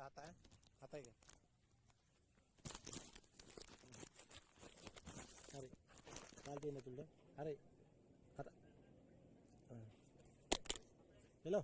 आता है क्या अरे काल තියෙන තුල්ද හරි आता hello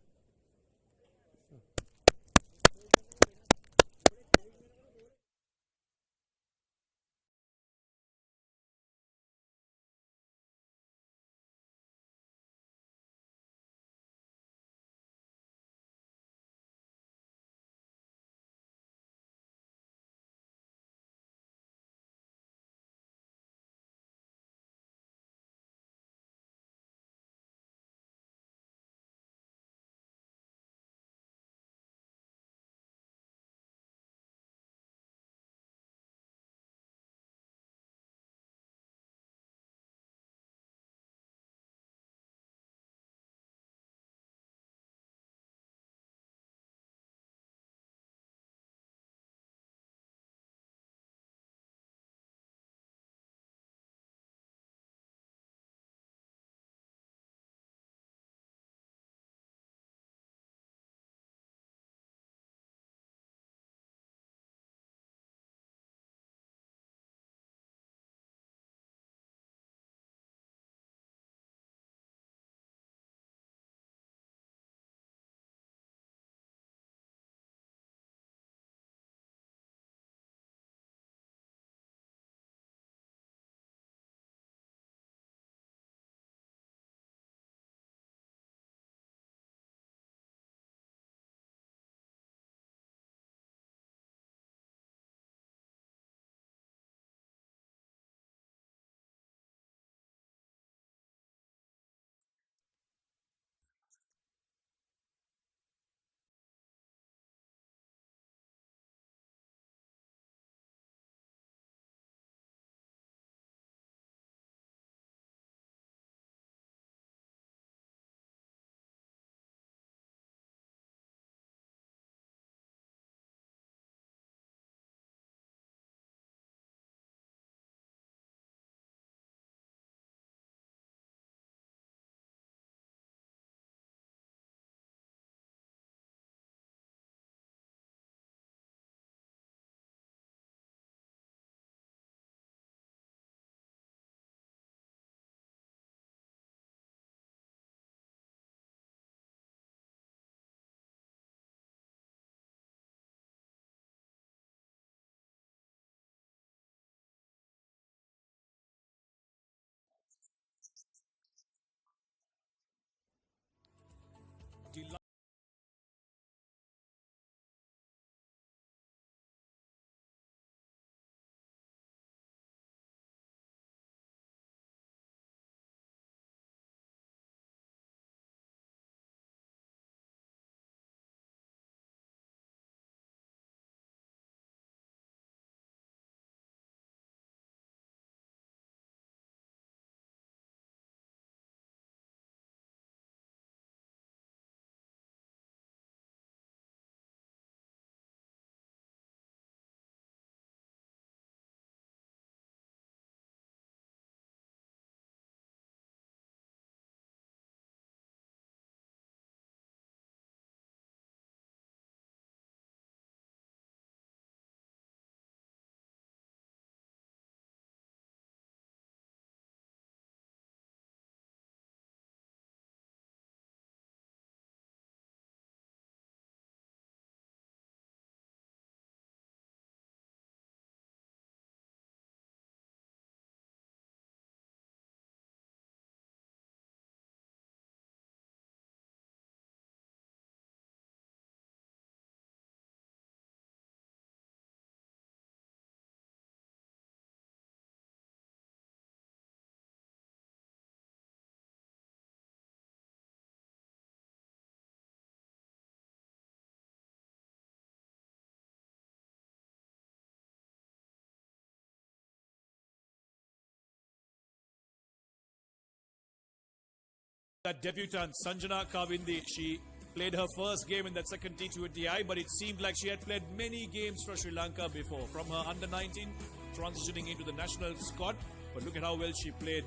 That debutant Sanjana Kavindi, she played her first game in that second T20I, but it seemed like she had played many games for Sri Lanka before, from her under-19 transitioning into the national squad. But look at how well she played,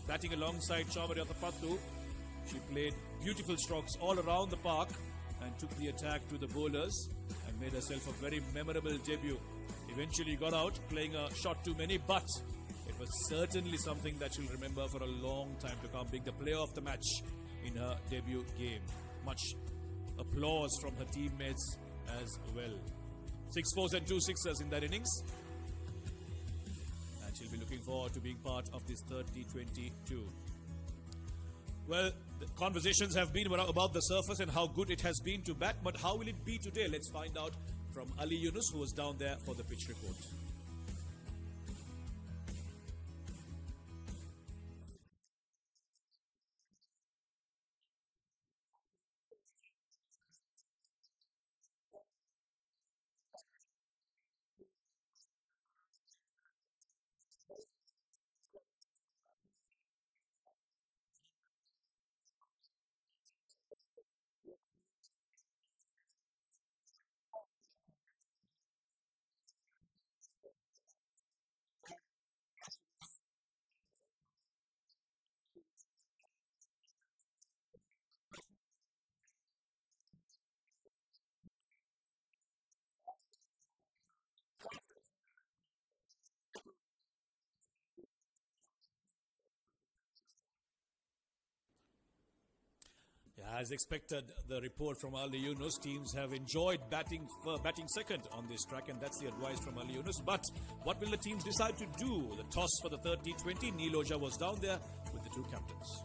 batting alongside Chamari Rajapaksa. She played beautiful strokes all around the park and took the attack to the bowlers. And and made herself a very memorable debut. Eventually got out, playing a shot too many, but it was certainly something that she'll remember for a long time to come, being the player of the match in her debut game. Much applause from her teammates as well. 6 fours and 2 sixes in that innings. And she'll be looking forward to being part of this third T20 too. Well, the conversations have been about the surface and how good it has been to bat, but how will it be today? Let's find out from Ali Yunus, who was down there for the pitch report. Yeah, as expected, the report from Ali Yunus, teams have enjoyed batting second on this track, and that's the advice from Ali Yunus. But what will the teams decide to do? The toss for the third T20, Neil Ojha was down there with the two captains.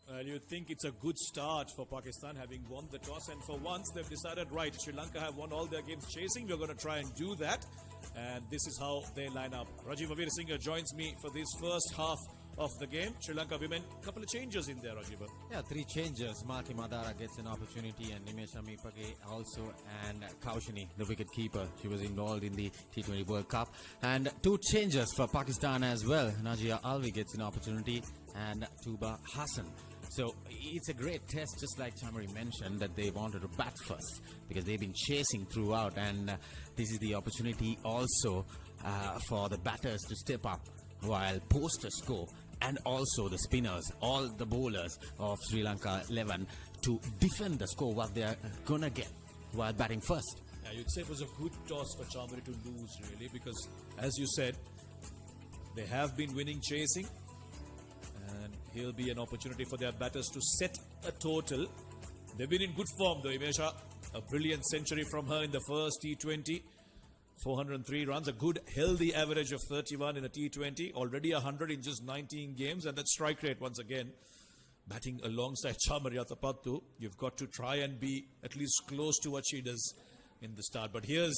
Well, you think it's a good start for Pakistan, having won the toss, and for once they've decided, right, Sri Lanka have won all their games chasing, we're going to try and do that. And this is how they line up. Rajiv Avirasinghe joins me for this first half of the game. Sri Lanka women, couple of changes in there, Rajiv. Yeah, 3 changes. Malki Madara gets an opportunity, and Nimesha Mipage also, and Kaushini, the wicket keeper. She was involved in the T20 World Cup. And 2 changes for Pakistan as well. Najia Alvi gets an opportunity, and Tuba Hassan. So it's a great test, just like Chamari mentioned, that they wanted to bat first because they've been chasing throughout, and this is the opportunity also for the batters to step up while posters score, and also the spinners, all the bowlers of Sri Lanka 11 to defend the score what they are gonna get while batting first. Yeah, you'd say it was a good toss for Chamari to lose, really, because as you said, they have been winning chasing. And here'll be an opportunity for their batters to set a total. They've been in good form though, Imesha. A brilliant century from her in the first T20. 403 runs, a good healthy average of 31 in a T20. Already 100 in just 19 games. And that strike rate once again. Batting alongside Chamari Athapattu. You've got to try and be at least close to what she does in the start. But here's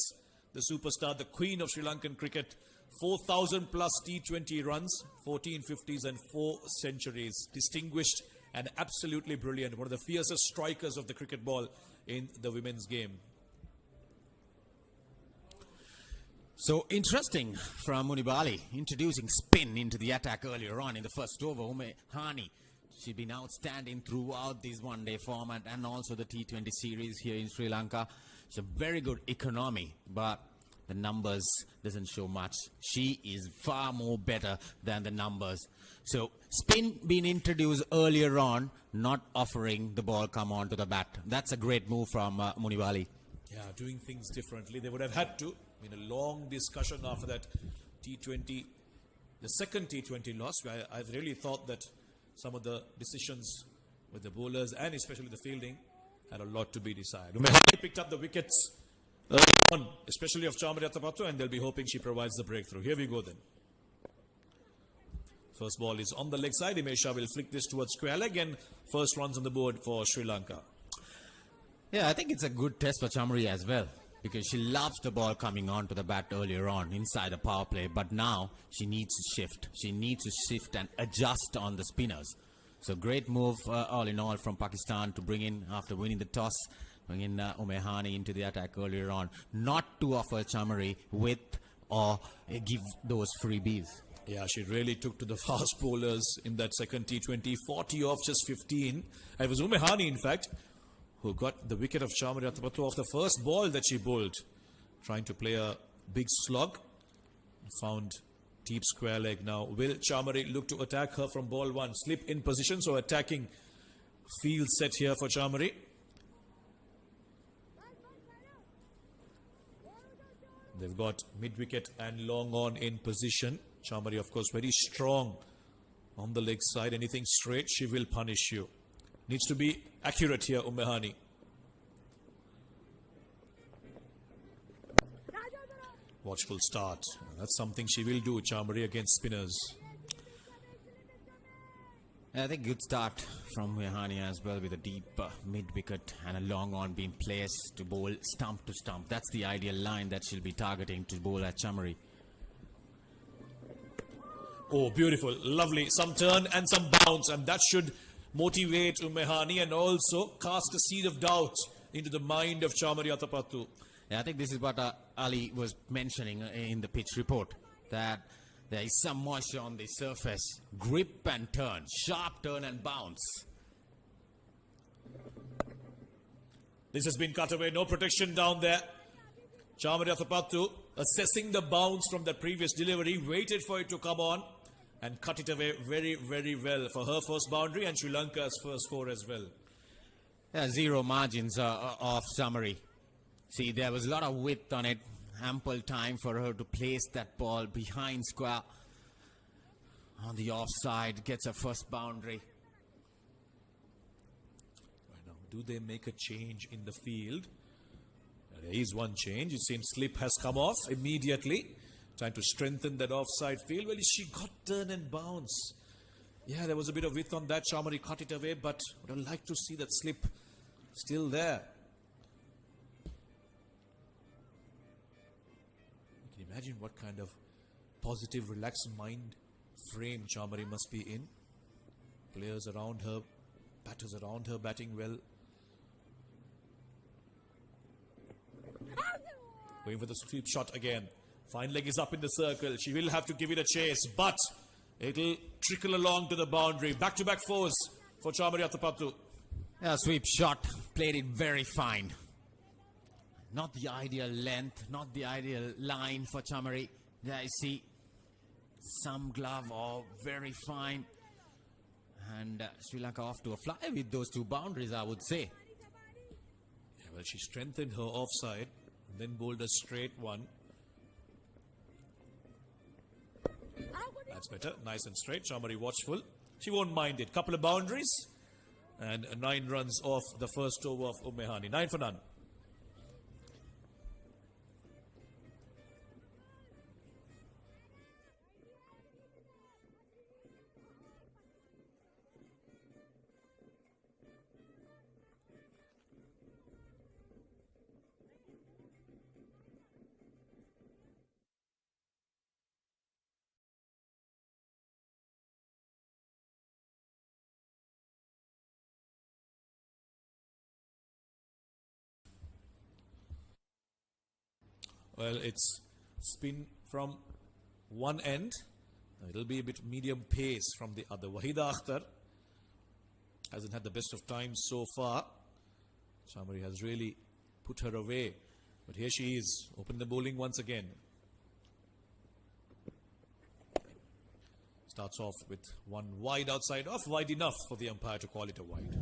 the superstar, the queen of Sri Lankan cricket. 4,000 plus T20 runs, 14 50s and 4 centuries. Distinguished and absolutely brilliant. One of the fiercest strikers of the cricket ball in the women's game. So interesting from Munibali, introducing spin into the attack earlier on in the first over. Ume Hani, she's been outstanding throughout this one-day format and also the T20 series here in Sri Lanka. It's a very good economy, but the numbers doesn't show much. She is far more better than the numbers. So spin being introduced earlier on, not offering the ball come on to the bat. That's a great move from Munibali. Yeah, doing things differently. They would have had to. In a long discussion after that T20, the second T20 loss, where I really thought that some of the decisions with the bowlers and especially the fielding had a lot to be decided. Umehani picked up the wickets early on, especially of Chamari Athapattu, and they'll be hoping she provides the breakthrough. Here we go then. First ball is on the leg side. Imesha will flick this towards square leg, and first runs on the board for Sri Lanka. Yeah, I think it's a good test for Chamari as well, because she loves the ball coming on to the bat earlier on inside the power play, but now she needs to shift. She needs to shift and adjust on the spinners. So great move all in all from Pakistan to bring in, after winning the toss, bring in Umehani into the attack earlier on, not to offer Chamari with or give those freebies. Yeah, she really took to the fast bowlers in that second T20, 40 off just 15. It was Umehani, in fact, who got the wicket of Chamari Athapattu off the first ball that she bowled, trying to play a big slog. Found deep square leg now. Will Chamari look to attack her from ball 1? Slip in position, so attacking field set here for Chamari. They've got mid-wicket and long on in position. Chamari, of course, very strong on the leg side. Anything straight, she will punish you. Needs to be accurate here, Umehani. Watchful start. That's something she will do, Chamari, against spinners. I think good start from Umehani as well, with a deep mid-wicket and a long on being placed to bowl stump to stump. That's the ideal line that she'll be targeting to bowl at Chamari. Oh, beautiful. Lovely. Some turn and some bounce, and that should motivate Umehani and also cast a seed of doubt into the mind of Chamari Athapattu. Yeah, I think this is what Ali was mentioning in the pitch report, that there is some moisture on the surface. Grip and turn, sharp turn and bounce. This has been cut away, no protection down there. Chamari Athapattu assessing the bounce from the previous delivery, waited for it to come on and cut it away very, very well for her first boundary and Sri Lanka's first 4 as well. Yeah, zero margins of Chamari. See, there was a lot of width on it. Ample time for her to place that ball behind square. On the offside, gets her first boundary. Right now, do they make a change in the field? There is one change. It seems slip has come off immediately. Trying to strengthen that offside field. Well, she got turn and bounce. Yeah, there was a bit of width on that. Chamari cut it away, but I would like to see that slip still there. You can Imagine what kind of positive, relaxed mind frame Chamari must be in. Players around her, batters around her batting well. Going for the sweep shot again. Fine leg is up in the circle. She will have to give it a chase, but it'll trickle along to the boundary. Back-to-back fours for Chamari Athapattu. Yeah, sweep shot. Played it very fine. Not the ideal length, not the ideal line for Chamari. There I see some glove or very fine. And Sri Lanka off to a fly with those two boundaries, I would say. Yeah, well, she strengthened her offside and then bowled a straight one. That's better. Nice and straight. Chamari watchful. She won't mind it. Couple of boundaries and 9 runs off the first over of Ummehani. 9 for none. Well, it's spin from one end. It'll be a bit medium pace from the other. Wahida Akhtar hasn't had the best of times so far. Chamari has really put her away. But here she is. Open the bowling once again. Starts off with one wide outside off. Wide enough for the umpire to call it a wide.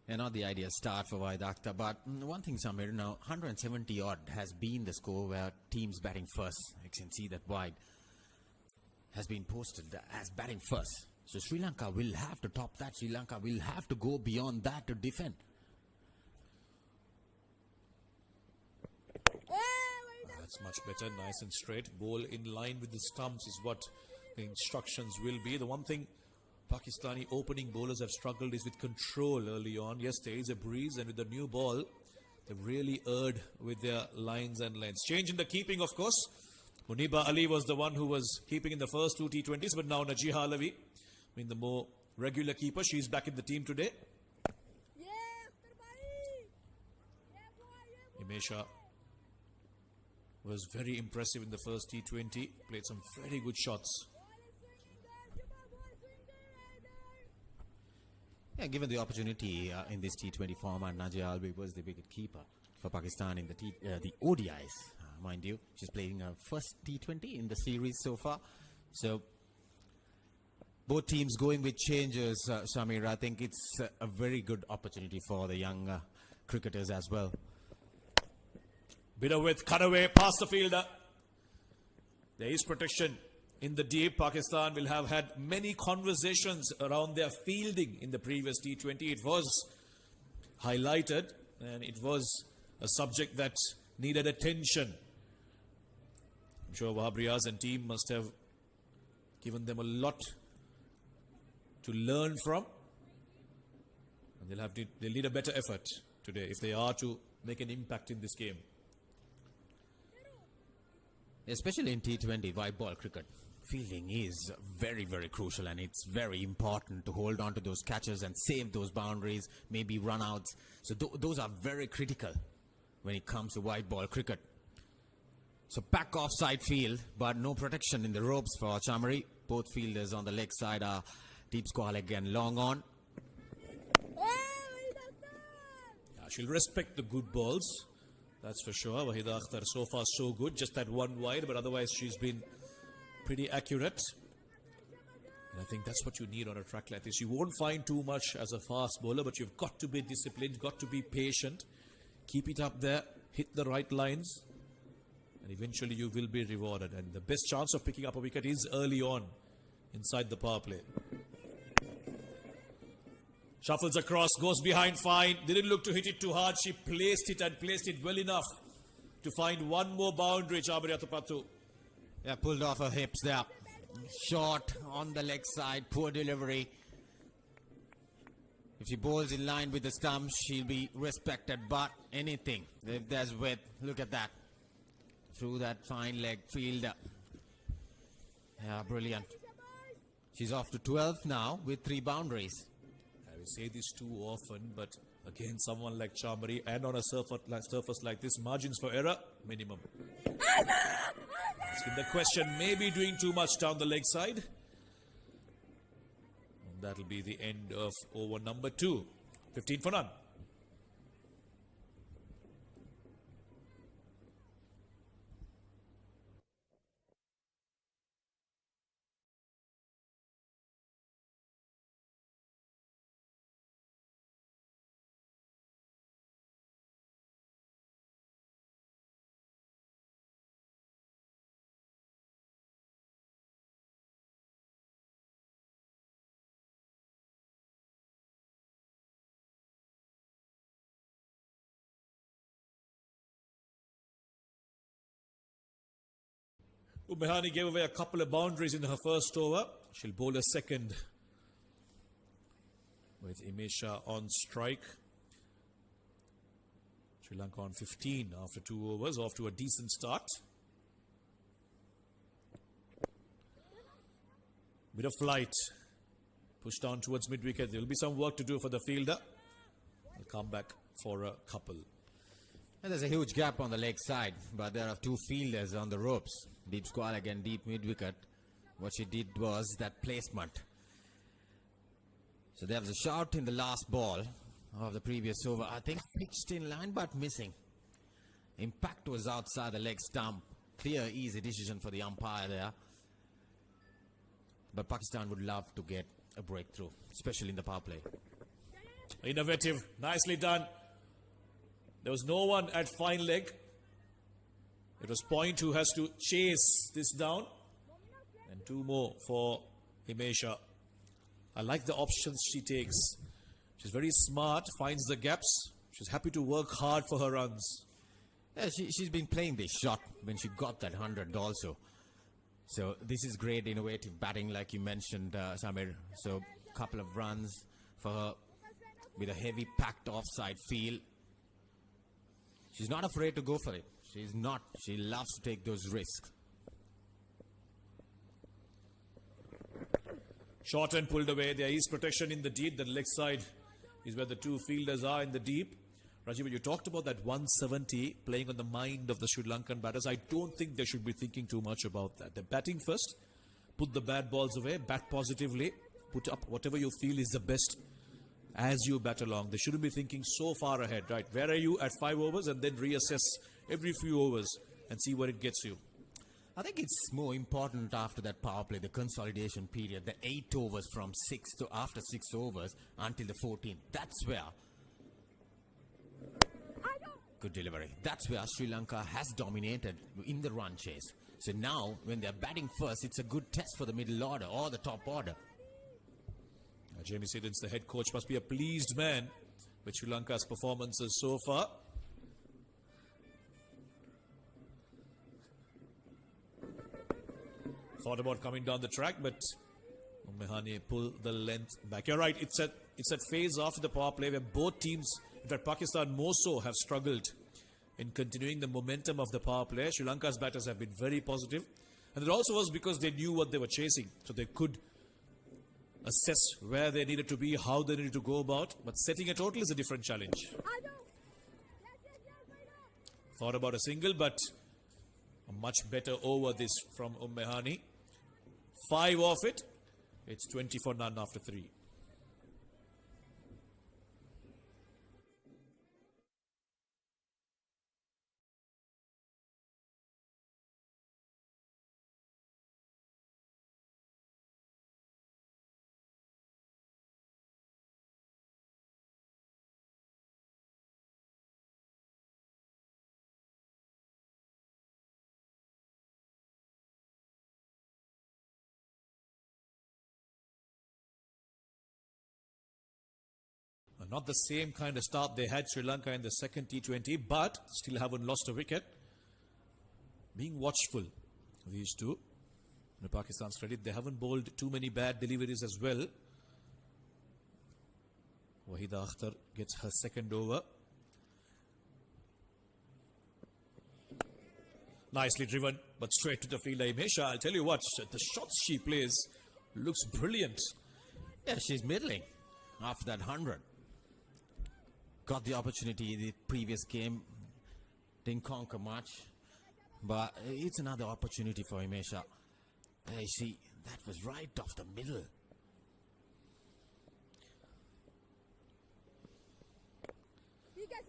Yeah, not the ideal start for Wahida Akhtar, but one thing, Samir, now 170 odd has been the score where teams batting first. You can see that wide has been posted as batting first. So Sri Lanka will have to top that. Sri Lanka will have to go beyond that to defend. That's much better. Nice and straight. Bowl in line with the stumps is what the instructions will be. The one thing Pakistani opening bowlers have struggled is with control early on. Yes, there is a breeze, and with the new ball, they've really erred with their lines and lengths. Change in the keeping, of course. Muniba Ali was the one who was keeping in the first 2 T20s, but now Najiha Alawi, the more regular keeper, she's back in the team today. Himesha was very impressive in the first T20, played some very good shots. Yeah, given the opportunity in this T20 format, Najiha Alawi was the wicket keeper for Pakistan in the ODIs, mind you. She's playing her first T20 in the series so far. So both teams going with changes, Samir. I think it's a very good opportunity for the young cricketers as well. Bit of width, cut away, past the fielder. There is protection in the deep. Pakistan will have had many conversations around their fielding in the previous T20. It was highlighted and it was a subject that needed attention. I'm sure Wahab Riaz and team must have given them a lot to learn from. And they'll need a better effort today if they are to make an impact in this game. Especially in T20 white ball cricket, fielding is very, very crucial, and it's very important to hold on to those catches and save those boundaries, maybe run outs. So those are very critical when it comes to white ball cricket. So back offside field, but no protection in the ropes for Chamari. Both fielders on the leg side are deep square again, long on. Yeah, she'll respect the good balls. That's for sure. Wahida Akhtar so far so good. Just that one wide, but otherwise she's been pretty accurate. And I think that's what you need on a track like this. You won't find too much as a fast bowler, but you've got to be disciplined, got to be patient. Keep it up there, hit the right lines, and eventually you will be rewarded. And the best chance of picking up a wicket is early on inside the power play. Shuffles across, goes behind fine. Didn't look to hit it too hard. She placed it and placed it well enough to find one more boundary, Chamari Athapattu. Yeah, pulled off her hips there. Short on the leg side, poor delivery. If she bowls in line with the stumps, she'll be respected. But anything, if there's width, look at that. through that fine leg field. Yeah, brilliant. She's off to 12 now with 3 boundaries. I will say this too often, but again, someone like Chamari and on a surface like this, margins for error, minimum. Asking the question, maybe doing too much down the leg side. And that'll be the end of over number 2. 15 for none. Umehani gave away a couple of boundaries in her first over. She'll bowl a second with Imesha on strike. Sri Lanka on 15 after 2 overs, off to a decent start. Bit of flight. Push down towards mid-wicket. There'll be some work to do for the fielder. They'll come back for a couple. And there's a huge gap on the leg side, but there are 2 fielders on the ropes. Deep square again, deep mid-wicket. What she did was that placement. So there was a shot in the last ball of the previous over. I think pitched in line but missing. Impact was outside the leg stump. Clear, easy decision for the umpire there. But Pakistan would love to get a breakthrough, especially in the power play. Innovative, nicely done. There was no one at fine leg. It was Point who has to chase this down. And 2 more for Himesha. I like the options she takes. She's very smart, finds the gaps. She's happy to work hard for her runs. Yeah, she's been playing this shot when she got that 100 also. So this is great innovative batting like you mentioned, Samir. So couple of runs for her with a heavy packed offside feel. She's not afraid to go for it. She's not. She loves to take those risks. Short and pulled away. There is protection in the deep. The leg side is where the 2 fielders are in the deep. Rajiv, you talked about that 170 playing on the mind of the Sri Lankan batters. I don't think they should be thinking too much about that. They're batting first. Put the bad balls away. Bat positively. Put up whatever you feel is the best as you bat along. They shouldn't be thinking so far ahead, right? Where are you at 5 overs and then reassess every few overs and see where it gets you. I think it's more important after that power play, the consolidation period, the 8 overs from 6 to after 6 overs until the 14th. That's where good delivery. That's where Sri Lanka has dominated in the run chase. So now when they're batting first, it's a good test for the middle order or the top order. Jamie Siddons, the head coach, must be a pleased man with Sri Lanka's performances so far. Thought about coming down the track, but Umehani pulled the length back. You're right, it's that phase after the power play where both teams, in fact Pakistan more so, have struggled in continuing the momentum of the power play. Sri Lanka's batters have been very positive, and it also was because they knew what they were chasing, so they could assess where they needed to be, how they needed to go about. But setting a total is a different challenge. Thought about a single, but a much better over this from Umehani. 5 off it. It's 20 for none after 3. Not the same kind of start they had Sri Lanka in the second T20, but still haven't lost a wicket. Being watchful, these two. To Pakistan's credit, they haven't bowled too many bad deliveries as well. Wahida Akhtar gets her second over. Nicely driven, but straight to the fielder. Himesha, I'll tell you what, the shots she plays looks brilliant. Yeah, she's middling after that 100. Got the opportunity in the previous game. Didn't conquer much. But it's another opportunity for Himesha. You see, that was right off the middle.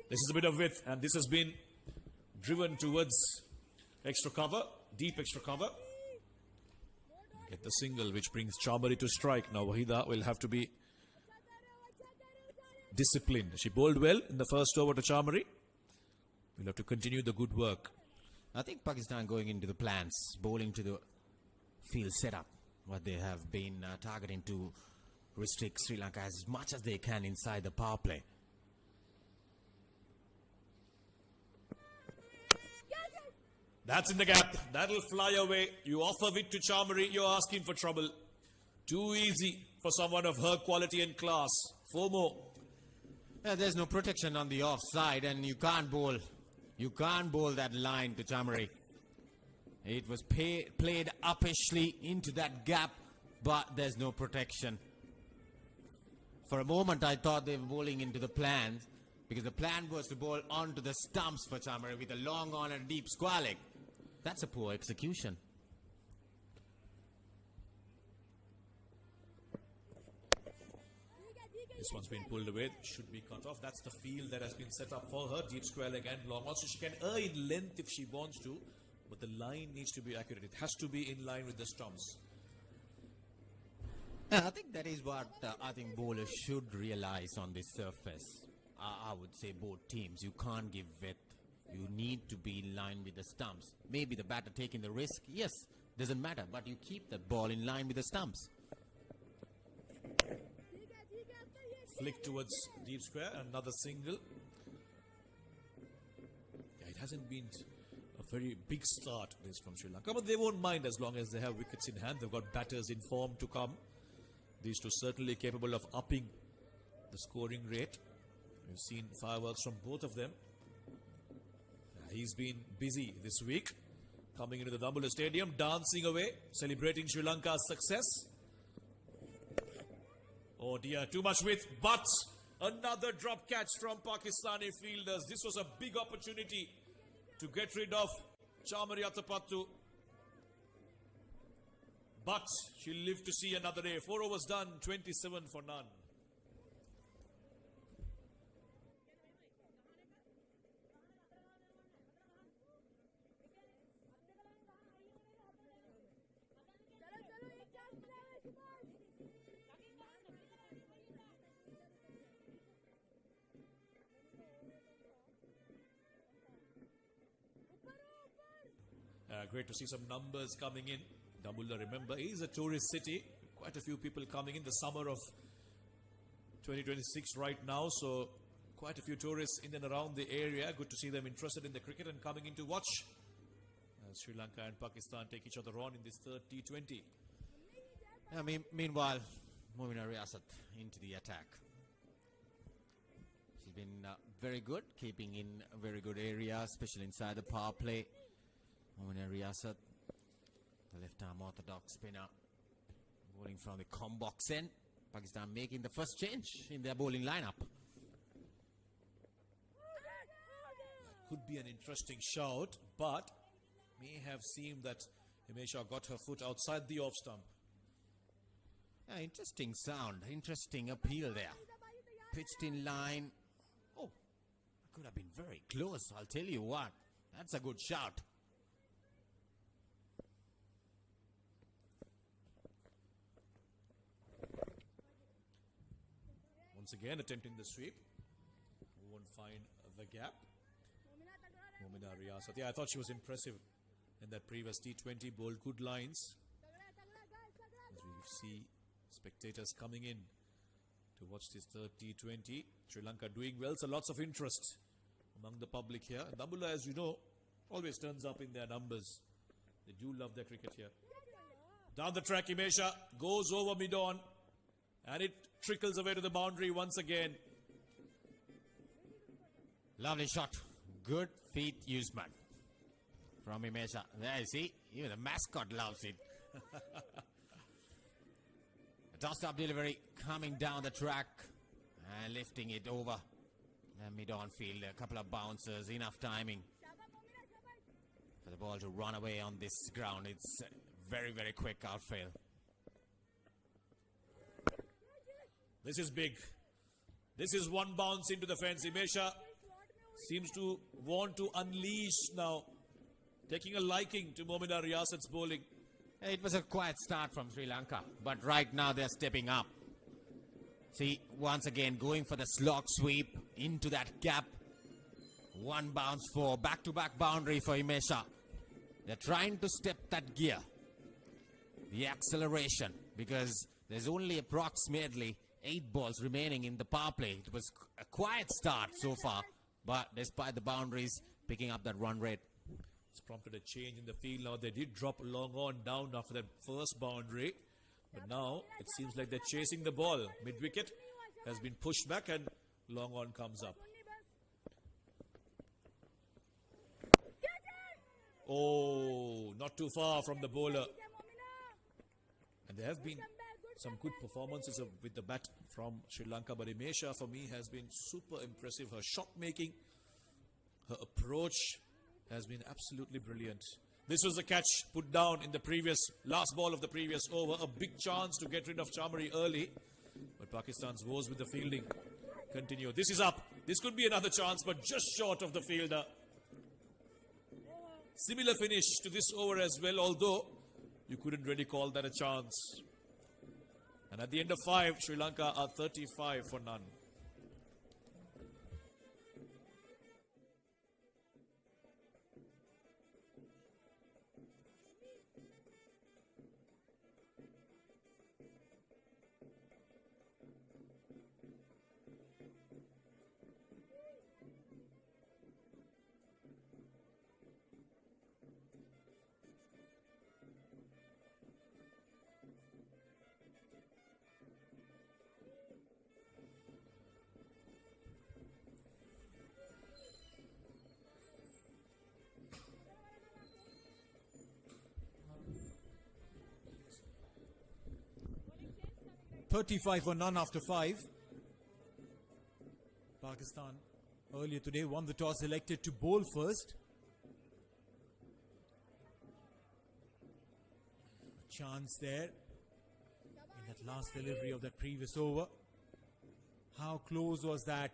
This is a bit of width, and this has been driven towards extra cover, deep extra cover. Get the single, which brings Chamari to strike. Now Wahida will have to be disciplined. She bowled well in the first over to Chamari. We'll have to continue the good work. I think Pakistan going into the plans, bowling to the field setup, what they have been targeting to restrict Sri Lanka as much as they can inside the power play. That's in the gap. That'll fly away. You offer it to Chamari, you're asking for trouble. Too easy for someone of her quality and class. 4 more. Yeah, there's no protection on the offside, and you can't bowl. You can't bowl that line to Chamari. It was played uppishly into that gap, but there's no protection. For a moment, I thought they were bowling into the plans, because the plan was to bowl onto the stumps for Chamari with a long on and deep square leg. That's a poor execution. This one's been pulled away. Should be cut off. That's the field that has been set up for her. Deep square leg and long on. So she can err in length if she wants to. But the line needs to be accurate. It has to be in line with the stumps. Yeah, I think that is what I think bowlers should realize on this surface. I would say both teams. You can't give width. You need to be in line with the stumps. Maybe the batter taking the risk. Yes, doesn't matter. But you keep the ball in line with the stumps. Flick towards deep square. Another single. Yeah, it hasn't been a very big start this from Sri Lanka. But they won't mind as long as they have wickets in hand. They've got batters in form to come. These two certainly capable of upping the scoring rate. We've seen fireworks from both of them. He's been busy this week, coming into the Dambulla Stadium, dancing away, celebrating Sri Lanka's success. Oh dear, too much width, but another drop catch from Pakistani fielders. This was a big opportunity to get rid of Chamari Atapattu. But she'll live to see another day. 4 overs done, 27 for none. Great to see some numbers coming in. Dambulla, remember, is a tourist city. Quite a few people coming in the summer of 2026 right now. So quite a few tourists in and around the area. Good to see them interested in the cricket and coming in to watch as Sri Lanka and Pakistan take each other on in this third T20. Yeah, meanwhile, Mahinda into the attack. She's been very good, keeping in a very good area, especially inside the power play. Mahinda, the left-arm orthodox spinner, bowling from the com-box end. Pakistan making the first change in their bowling lineup. That could be an interesting shout, but may have seemed that Himesha got her foot outside the off stump. Yeah, interesting sound, interesting appeal there. Pitched in line. Oh, could have been very close, I'll tell you what. That's a good shout. Once again attempting the sweep. Won't find the gap. Mahinda Riyasat. Yeah, I thought she was impressive in that previous T20. Bowled good lines. As we see spectators coming in to watch this third T20. Sri Lanka doing well, so lots of interest among the public here. And Dambulla, as you know, always turns up in their numbers. They do love their cricket here. Down the track, Himesha goes over mid-on. And it trickles away to the boundary once again. Lovely shot. Good feet usement from Himesha. There you see, even the mascot loves it. A tossed up delivery coming down the track and lifting it over the mid-on field. A couple of bouncers, enough timing for the ball to run away on this ground. It's very, very quick outfield. This is big. This is one bounce into the fence. Himesha seems to want to unleash now, taking a liking to Mominda Riyasat's bowling. It was a quiet start from Sri Lanka, but right now they're stepping up. See, once again going for the slog sweep into that gap. One bounce for back-to-back boundary for Himesha. They're trying to step that gear, the acceleration, because there's only approximately 8 balls remaining in the power play. It was a quiet start so far, but despite the boundaries, picking up that run rate. It's prompted a change in the field now. They did drop long on down after that first boundary, but now it seems like they're chasing the ball. Mid-wicket has been pushed back and long on comes up. Oh, not too far from the bowler. And there have been some good performances with the bat from Sri Lanka, but Himesha for me has been super impressive. Her shot making, her approach has been absolutely brilliant. This was a catch put down in the last ball of the previous over. A big chance to get rid of Chamari early, but Pakistan's woes with the fielding continue. This is up. This could be another chance, but just short of the fielder. Similar finish to this over as well, although you couldn't really call that a chance. And at the end of 5, Sri Lanka are 35 for none. $35 for none after 5. Pakistan earlier today won the toss, elected to bowl first. A chance there in that last delivery of that previous over. How close was that?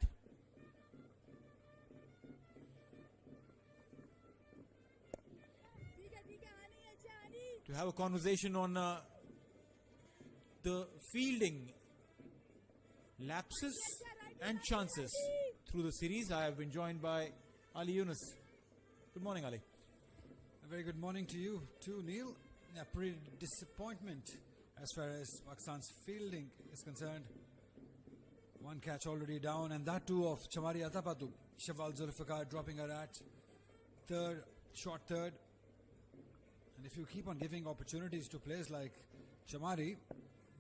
To have a conversation on the fielding lapses and chances through the series, I have been joined by Ali Yunus. Good morning, Ali. A very good morning to you too, Neil. A pretty disappointment as far as Pakistan's fielding is concerned. One catch already down, and that too of Chamari Atapatu. Shafal Zulfikar dropping her at third, short third. And if you keep on giving opportunities to players like Chamari,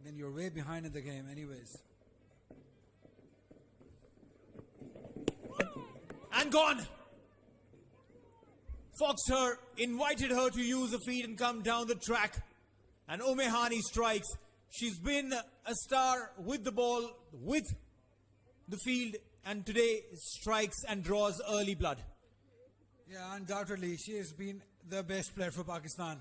then you're way behind in the game anyways. And gone! Foxed her, invited her to use the feet and come down the track. And Omehani strikes. She's been a star with the ball, with the field, and today strikes and draws early blood. Yeah, undoubtedly, she has been the best player for Pakistan.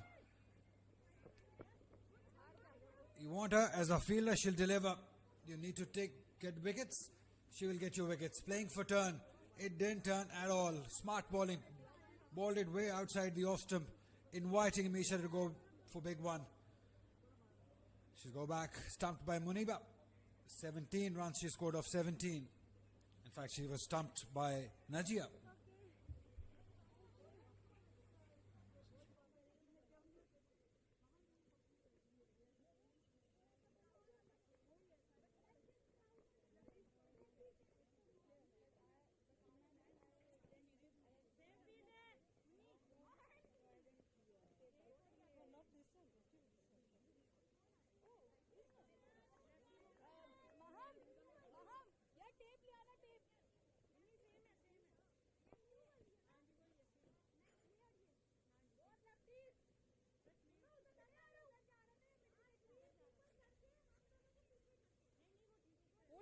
You want her as a fielder, she'll deliver. You need to get wickets, she will get you wickets. Playing for turn, it didn't turn at all. Smart bowling, bowled it way outside the off stump, inviting Misha to go for big one. She'll go back, stumped by Muniba. 17 runs she scored off 17. In fact, she was stumped by Najia.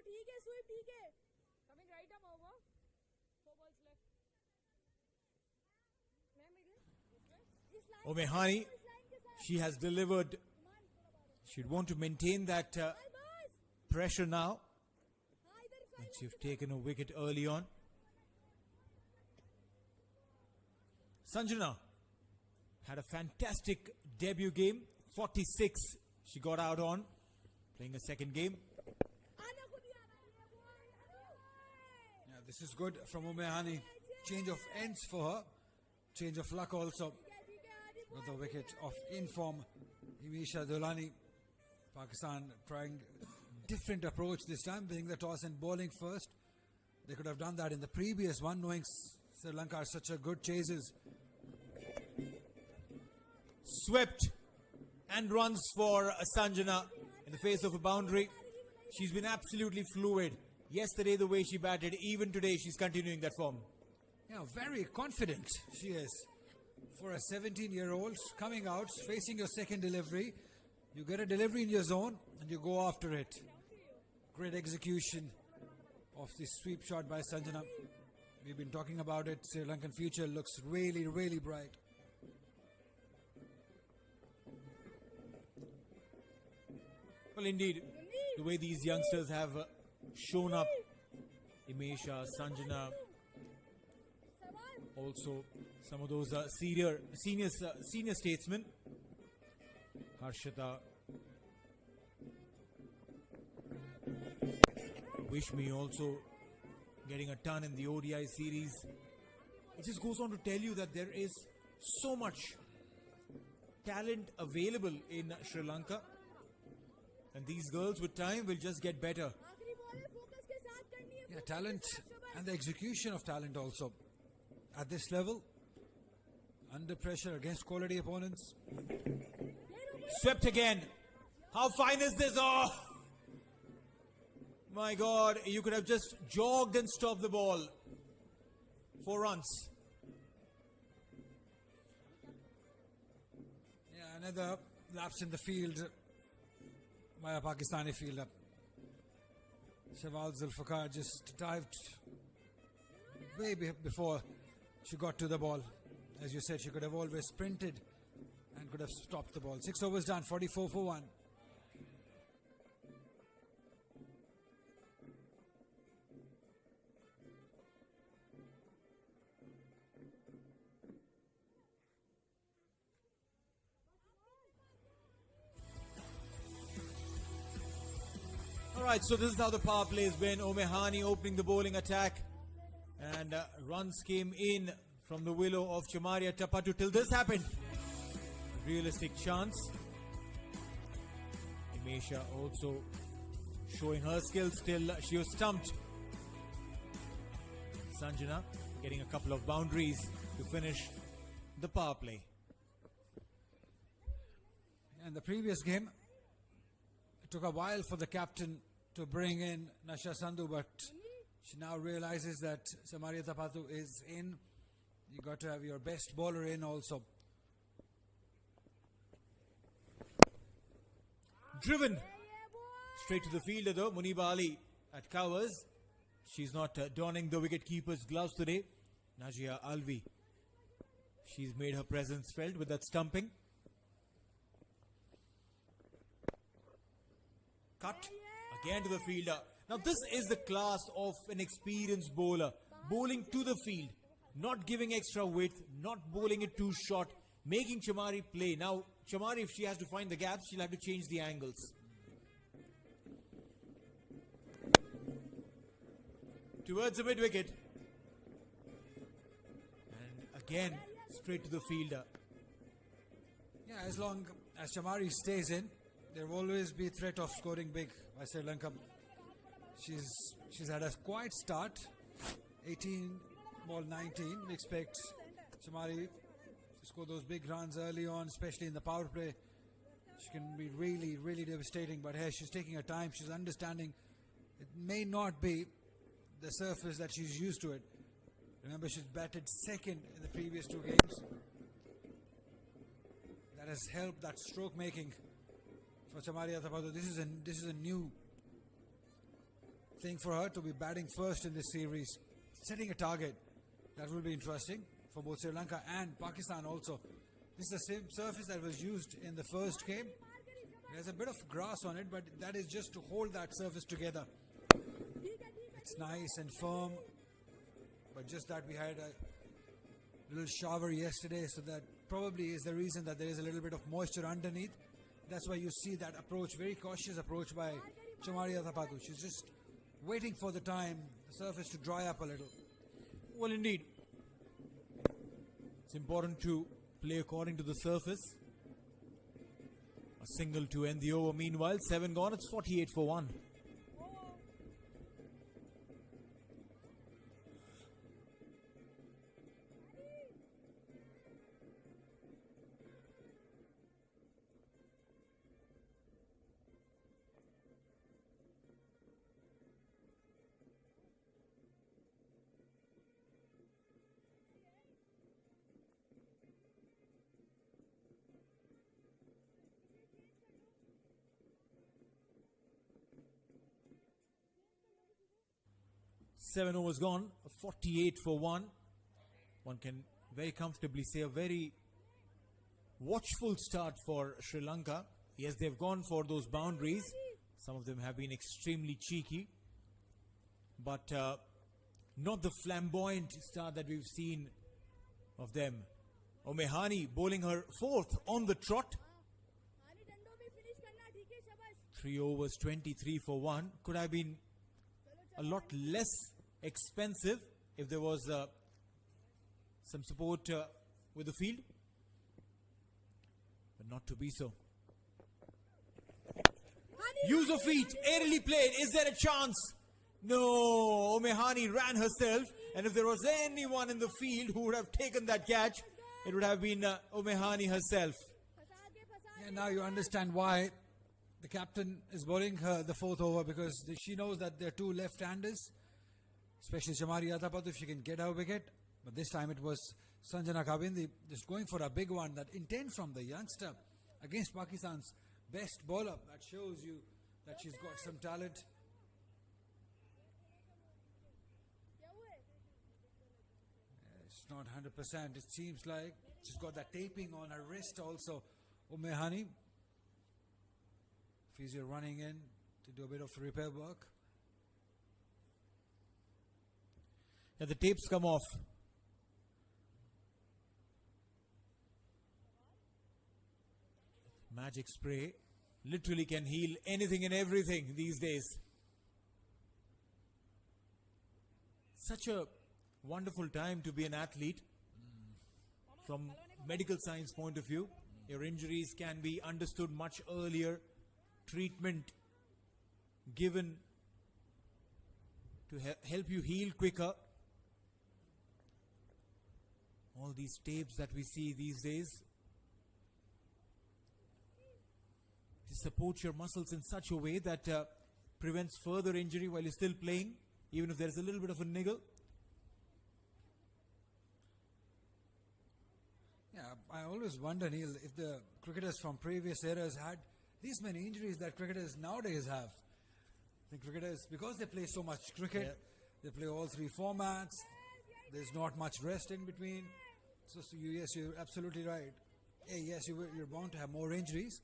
ठीक है SVEEP ठीक है coming right arm over 4 balls left मैं middle इस line Omehani, she has delivered. She'd want to maintain that pressure now. And she's taken a wicket early on. Sanjana had a fantastic debut game. 46 she got out on. Playing a second game. Yeah, this is good from Omehani. Change of ends for her. Change of luck also. Got the wicket of inform Imisha Dulani. Pakistan trying different approach this time, being the toss and bowling first. They could have done that in the previous one, knowing Sri Lanka are such a good chasers. Swept and runs for Sanjana in the face of a boundary. She's been absolutely fluid. Yesterday the way she batted, even today she's continuing that form. Yeah, very confident she is. For a 17-year-old coming out, facing your second delivery, you get a delivery in your zone and you go after it. Great execution of this sweep shot by Sanjana. We've been talking about it. Sri Lankan future looks really, really bright. Well, indeed, the way these youngsters have shown up, Imesha, Sanjana, also some of those senior statesmen, Harshita, Wishmi also getting a ton in the ODI series. It just goes on to tell you that there is so much talent available in Sri Lanka, and these girls with time will just get better. Yeah, talent and the execution of talent also. At this level, under pressure against quality opponents. Swept again. How fine is this? Oh! My God, you could have just jogged and stopped the ball. 4 runs. Yeah, another lapse in the field by a Pakistani fielder. Shahwal Zulfikar just dived way before she got to the ball. As you said, she could have always sprinted and could have stopped the ball. 6 overs done, 44 for 1. Alright, so this is how the power play has been. Omehani opening the bowling attack, and runs came in from the willow of Chamaria Tapatu. Till this happened, realistic chance. Imesha also showing her skills till she was stumped. Sanjana getting a couple of boundaries to finish the power play. And the previous game, it took a while for the captain to bring in Nasha Sandhu, but she now realizes that Samaria Tapatu is in. You got to have your best bowler in also. Driven straight to the fielder though, Muniba Ali at covers. She's not donning the wicket-keeper's gloves today. Najia Alvi. She's made her presence felt with that stumping. Cut again to the fielder. Now this is the class of an experienced bowler. Bowling to the field, not giving extra width, not bowling it too short, making Chamari play. Now Chamari, if she has to find the gaps, she'll have to change the angles. Towards the mid-wicket. And again, straight to the fielder. Yeah, as long as Chamari stays in, there will always be threat of scoring big by Sri Lanka. She's had a quiet start. 18 ball 19. We expect Chamari to score those big runs early on, especially in the power play. She can be really, really devastating. But here she's taking her time. She's understanding it may not be the surface that she's used to it. Remember, she's batted second in the previous 2 games. That has helped that stroke making for Chamaria Tapatu. This is a new thing for her to be batting first in this series, setting a target. That will be interesting for both Sri Lanka and Pakistan also. This is the same surface that was used in the first game. There's a bit of grass on it, but that is just to hold that surface together. It's nice and firm, but just that we had a little shower yesterday, so that probably is the reason that there is a little bit of moisture underneath. That's why you see that approach, very cautious approach by Chamari Athapathu. She's just waiting for the time, the surface to dry up a little. Well, indeed. It's important to play according to the surface. A single to end the over. Meanwhile, 7 gone. It's 48 for 1. Seven overs gone, 48 for 1. One can very comfortably say a very watchful start for Sri Lanka. Yes, they've gone for those boundaries. Some of them have been extremely cheeky, but not the flamboyant start that we've seen of them. Omehani bowling her 4th on the trot. 3 overs, 23 for 1. Could have been a lot less expensive if there was some support with the field, but not to be so. Use of feet, aerially played. Is there a chance? No, Omehani ran herself, and if there was anyone in the field who would have taken that catch, it would have been Omehani herself. Yeah, now you understand why the captain is bowling her the 4th over, because she knows that there are 2 left-handers, especially Chamari Athapathu, if she can get her wicket. But this time it was Sanjana Kawinde just going for a big one. That intent from the youngster against Pakistan's best bowler, that shows you that she's got some talent. It's not 100%. It seems like she's got that taping on her wrist also. Omehani, physio running in to do a bit of repair work. And the tapes come off. Magic spray literally can heal anything and everything these days. Such a wonderful time to be an athlete. From medical science point of view, your injuries can be understood much earlier. Treatment given to help you heal quicker. All these tapes that we see these days to support your muscles in such a way that prevents further injury while you're still playing, even if there's a little bit of a niggle. Yeah, I always wonder, Neil, if the cricketers from previous eras had these many injuries that cricketers nowadays have. The cricketers, because they play so much cricket, they play all 3 formats, there's not much rest in between. So yes, you're absolutely right. Yes, you're bound to have more injuries,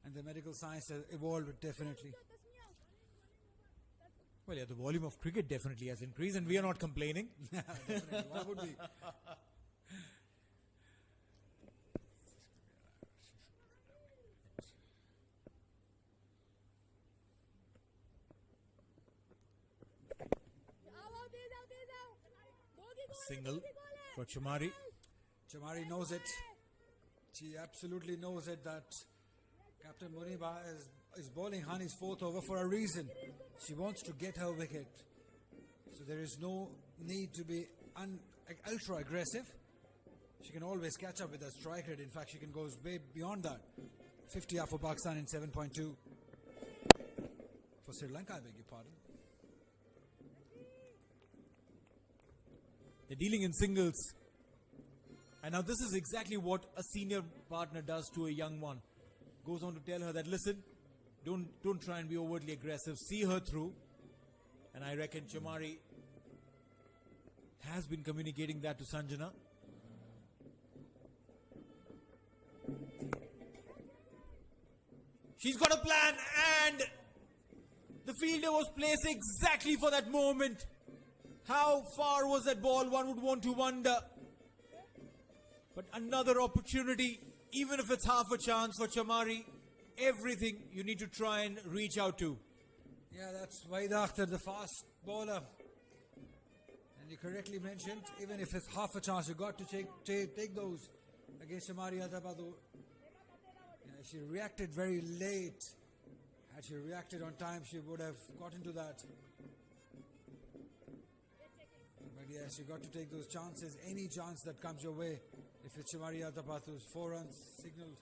and the medical science has evolved definitely. Well, yeah, the volume of cricket definitely has increased, and we are not complaining. Definitely. Why would we? Single for Chamari. Chamari knows it. She absolutely knows it that Captain Muniba is bowling Hani's 4th over for a reason. She wants to get her wicket. So there is no need to be ultra aggressive. She can always catch up with her strike rate. In fact, she can go way beyond that. 50 for Pakistan in 7.2. For Sri Lanka, I beg your pardon. They're dealing in singles. And now this is exactly what a senior partner does to a young one. Goes on to tell her that, listen, don't try and be overtly aggressive. See her through. And I reckon Chamari has been communicating that to Sanjana. She's got a plan, and the fielder was placed exactly for that moment. How far was that ball? One would want to wonder. But another opportunity, even if it's half a chance for Chamari, everything you need to try and reach out to. Yeah, that's Mahinda Akhtar, the fast bowler. And you correctly mentioned, even if it's half a chance, you got to take those against Chamari Atabadu. Yeah, she reacted very late. Had she reacted on time, she would have got into that. But yes, you got to take those chances, any chance that comes your way. If it's Chamari Atabatu's 4 runs signaled.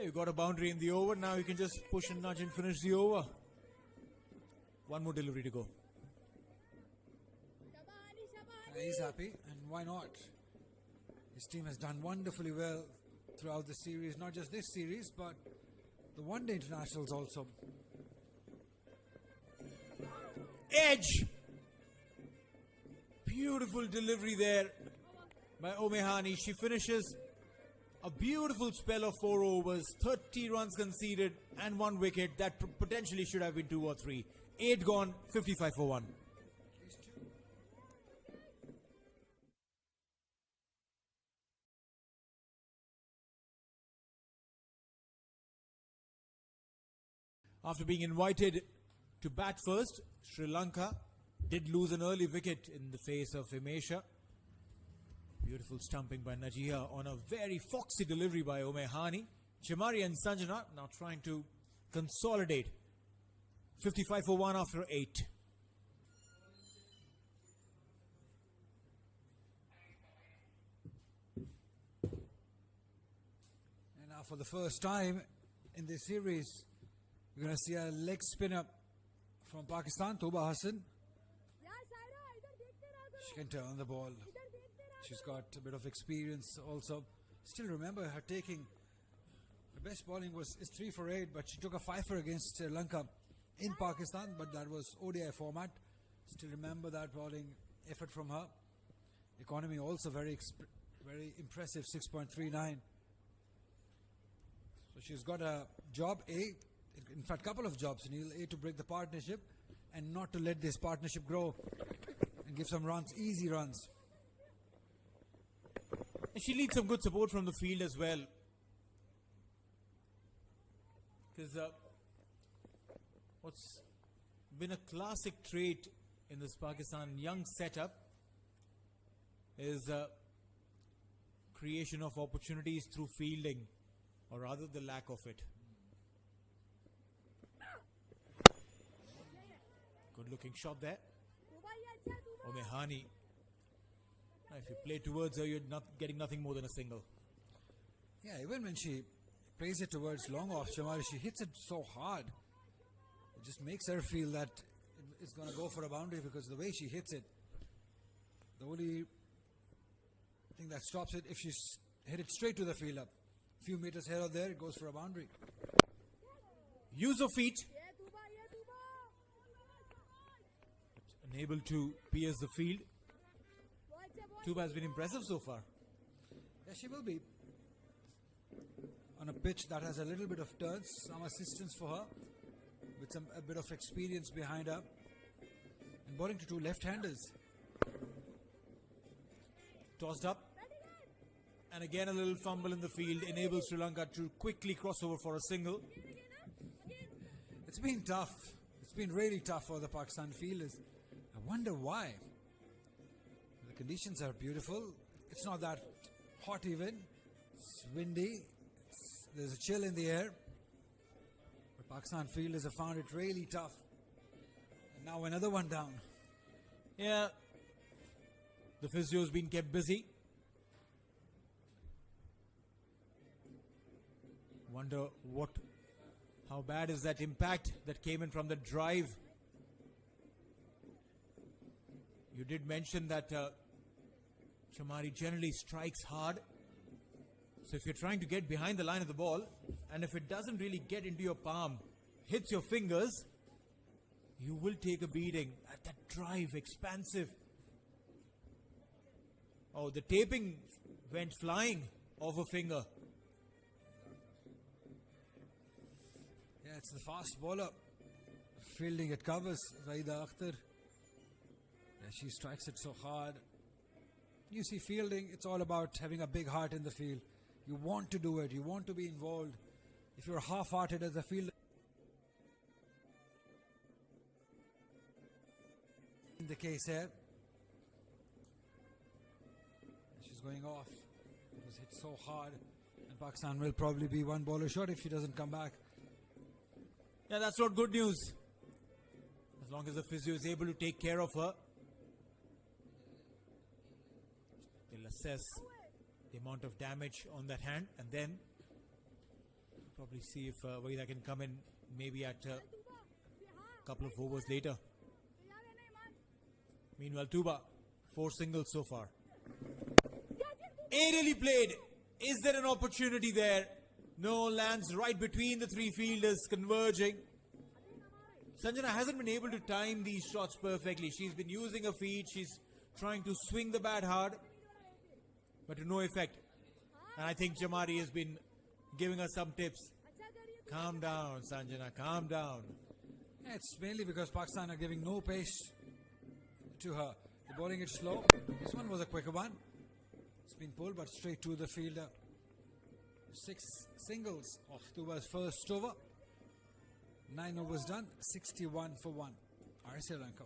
You got a boundary in the over. Now you can just push and nudge and finish the over. One more delivery to go. He's happy, and why not? His team has done wonderfully well throughout the series, not just this series, but the one-day internationals also. Edge! Beautiful delivery there by Omehani. She finishes a beautiful spell of 4 overs, 30 runs conceded and 1 wicket. That potentially should have been 2 or 3. 8 gone, 55 for 1. After being invited to bat first, Sri Lanka did lose an early wicket in the face of Himesha. Beautiful stumping by Najia on a very foxy delivery by Omehani. Chamari and Sanjana now trying to consolidate. 55 for 1 after 8. And now for the first time in this series, we're going to see a leg spinner from Pakistan, Toba Hassan. She can turn the ball. She's got a bit of experience also. Still remember her taking, the best bowling is 3 for 8, but she took a 5-for against Sri Lanka in Pakistan, but that was ODI format. Still remember that bowling effort from her. Economy also very impressive, 6.39. So she's got a job A, in fact couple of jobs. A, to break the partnership and not to let this partnership grow and give some runs, easy runs. And she needs some good support from the field as well. Because what's been a classic trait in this Pakistan young setup is creation of opportunities through fielding, or rather the lack of it. Good looking shot there. Omehani. If you play towards her, you're not getting nothing more than a single. Yeah, even when she plays it towards long off Chamari, she hits it so hard. It just makes her feel that it's going to go for a boundary, because the way she hits it, the only thing that stops it, if she's hit it straight to the field up, a few meters here or there, it goes for a boundary. Use of feet. Unable to pierce the field. Tuba has been impressive so far. Yeah, she will be. On a pitch that has a little bit of turns, some assistance for her, with a bit of experience behind her. And bowling to 2 left-handers. Tossed up. And again a little fumble in the field enables Sri Lanka to quickly cross over for a single. It's been tough. It's been really tough for the Pakistan fielders. I wonder why. The conditions are beautiful. It's not that hot even. It's windy. There's a chill in the air. But Pakistan fielders have found it really tough. And now another one down. Yeah. The physio's been kept busy. Wonder how bad is that impact that came in from the drive. You did mention that Chamari generally strikes hard. So if you're trying to get behind the line of the ball, and if it doesn't really get into your palm, hits your fingers, you will take a beating. That drive, expansive. Oh, the taping went flying off a finger. Yeah, it's the fast bowler. Fielding it covers. Raida Akhtar. Yeah, she strikes it so hard. You see, fielding, it's all about having a big heart in the field. You want to do it. You want to be involved. If you're half-hearted as a fielder, in the case here, she's going off. It was hit so hard, and Pakistan will probably be one bowler short if she doesn't come back. Yeah, that's not good news. As long as the physio is able to take care of her, they'll assess the amount of damage on that hand, and then probably see if Waida can come in maybe at a couple of overs later. Meanwhile, Tuba, 4 singles so far. Aerially played. Is there an opportunity there? No, lands right between the 3 fielders, converging. Sanjana hasn't been able to time these shots perfectly. She's been using her feet. She's trying to swing the bat hard, but to no effect. And I think Jamari has been giving us some tips. Calm down, Sanjana, calm down. Yeah, it's mainly because Pakistan are giving no pace to her. They're bowling it slow. This one was a quicker one. It's been pulled, but straight to the fielder. 6 singles of Tuba's first over. 9 overs done, 61 for 1. Sri Lanka.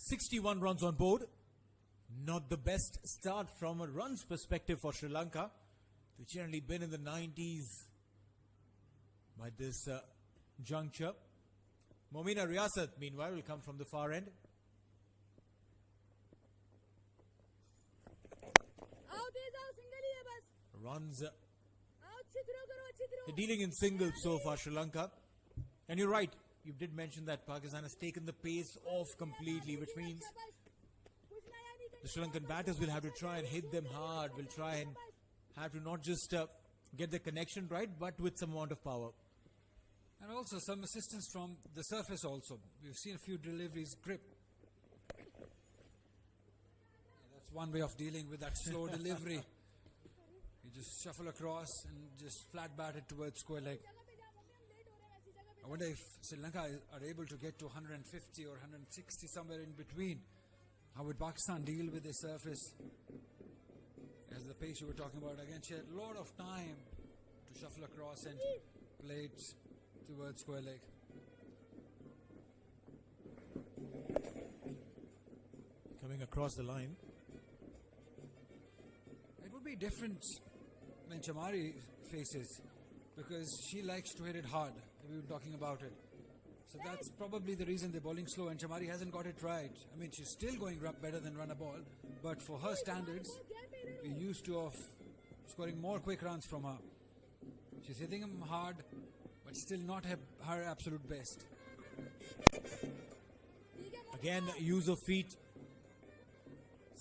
"61 runs on board. Not the best start from a runs perspective for Sri Lanka. They've generally been in the 90s by this juncture. Momina Riyasat, meanwhile, will come from the far end. Runs. They're dealing in singles so far, Sri Lanka. And you're right. You did mention that Pakistan has taken the pace off completely, which means the Sri Lankan batters will have to try and hit them hard, will try and have to not just get the connection right, but with some amount of power. And also some assistance from the surface also. We've seen a few deliveries grip. That's one way of dealing with that slow delivery. You just shuffle across and just flat bat it towards square leg. I wonder if Sri Lanka are able to get to 150 or 160, somewhere in between. How would Pakistan deal with the surface? As the pace you were talking about, again, she had a lot of time to shuffle across and play it towards square leg. Coming across the line. It would be different when Chamari faces, because she likes to hit it hard. We were talking about it. So that's probably the reason they're bowling slow, and Chamari hasn't got it right. I mean, she's still going better than run a ball, but for her standards, we're used to of scoring more quick runs from her. She's hitting them hard, but still not her absolute best. Again, use of feet.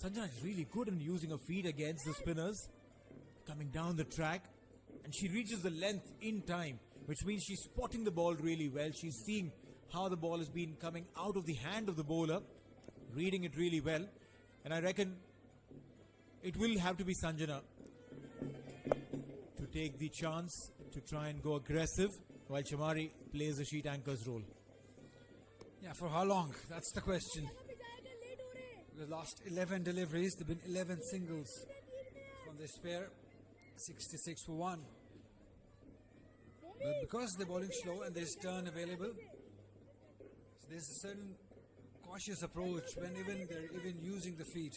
Sanjana is really good in using her feet against the spinners. Coming down the track, and she reaches the length in time, which means she's spotting the ball really well. She's seeing how the ball has been coming out of the hand of the bowler, reading it really well. And I reckon it will have to be Sanjana to take the chance to try and go aggressive, while Chamari plays the sheet anchor's role. Yeah, for how long? That's the question. The last 11 deliveries, there have been 11 singles from this pair. 66 for 1. But because they're bowling slow and there's turn available, so there's a certain cautious approach when they're even using the feet.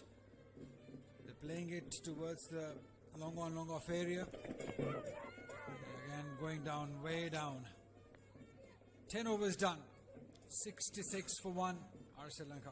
They're playing it towards the long off area. Again, going down, way down. 10 overs done. 66 for 1, Sri Lanka.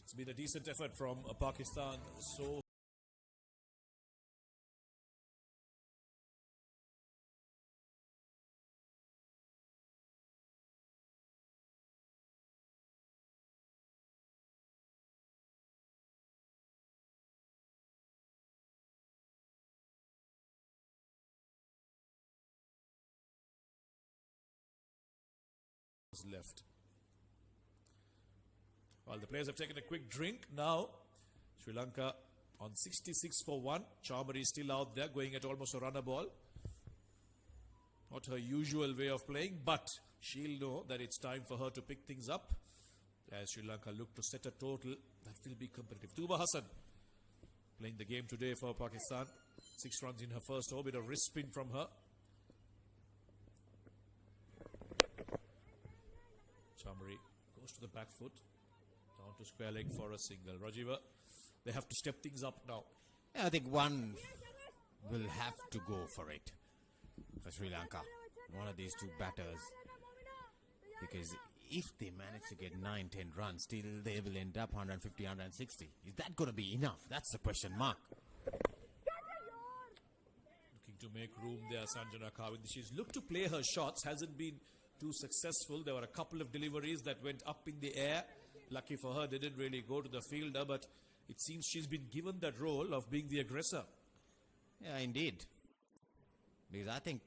It's been a decent effort from Pakistan so left. While the players have taken a quick drink, now Sri Lanka on 66 for 1. Chamari still out there going at almost a runner ball. Not her usual way of playing, but she'll know that it's time for her to pick things up as Sri Lanka look to set a total that will be competitive. Tuba Hassan playing the game today for Pakistan. 6 runs in her first over, bit of wrist spin from her. Chamari goes to the back foot, down to square leg for a single. Rajiva, they have to step things up now. Yeah, I think one will have to go for it for Sri Lanka. One of these two batters. Because if they manage to get 9-10 runs, still they will end up 150, 160. Is that going to be enough? That's the question mark. Looking to make room there, Sanjana Kawindi. She's looked to play her shots, hasn't been too successful. There were a couple of deliveries that went up in the air. Lucky for her, they didn't really go to the fielder, but it seems she's been given that role of being the aggressor. Yeah, indeed. Because I think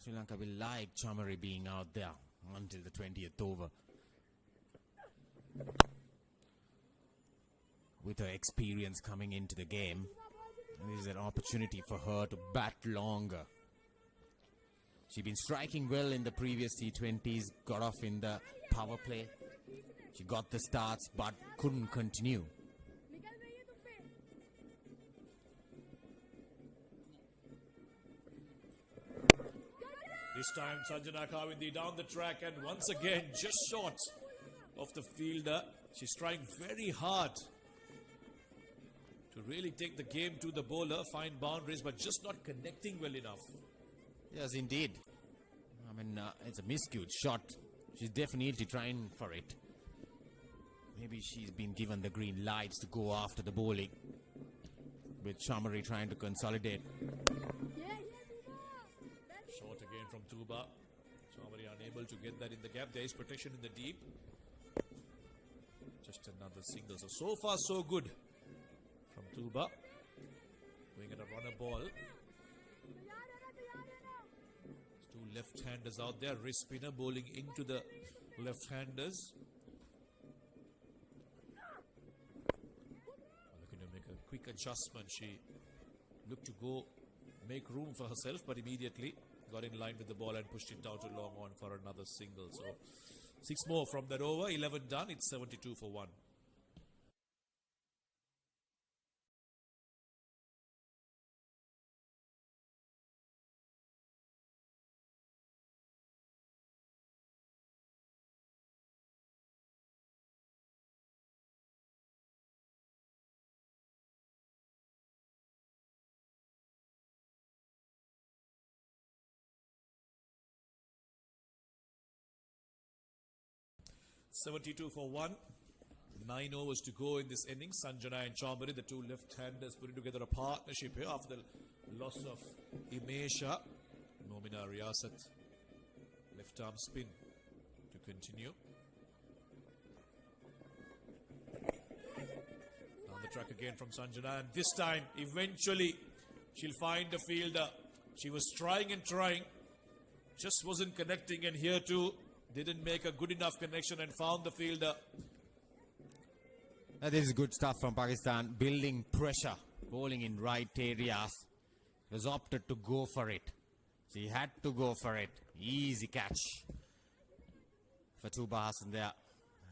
Sri Lanka will like Chamari being out there until the 20th over. With her experience coming into the game, this is an opportunity for her to bat longer. She's been striking well in the previous T20s, got off in the power play. She got the starts but couldn't continue. This time Sanjana Kawindi down the track and once again just short of the fielder. She's trying very hard to really take the game to the bowler, find boundaries, but just not connecting well enough. Yes, indeed. I mean, it's a miscued shot. She's definitely trying for it. Maybe she's been given the green lights to go after the bowling. With Shamari trying to consolidate. Short again from Tuba. Shamari unable to get that in the gap. There is protection in the deep. Just another single. So far so good from Tuba. Going at a runner ball. Two left-handers out there. Wrist spinner bowling into the left-handers. Looking to make a quick adjustment. She looked to go make room for herself, but immediately got in line with the ball and pushed it out a long on for another single. So 6 more from that over. 11 done. It's 72 for 1. $72 for 1. 9 overs to go in this inning. Sanjana and Chambari, the two left-handers, putting together a partnership here after the loss of Imesha. Momina Riyasat, left arm spin to continue. Down the track again from Sanjana, and this time, eventually, she'll find the fielder. She was trying and trying, just wasn't connecting, and here too, didn't make a good enough connection and found the fielder. This is good stuff from Pakistan. Building pressure, bowling in right areas. He was opted to go for it. So he had to go for it. Easy catch for Tuba Hassan there.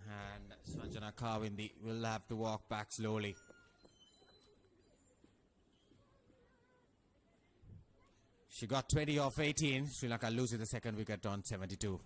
And Sanjana Kawindi will have to walk back slowly. She got 20 off 18. Sri Lanka loses the second wicket on 72.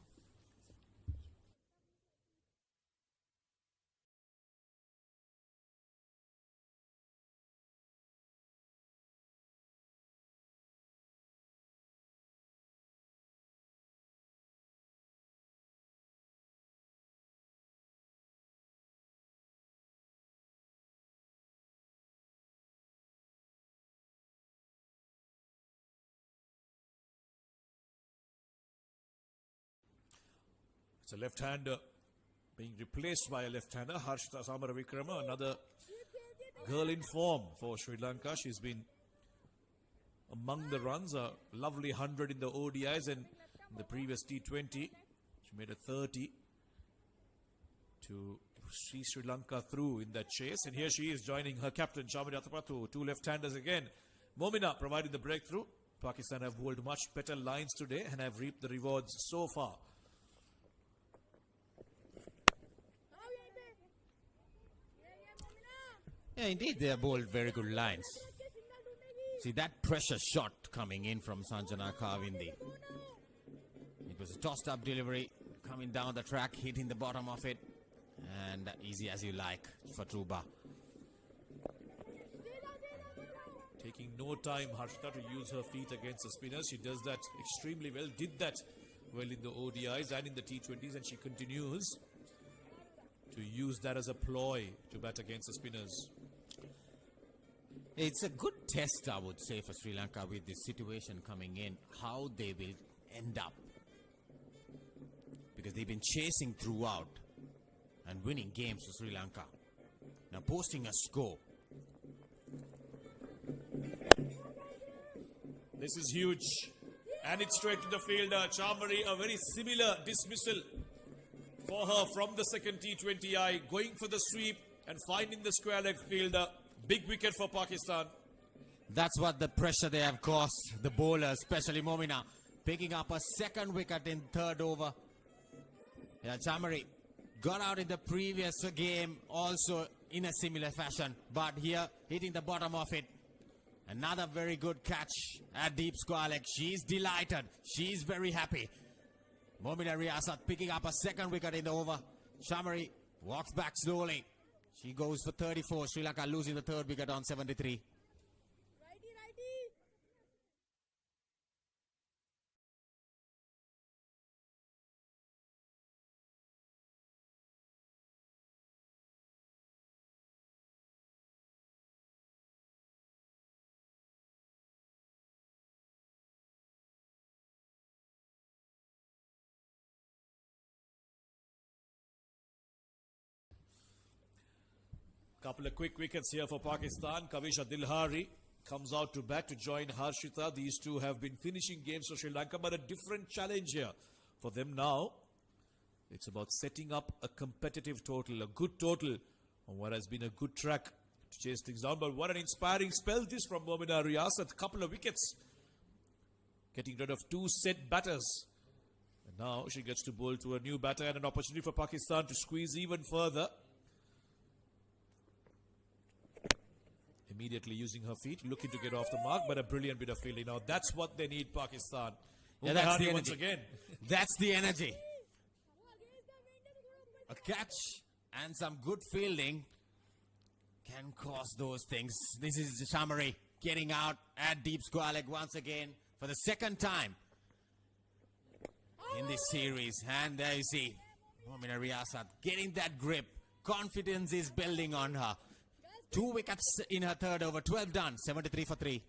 It's a left-hander being replaced by a left-hander. Harshita Samaravikrama, another girl in form for Sri Lanka. She's been among the runs, a lovely 100 in the ODIs, and in the previous T20 she made a 30 to see Sri Lanka through in that chase. And here she is joining her captain Shamari Atapattu. Two left-handers again. Momina provided the breakthrough. Pakistan have bowled much better lines today and have reaped the rewards so far. Yeah, indeed, they have bowled very good lines. See that pressure shot coming in from Sanjana Kawindi. It was a tossed up delivery coming down the track, hitting the bottom of it, and easy as you like for Tuba. Taking no time, Harshita, to use her feet against the spinners. She does that extremely well, did that well in the ODIs and in the T20s, and she continues to use that as a ploy to bat against the spinners. It's a good test, I would say, for Sri Lanka with this situation coming in, how they will end up. Because they've been chasing throughout and winning games for Sri Lanka. Now posting a score. This is huge. And it's straight to the fielder. Chamari, a very similar dismissal for her from the second T20I. Going for the sweep and finding the square leg fielder. Big wicket for Pakistan. That's what the pressure they have caused the bowlers, especially Momina, picking up a second wicket in third over. Yeah, Chamari got out in the previous game also in a similar fashion, but here hitting the bottom of it. Another very good catch at deep square leg. She's delighted. She's very happy. Momina Riyasat picking up a second wicket in the over. Chamari Walks back slowly. She goes for 34. Sri Lanka losing the third wicket on 73. Righty, righty. Couple of quick wickets here for Pakistan. Kavisha Dilhari comes out to bat to join Harshita. These two have been finishing games for Sri Lanka, but a different challenge here for them now. It's about setting up a competitive total, a good total on what has been a good track to chase things down. But what an inspiring spell this from Mahinda Riyasat. A couple of wickets, getting rid of two set batters. And now she gets to bowl to a new batter and an opportunity for Pakistan to squeeze even further. Immediately using her feet, looking to get off the mark, but a brilliant bit of fielding. Now that's what they need, Pakistan. Yeah, that's the once energy. again. That's the energy. A catch and some good fielding can cause those things. This is Shamari getting out at deep square leg once again for the second time in this series. And there you see Mahinda Riyasat getting that grip. Confidence is building on her. 2 wickets in her third over, 12 done, 73 for 3.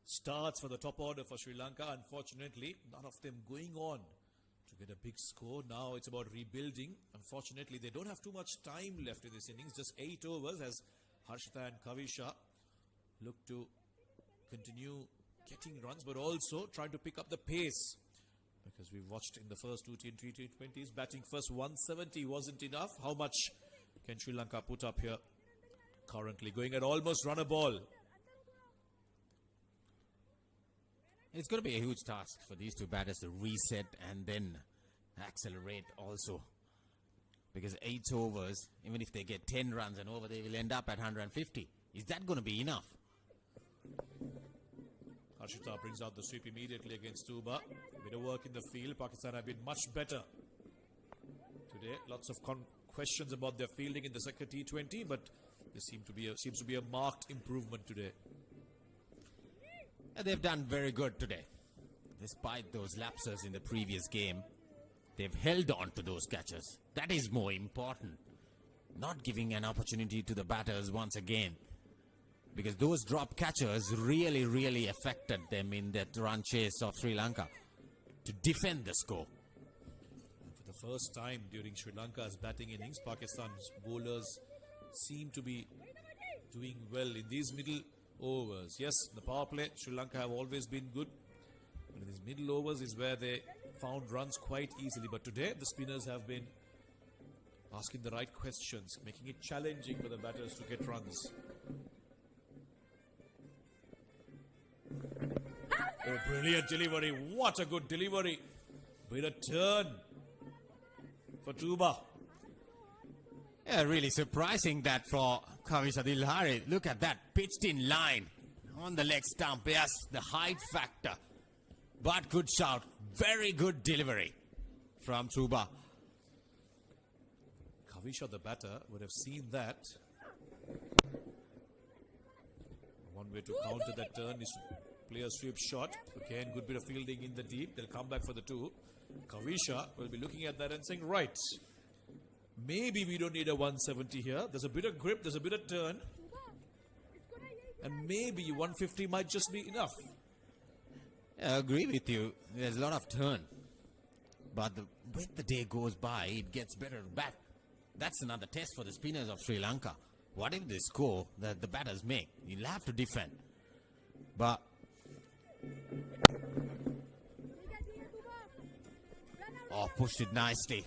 Starts for the top order for Sri Lanka. Unfortunately, none of them going on to get a big score. Now it's about rebuilding. Unfortunately, they don't have too much time left in this innings. Just 8 overs as Harshita and Kavisha look to continue getting runs, but also trying to pick up the pace. Because we watched in the first two T20s, batting first 170 wasn't enough. How much can Sri Lanka put up here? Currently going at almost run a ball. It's going to be a huge task for these two batters to reset and then accelerate also. Because 8 overs, even if they get 10 runs and over, they will end up at 150. Is that going to be enough? Harshita brings out the sweep immediately against Tuba. A bit of work in the field. Pakistan have been much better today. Lots of questions about their fielding in the second T20, but there seems to be a marked improvement today. They've done very good today. Despite those lapses in the previous game, they've held on to those catches. That is more important. Not giving an opportunity to the batters once again. Because those drop catches really affected them in that run chase of Sri Lanka to defend the score. For the first time during Sri Lanka's batting innings, Pakistan's bowlers seem to be doing well in these middle overs. Yes, the power play, Sri Lanka have always been good. But in these middle overs is where they found runs quite easily. But today, the spinners have been asking the right questions, making it challenging for the batters to get runs. Oh, brilliant delivery. What a good delivery. Bit of turn for Tuba. Yeah, really surprising that for Kavisha Dilhari. Look at that, pitched in line on the leg stump. Yes, the height factor. But good shout. Very good delivery from Tuba. Kavisha, the batter, would have seen that. One way to counter that turn is to play a sweep shot. Again, good bit of fielding in the deep. They'll come back for the 2. Kavisha will be looking at that and saying, right, maybe we don't need a 170 here. There's a bit of grip, there's a bit of turn. And maybe 150 might just be enough. I agree with you. There's a lot of turn. But when the day goes by, it gets better and better. That's another test for the spinners of Sri Lanka. What if they score that the batters make? You'll have to defend. But pushed it nicely.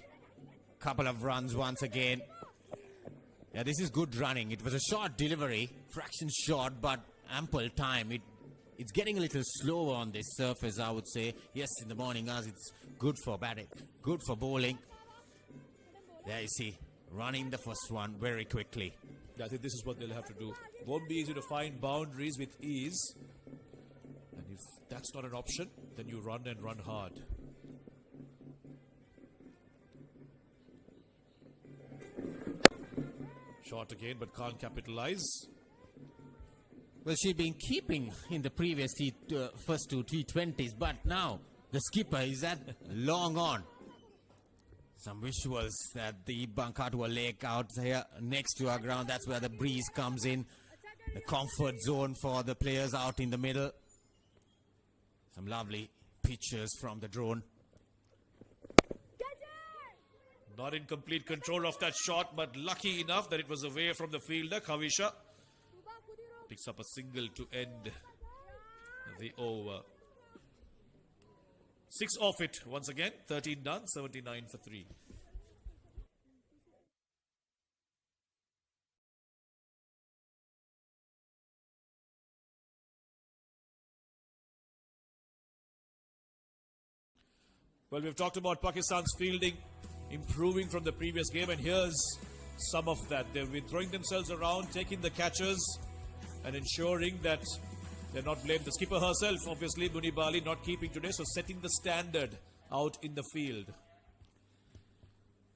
Couple of runs once again. Yeah, this is good running. It was a short delivery, fraction short, but ample time. It's getting a little slower on this surface, I would say. Yes, in the morning hours, it's good for batting, good for bowling. There you see, running the first one very quickly. I think this is what they'll have to do. Won't be easy to find boundaries with ease. And if that's not an option, then you run and run hard. Short again, but can't capitalize. Well, she'd been keeping in the previous first two T20s, but now the skipper is at long on. Some visuals that the Hambantota lake out here next to our ground. That's where the breeze comes in. The comfort zone for the players out in the middle. Some lovely pictures from the drone. Not in complete control of that shot, but lucky enough that it was away from the fielder. Kavisha picks up a single to end the over. 6 off it once again. 13 done, 79 for 3. Well, we've talked about Pakistan's fielding improving from the previous game, and here's some of that. They've been throwing themselves around, taking the catches, and ensuring that they're not blamed. The skipper herself, obviously, Munibali, not keeping today, so setting the standard out in the field.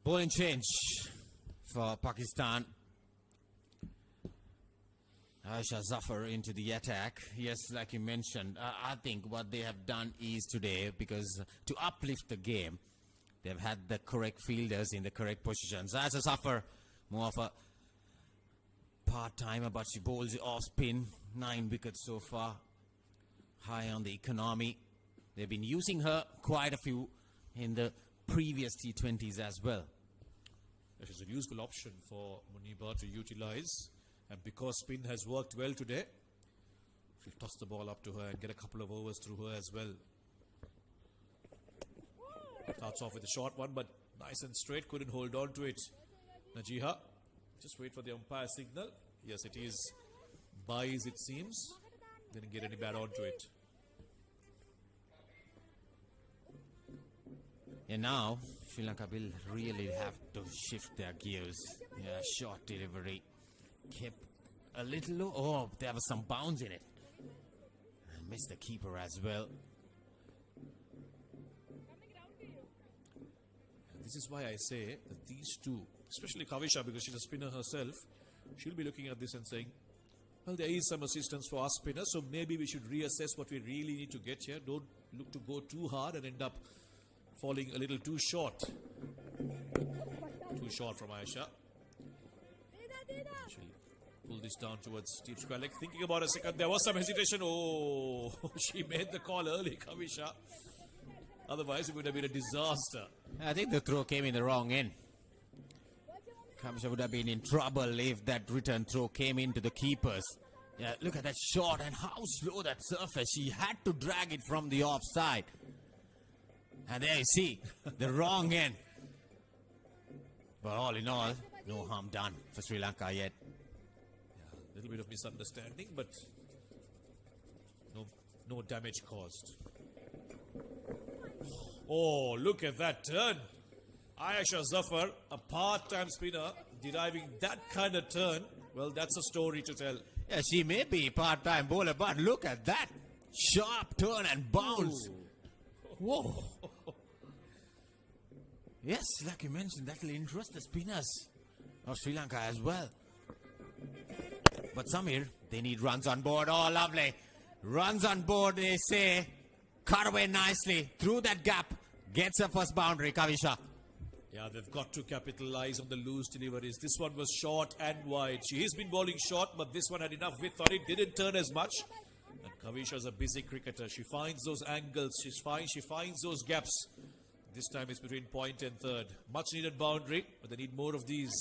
Bowling change for Pakistan. Aisha Zafar into the attack. Yes, like you mentioned, I think what they have done is today, because to uplift the game, they've had the correct fielders in the correct positions. Aisha Zafar, more of a part-timer, but she bowls it off spin. 9 wickets so far. High on the economy. They've been using her quite a few in the previous T20s as well. It is a useful option for Muniba to utilize. And because spin has worked well today, she'll toss the ball up to her and get a couple of overs through her as well. Starts off with a short one, but nice and straight. Couldn't hold on to it. Najiha, just wait for the umpire signal. Yes, it is buys, it seems. Didn't get any bat onto it. And now, Sri Lanka will really have to shift their gears. Yeah, short delivery. Kept a little low. Oh, there was some bounce in it. And missed the keeper as well. And this is why I say that these two, especially Kavisha, because she's a spinner herself, she'll be looking at this and saying, well, there is some assistance for us spinners, so maybe we should reassess what we really need to get here. Don't look to go too hard and end up falling a little too short. Too short from Aisha. She'll pull this down towards deep square leg. Thinking about a second, there was some hesitation. Oh, she made the call early, Kavisha. Otherwise, it would have been a disaster. I think the throw came in the wrong end. Kavisha would have been in trouble if that return throw came into the keepers. Yeah, look at that shot and how slow that surface. She had to drag it from the offside. And there you see, the wrong end. But all in all, no harm done for Sri Lanka yet. A little bit of misunderstanding, but no damage caused. Oh, look at that turn. Aisha Zafar, a part-time spinner, deriving that kind of turn. Well, that's a story to tell. Yeah, she may be a part-time bowler, but look at that. Sharp turn and bounce. Ooh. Whoa. Yes, like you mentioned, that will interest the spinners of Sri Lanka as well. But Samir, they need runs on board. Oh, lovely. Runs on board, they say. Cut away nicely. Through that gap. Gets her first boundary, Kavisha. Yeah, they've got to capitalize on the loose deliveries. This one was short and wide. She has been bowling short, but this one had enough width on it. Didn't turn as much. And Kavisha's a busy cricketer. She finds those angles. She's fine. She finds those gaps. This time it's between point and third. Much needed boundary, but they need more of these.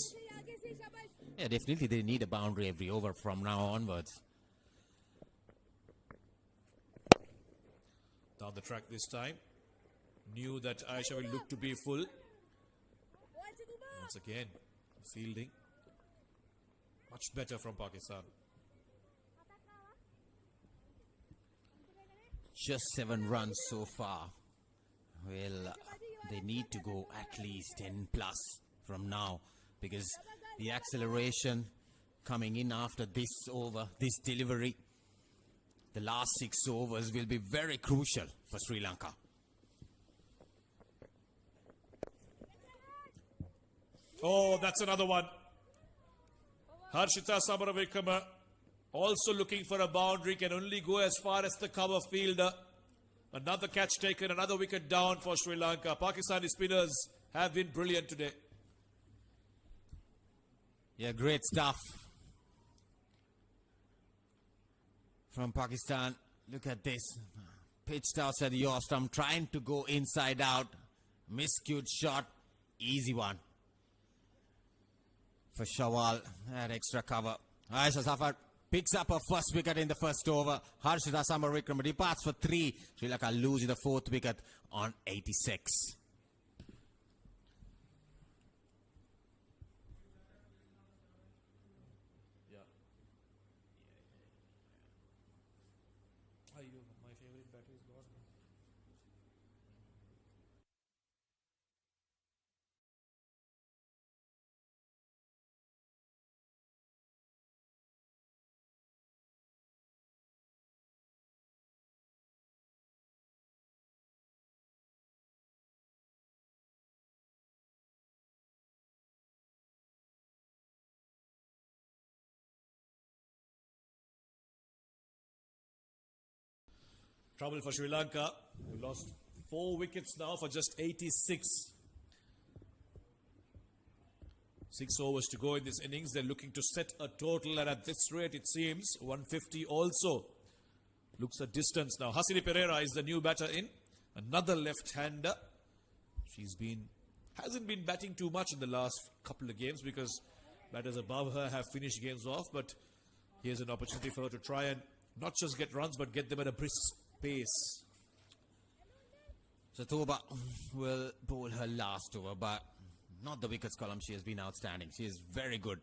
Yeah, definitely they need a boundary every over from now onwards. Down the track this time. Knew that Aisha will look to be full. Once again, fielding. Much better from Pakistan. Just 7 runs so far. Well, they need to go at least 10 plus from now. because the acceleration coming in after this over, this delivery, the last 6 overs will be very crucial for Sri Lanka. Oh, that's another one. Harshita Samaravikrama also looking for a boundary, can only go as far as the cover fielder. Another catch taken, another wicket down for Sri Lanka. Pakistani spinners have been brilliant today. Yeah, great stuff from Pakistan. Look at this. Pitched outside the off stump, trying to go inside out. Miscued shot. Easy one for Shawal. Had extra cover. Aisha Safar picks up her first wicket in the first over. Harshita Samaravikrama departs for 3. Sri Lanka losing the 4th wicket on 86. My favorite batter is gone. Trouble for Sri Lanka, who lost 4 wickets now for just 86. 6 overs to go in this innings. They're looking to set a total, and at this rate, it seems 150 also looks a distance now. Hasini Pereira is the new batter in. Another left-hander. Hasn't been batting too much in the last couple of games because batters above her have finished games off. But here's an opportunity for her to try and not just get runs, but get them at a brisk pace. So Toba will bowl her last over, but not the wickets column. She has been outstanding. She is very good.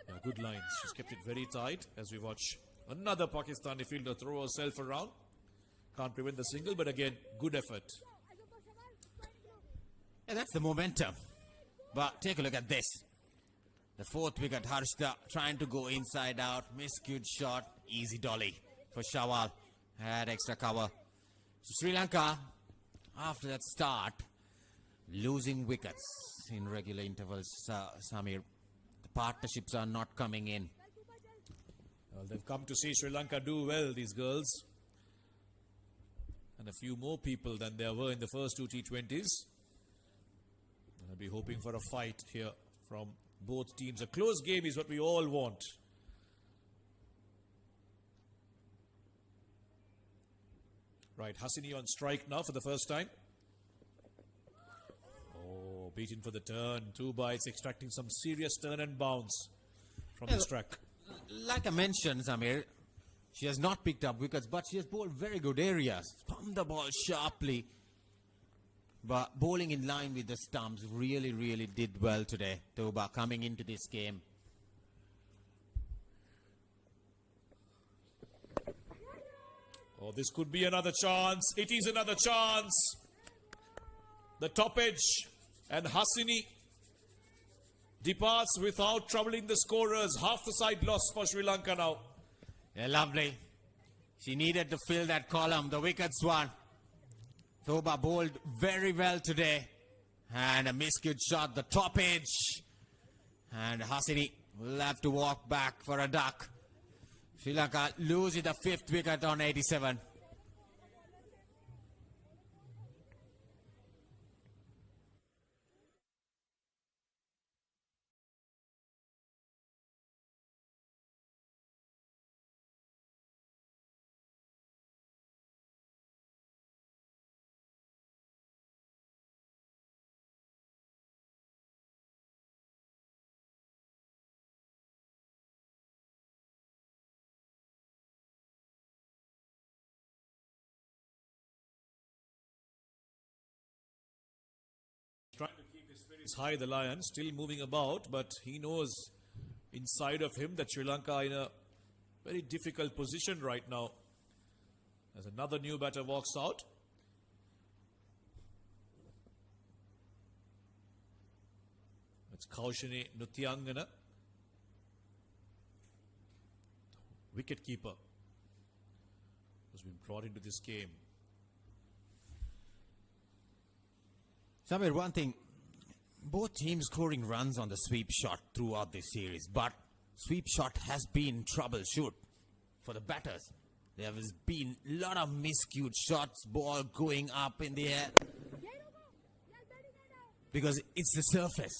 Yeah, good lines. She's kept it very tight as we watch another Pakistani fielder throw herself around. Can't prevent the single, but again, good effort. Yeah, that's the momentum. But take a look at this. The 4th wicket, Harshita trying to go inside out. Miscued shot. Easy dolly for Shawal. Had extra cover. So Sri Lanka, after that start, losing wickets in regular intervals. Samir, the partnerships are not coming in. Well, they've come to see Sri Lanka do well, these girls. And a few more people than there were in the first 2 T20s. I'll be hoping for a fight here from both teams. A close game is what we all want. Right, Hasini on strike now for the first time. Oh, beaten for the turn. 2 bites, extracting some serious turn and bounce from this track. Like I mentioned, Samir, she has not picked up wickets, but she has bowled very good areas. Pumped the ball sharply. But bowling in line with the stumps really, really did well today. Toba coming into this game. Oh, this could be another chance. It is another chance. The top edge, and Hasini departs without troubling the scorers. Half the side lost for Sri Lanka now. Yeah, lovely. She needed to fill that column. The wickets won. Toba bowled very well today. And a miscued shot, the top edge. And Hasini will have to walk back for a duck. Sri Lanka losing the 5th wicket on 87. Trying to keep his spirits high, the Lion, still moving about, but he knows inside of him that Sri Lanka are in a very difficult position right now. As another new batter walks out. It's Kaushini Nutyangana, wicket keeper, who's been brought into this game. Samir, one thing, both teams scoring runs on the sweep shot throughout this series, but sweep shot has been troubleshoot for the batters. There has been a lot of miscued shots, ball going up in the air, because it's the surface.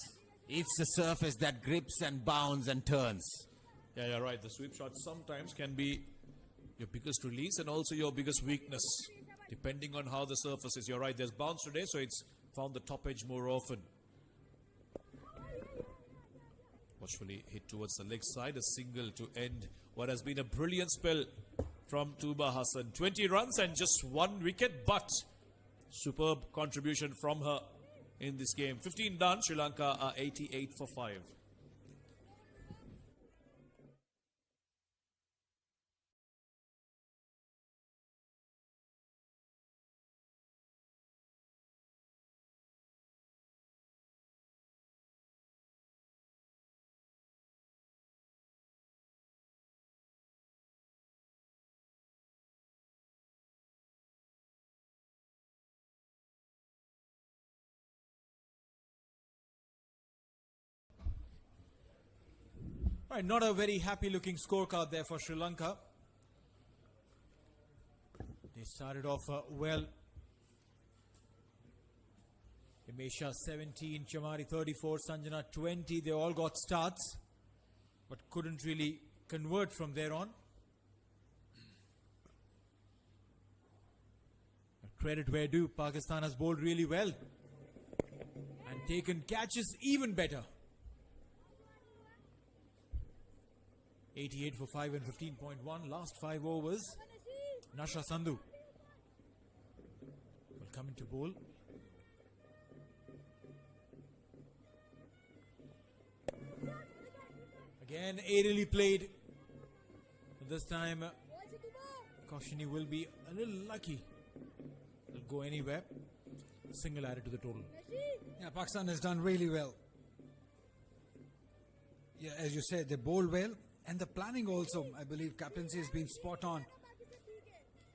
It's the surface that grips and bounds and turns. Yeah, you're right. The sweep shot sometimes can be your biggest release and also your biggest weakness, depending on how the surface is. You're right. There's bounce today, so it's found the top edge more often. Watchfully hit towards the leg side, a single to end what has been a brilliant spell from Tuba Hassan. 20 runs and just 1 wicket, but superb contribution from her in this game. 15 done. Sri Lanka are 88 for 5. Right, not a very happy looking scorecard there for Sri Lanka. They started off well. Himesha 17, Chamari 34, Sanjana 20. They all got starts, but couldn't really convert from there on. Credit where due, Pakistan has bowled really well and taken catches even better. 88 for 5 and 15.1. Last 5 overs. Nasha Sandhu will come into bowl. Again, aerially played. This time, Kaushini will be a little lucky. It'll go anywhere. A single added to the total. Yeah, Pakistan has done really well. Yeah, as you said, they bowled well. And the planning also, I believe, captaincy has been spot on.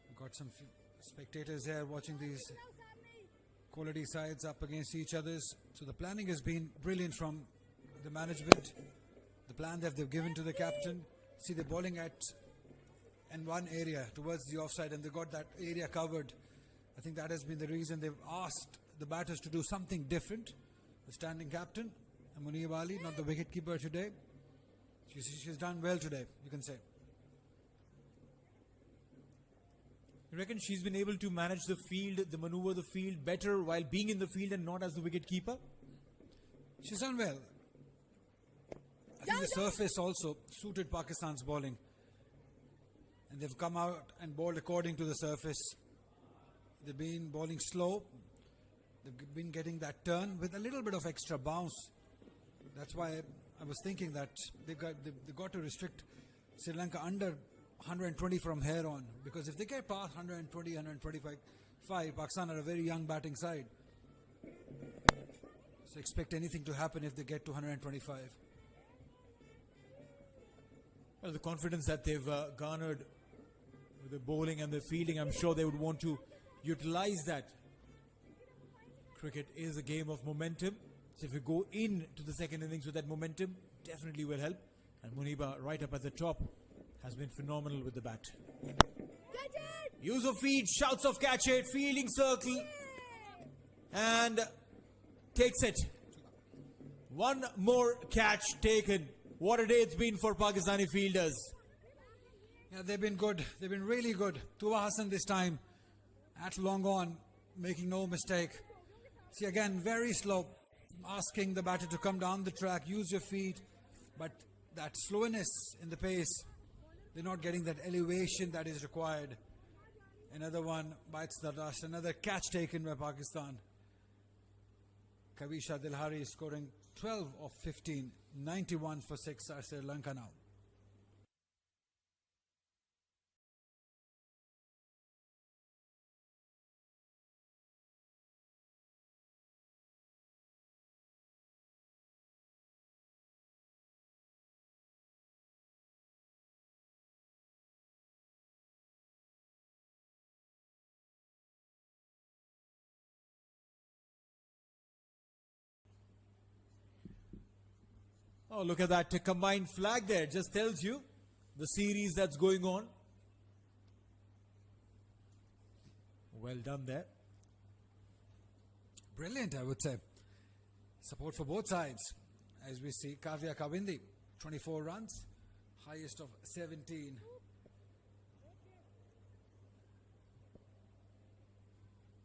We've got some spectators here watching these quality sides up against each others. So the planning has been brilliant from the management. The plan that they've given to the captain. See, they're bowling at in one area towards the offside and they got that area covered. I think that has been the reason they've asked the batters to do something different. The standing captain, Munib Ali, not the wicketkeeper today. She's done well today, you can say. You reckon she's been able to manage the field, the maneuver the field better while being in the field and not as the wicket keeper? She's done well. I think the surface also suited Pakistan's bowling. And they've come out and bowled according to the surface. They've been bowling slow. They've been getting that turn with a little bit of extra bounce. That's why I was thinking that they've got to restrict Sri Lanka under 120 from here on. Because if they get past 120, 125, Pakistan are a very young batting side. So expect anything to happen if they get to 125. Well, the confidence that they've garnered with the bowling and the fielding, I'm sure they would want to utilize that. Cricket is a game of momentum. So if you go into the second innings with that momentum, definitely will help. And Muniba, right up at the top, has been phenomenal with the bat. Use of feed, shouts of catch it, fielding circle, and takes it. One more catch taken. What a day it's been for Pakistani fielders. Yeah, they've been good. They've been really good. Tuba Hassan this time at long on, making no mistake. See, again, very slow. Asking the batter to come down the track, use your feet, but that slowness in the pace, they're not getting that elevation that is required. Another one bites the dust, another catch taken by Pakistan. Kavisha Dilhari scoring 12 of 15, 91 for 6 are Sri Lanka now. Oh, look at that combined flag there. Just tells you the series that's going on. Well done there. Brilliant, I would say. Support for both sides. As we see, Kavya Kawindi, 24 runs, highest of 17.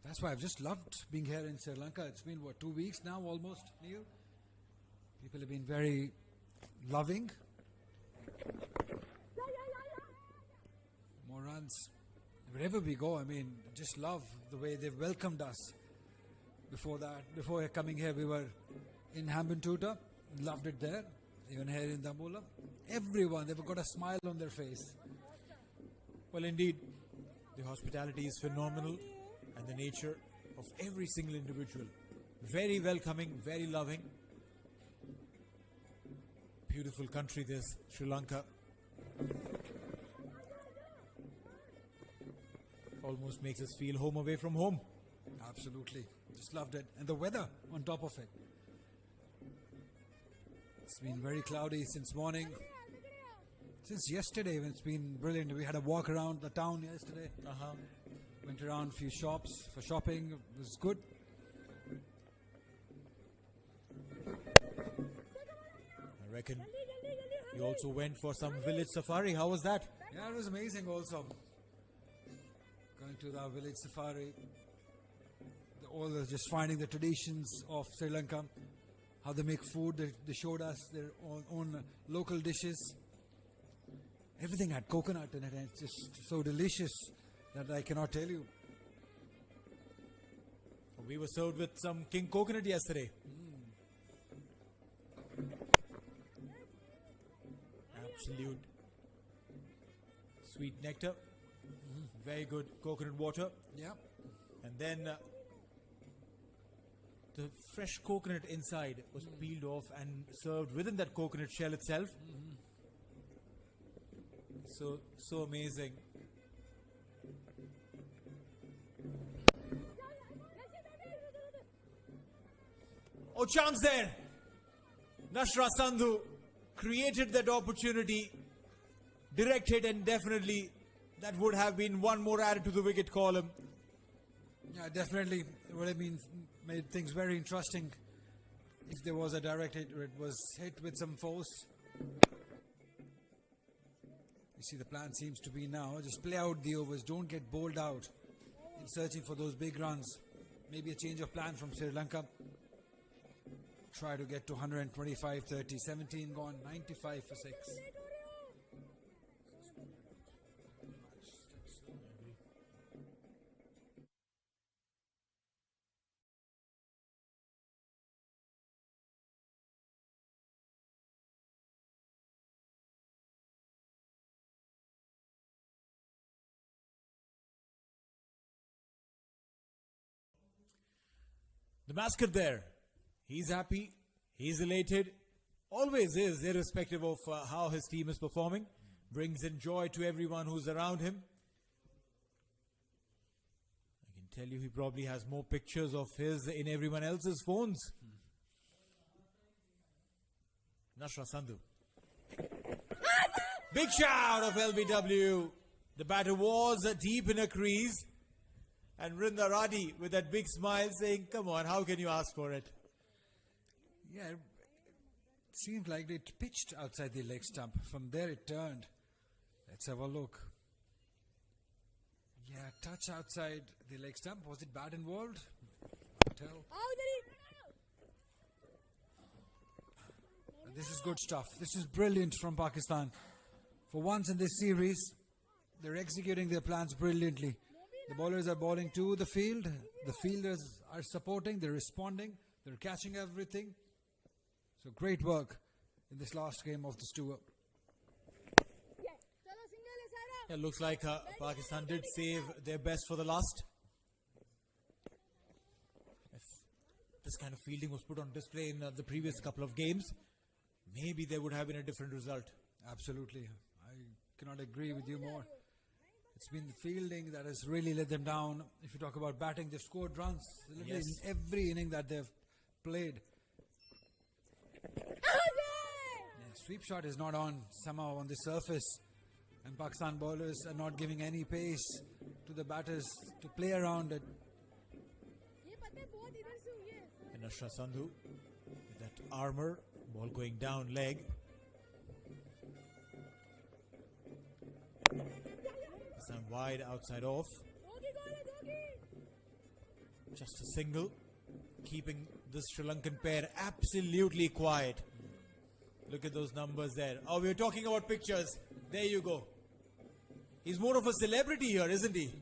That's why I've just loved being here in Sri Lanka. It's been, 2 weeks now almost, Neil? People have been very loving. More runs. Wherever we go, I mean, just love the way they've welcomed us. Before coming here, we were in Hambantota. Loved it there. Even here in Dambulla. Everyone, they've got a smile on their face. Well, indeed, the hospitality is phenomenal, and the nature of every single individual. Very welcoming, very loving. Beautiful country this, Sri Lanka. Almost makes us feel home away from home. Absolutely. Just loved it. And the weather on top of it. It's been very cloudy since morning. Since yesterday, when it's been brilliant. We had a walk around the town yesterday. Went around a few shops for shopping. It was good. I reckon you also went for some village safari. How was that? Yeah, it was amazing also. Going to the village safari. Just finding the traditions of Sri Lanka. How they make food. They showed us their own local dishes. Everything had coconut in it, and it's just so delicious that I cannot tell you. We were served with some king coconut yesterday. Absolute sweet nectar. Very good coconut water. Yeah. And then the fresh coconut inside was peeled off and served within that coconut shell itself. So amazing. Oh, chance there. Nashra Sandhu created that opportunity, directed, and definitely that would have been one more added to the wicket column. Yeah, definitely. It would have made things very interesting if there was a direct hit or it was hit with some force. You see, the plan seems to be now just play out the overs, don't get bowled out in searching for those big runs. Maybe a change of plan from Sri Lanka. Try to get to 125, 30, 17 gone, 95 for 6. The mascot there, he's happy, he's elated, always is, irrespective of how his team is performing. Brings in joy to everyone who's around him. I can tell you he probably has more pictures of his in everyone else's phones. Nashra Sandhu. Big shout of LBW. The batter was deep in a crease. And Vrinda Radhi with that big smile saying, come on, how can you ask for it? Yeah, it seemed like it pitched outside the leg stump. From there it turned. Let's have a look. Yeah, touch outside the leg stump. Was it bat involved? Tell. This is good stuff. This is brilliant from Pakistan. For once in this series, they're executing their plans brilliantly. The bowlers are bowling to the field. The fielders are supporting. They're responding. They're catching everything. So great work in this last game of this tour. It looks like Pakistan did save their best for the last. If this kind of fielding was put on display in the previous couple of games, maybe there would have been a different result. Absolutely. I cannot agree with you more. It's been the fielding that has really let them down. If you talk about batting, they've scored runs literally in every inning that they've played. sweep shot is not on somehow on the surface, and Pakistan bowlers are not giving any pace to the batters to play around it. ये पता है बहुत इधर से हुई है. And Ashra Sandhu with that armour, ball going down leg. Some wide outside off. Doggy goal है doggy. Just a single, keeping the Sri Lankan pair absolutely quiet. Look at those numbers there. Oh, we're talking about pictures. There you go. He's more of a celebrity here, isn't he?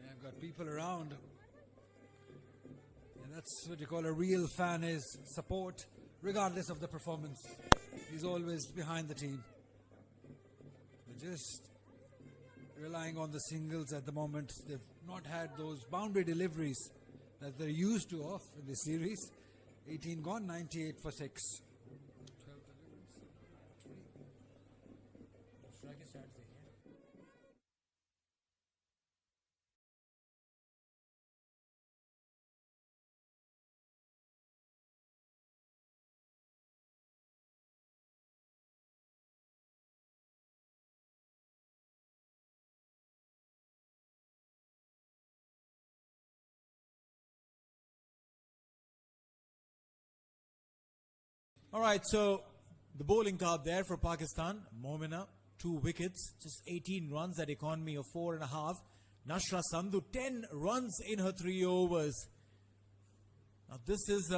Yeah, I've got people around. And that's what you call a real fan, is support regardless of the performance. He's always behind the team. They're just relying on the singles at the moment. They've not had those boundary deliveries that they're used to of in this series. 18 gone, 98 for 6. 12 deliveries. All right, so the bowling card there for Pakistan. Momina, 2 wickets, just 18 runs at economy of 4.5. Nashra Sandhu, 10 runs in her 3 overs. Now this is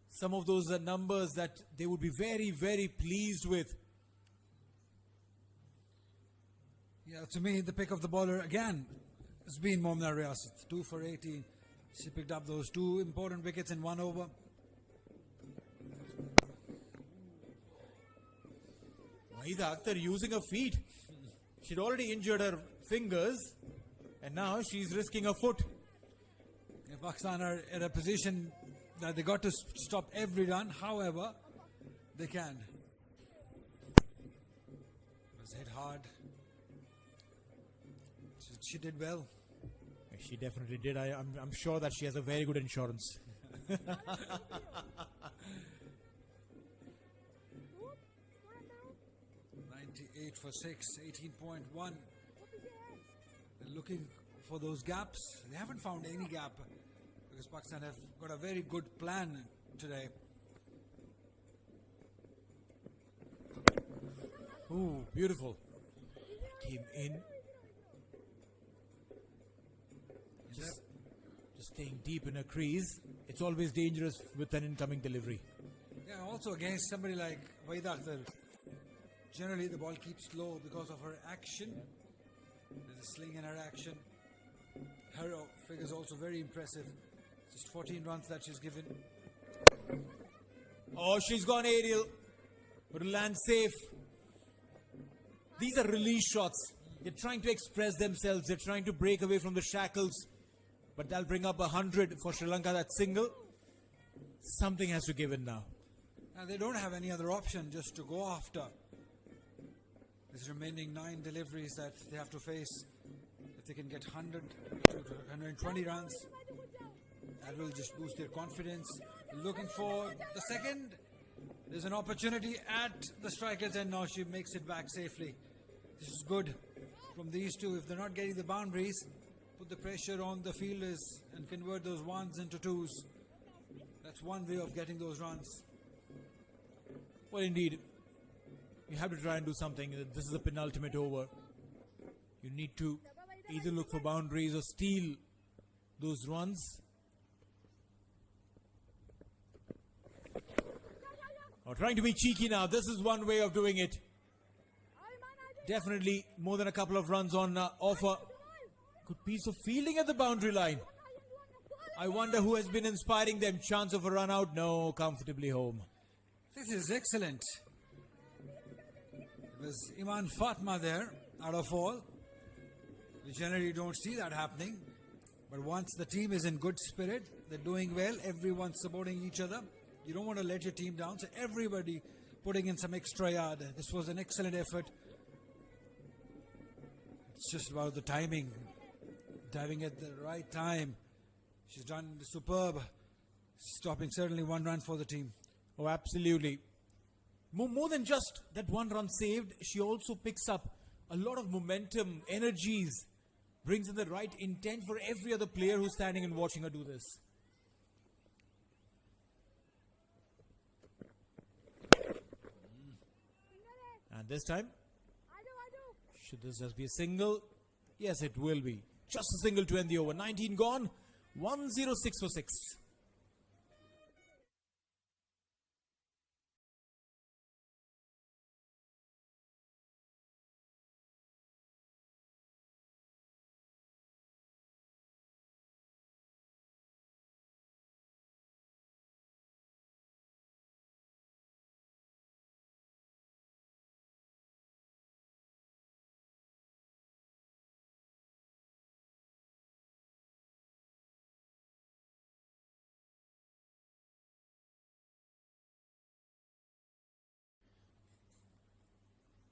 some of those numbers that they would be very, very pleased with. Yeah, to me, the pick of the bowler again has been Momina Riyasat. 2 for 18. She picked up those 2 important wickets in 1 over. Mahinda Akhtar using her feet. She'd already injured her fingers, and now she's risking her foot. Yeah, Pakistan are in a position that they got to stop every run. However, they can. It was hit hard. She did well. She definitely did. I'm sure that she has a very good insurance. 98 for 6, 18.1. They're looking for those gaps. They haven't found any gap because Pakistan have got a very good plan today. Ooh, beautiful. Came in. Just staying deep in a crease. It's always dangerous with an incoming delivery. Yeah, also against somebody like Mahinda Akhtar, generally the ball keeps low because of her action. There's a sling in her action. Her figure is also very impressive. Just 14 runs that she's given. Oh, she's gone aerial. But it'll land safe. These are release shots. They're trying to express themselves. They're trying to break away from the shackles. But they'll bring up 100 for Sri Lanka, that single. Something has to give in now. And they don't have any other option just to go after these remaining 9 deliveries that they have to face. If they can get 100 to 120 runs, that will just boost their confidence. Looking for the second. There's an opportunity at the striker's end now. She makes it back safely. This is good from these two. If they're not getting the boundaries, put the pressure on the fielders and convert those ones into twos. That's one way of getting those runs. Well, indeed, you have to try and do something. This is the penultimate over. You need to either look for boundaries or steal those runs. Or trying to be cheeky now. This is one way of doing it. Definitely more than a couple of runs on offer. Good piece of fielding at the boundary line. I wonder who has been inspiring them. Chance of a run out? No, comfortably home. This is excellent. It was Iman Fatma there, out of all. We generally don't see that happening. But once the team is in good spirit, they're doing well, everyone's supporting each other. You don't want to let your team down, so everybody putting in some extra yard. This was an excellent effort. It's just about the timing. Diving at the right time. She's done superb. Stopping certainly 1 run for the team. Oh, absolutely. More than just that 1 run saved, she also picks up a lot of momentum, energies, brings in the right intent for every other player who's standing and watching her do this. And this time, should this just be a single? Yes, it will be. Just a single to end the over. 19 gone, 106 for 6.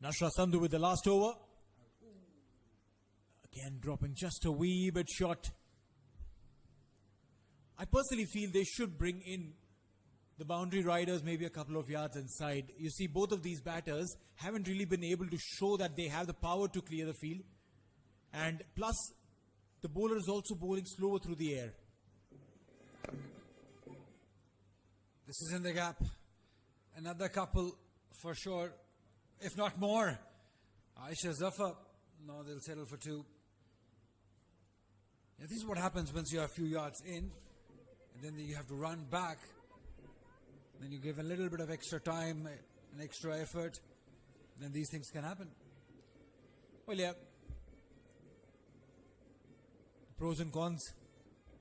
Nashra Sandhu with the last over. Again dropping just a wee bit short. I personally feel they should bring in the boundary riders maybe a couple of yards inside. You see, both of these batters haven't really been able to show that they have the power to clear the field. And plus, the bowler is also bowling slower through the air. This is in the gap. Another couple for sure, if not more. Aisha Zafar, no, they'll settle for 2. Yeah, this is what happens once you're a few yards in, and then you have to run back. Then you give a little bit of extra time, an extra effort, then these things can happen. Well, yeah. The pros and cons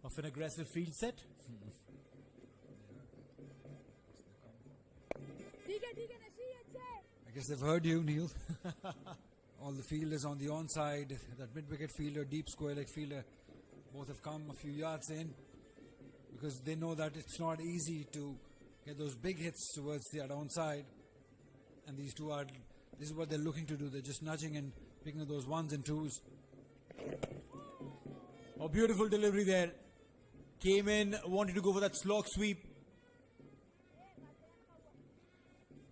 of an aggressive field set. I guess they've heard you, Neil. All the fielders on the onside, that mid-wicket fielder, deep square leg fielder, both have come a few yards in because they know that it's not easy to get those big hits towards the onside. And these two are, this is what they're looking to do. They're just nudging and picking up those 1s and 2s. Oh, beautiful delivery there. Came in, wanted to go for that slog sweep.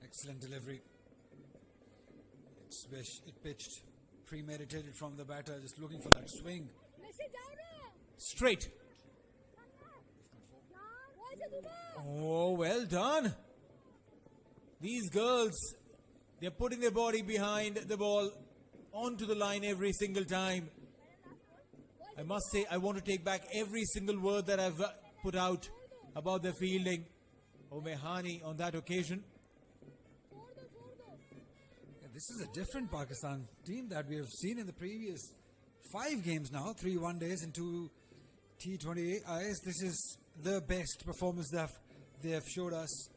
Excellent delivery. It pitched, premeditated from the batter, just looking for that swing. Straight. Oh, well done. These girls, they're putting their body behind the ball, onto the line every single time. I must say, I want to take back every single word that I've put out about their fielding. Omehani on that occasion. This is a different Pakistan team that we have seen in the previous 5 games now, 3 one-days and 2 T20Is. This is the best performance they have showed us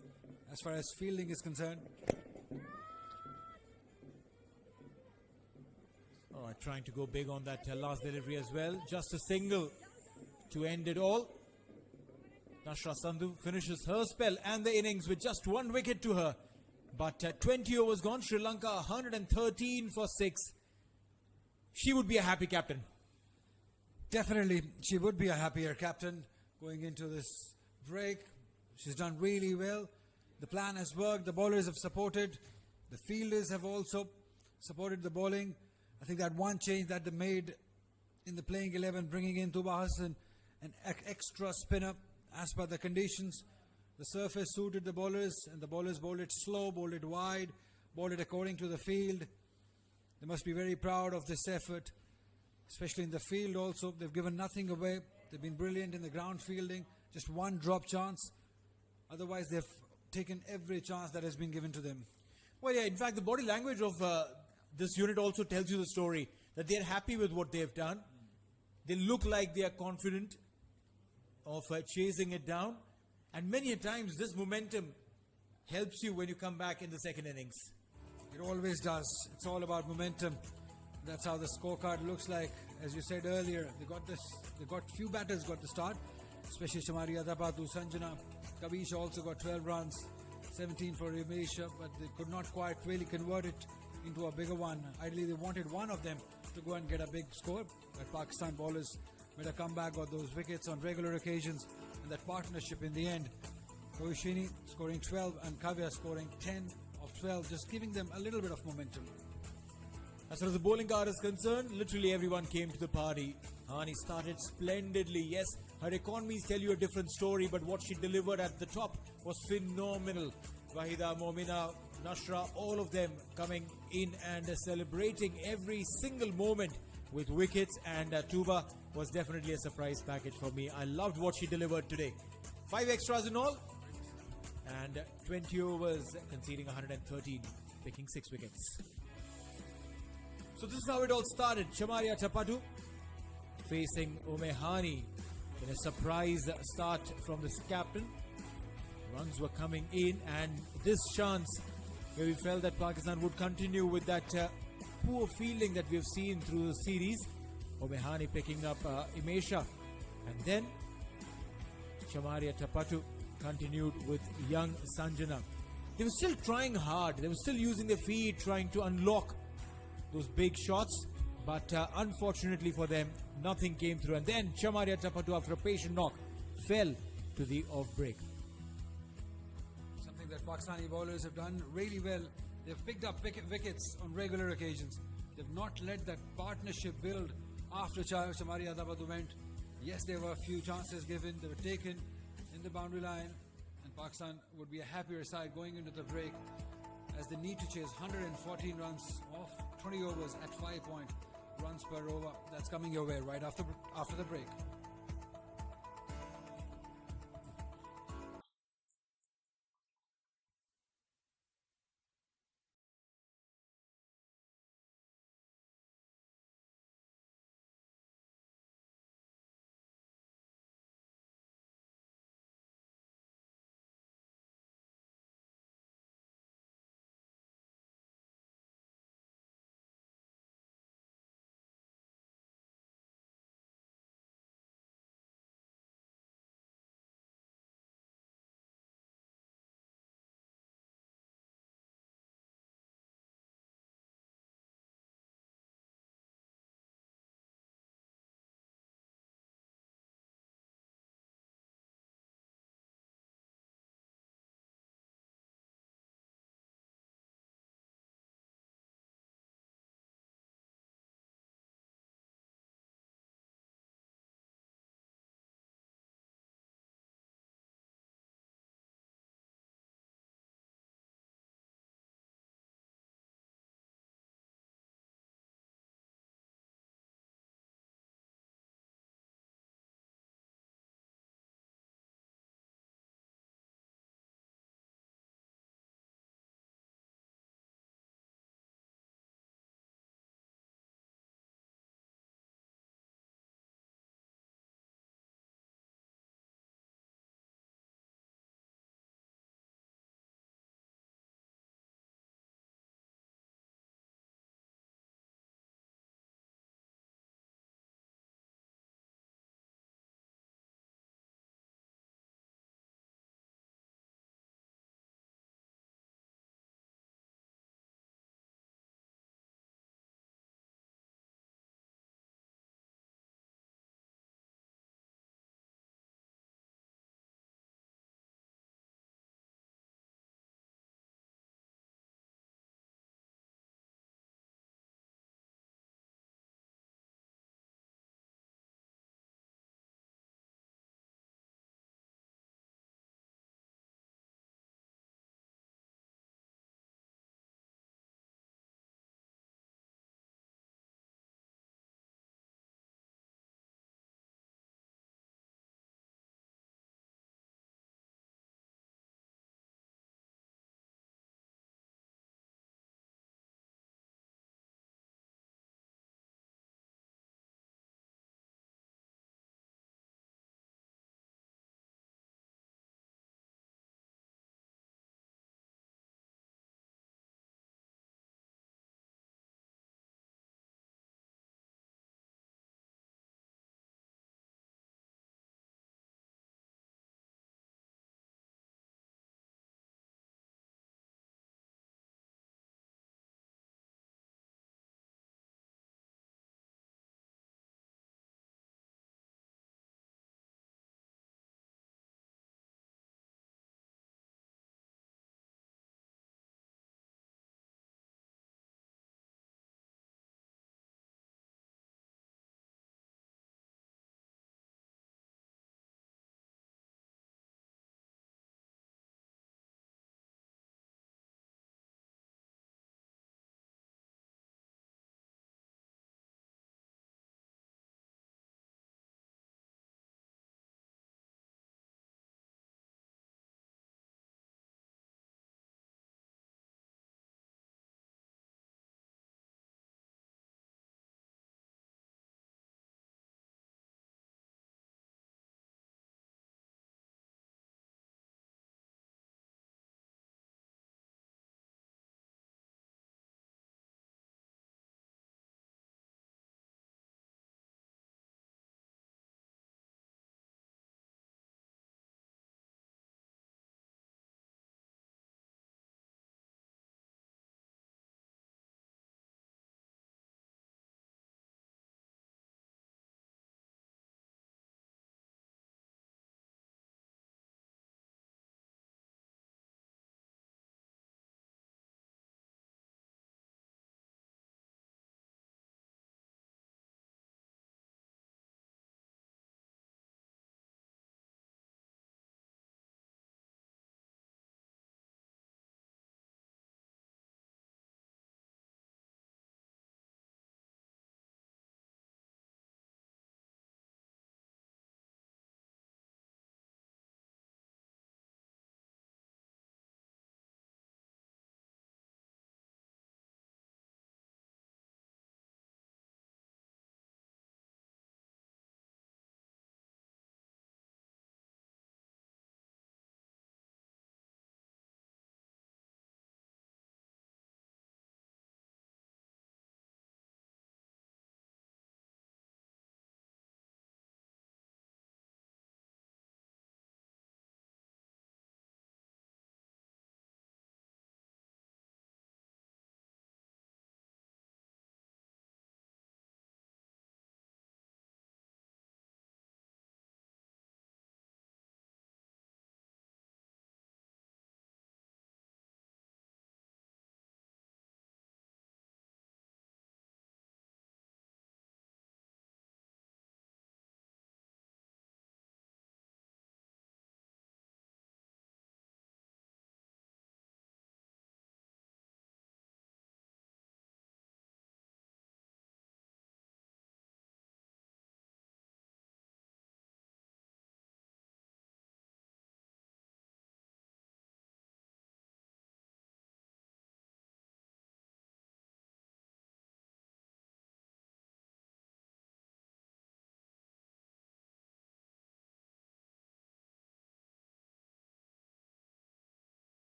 as far as fielding is concerned. All right, trying to go big on that last delivery as well. Just a single to end it all. Nashra Sandhu finishes her spell and the innings with just 1 wicket to her. But 20 overs gone, Sri Lanka 113 for 6. She would be a happy captain. Definitely, she would be a happier captain going into this break. She's done really well. The plan has worked. The bowlers have supported. The fielders have also supported the bowling. I think that one change that they made in the playing 11, bringing in Tuba Hassan, an extra spinner as per the conditions. The surface suited the bowlers, and the bowlers bowled it slow, bowled it wide, bowled it according to the field. They must be very proud of this effort, especially in the field also. They've given nothing away. They've been brilliant in the ground fielding. Just 1 drop chance. Otherwise, they've taken every chance that has been given to them. Well, yeah, in fact, the body language of this unit also tells you the story, that they're happy with what they've done. They look like they are confident of chasing it down. And many a times this momentum helps you when you come back in the second innings. It always does. It's all about momentum. That's how the scorecard looks like. As you said earlier, few batters got the start, especially Shamari Adapatu, Sanjana. Kavish also got 12 runs, 17 for Ramesha, but they could not quite really convert it into a bigger one. Ideally, they wanted one of them to go and get a big score, but Pakistan bowlers Better come back, got those wickets on regular occasions, and that partnership in the end. Kaushini scoring 12 and Kavya scoring 10 of 12, just giving them a little bit of momentum. As far as the bowling card is concerned, literally everyone came to the party. Hani started splendidly. Yes, her economies tell you a different story, but what she delivered at the top was phenomenal. Wahida, Momina, Nashra, all of them coming in and celebrating every single moment with wickets, and Tuba was definitely a surprise package for me. I loved what she delivered today. 5 extras in all and 20 overs, conceding 113, picking 6 wickets. So this is how it all started. Chamaria Tapatu facing Umehani in a surprise start from the captain. Runs were coming in, and this chance where we felt that Pakistan would continue with that poor fielding that we've seen through the series. Umehani picking up Imesha, and then Chamaria Tapatu continued with young Sanjana. They were still trying hard. They were still using their feet, trying to unlock those big shots, but unfortunately for them, nothing came through. And then Chamaria Tapatu, after a patient knock, fell to the off break. Something that Pakistani bowlers have done really well. They've picked up wickets on regular occasions. They've not let that partnership build after Chamaria Tapatu went. Yes, there were a few chances given. They were taken in the boundary line, and Pakistan would be a happier side going into the break, as they need to chase 114 runs off 20 overs at 5 runs per over. That's coming your way right after the break.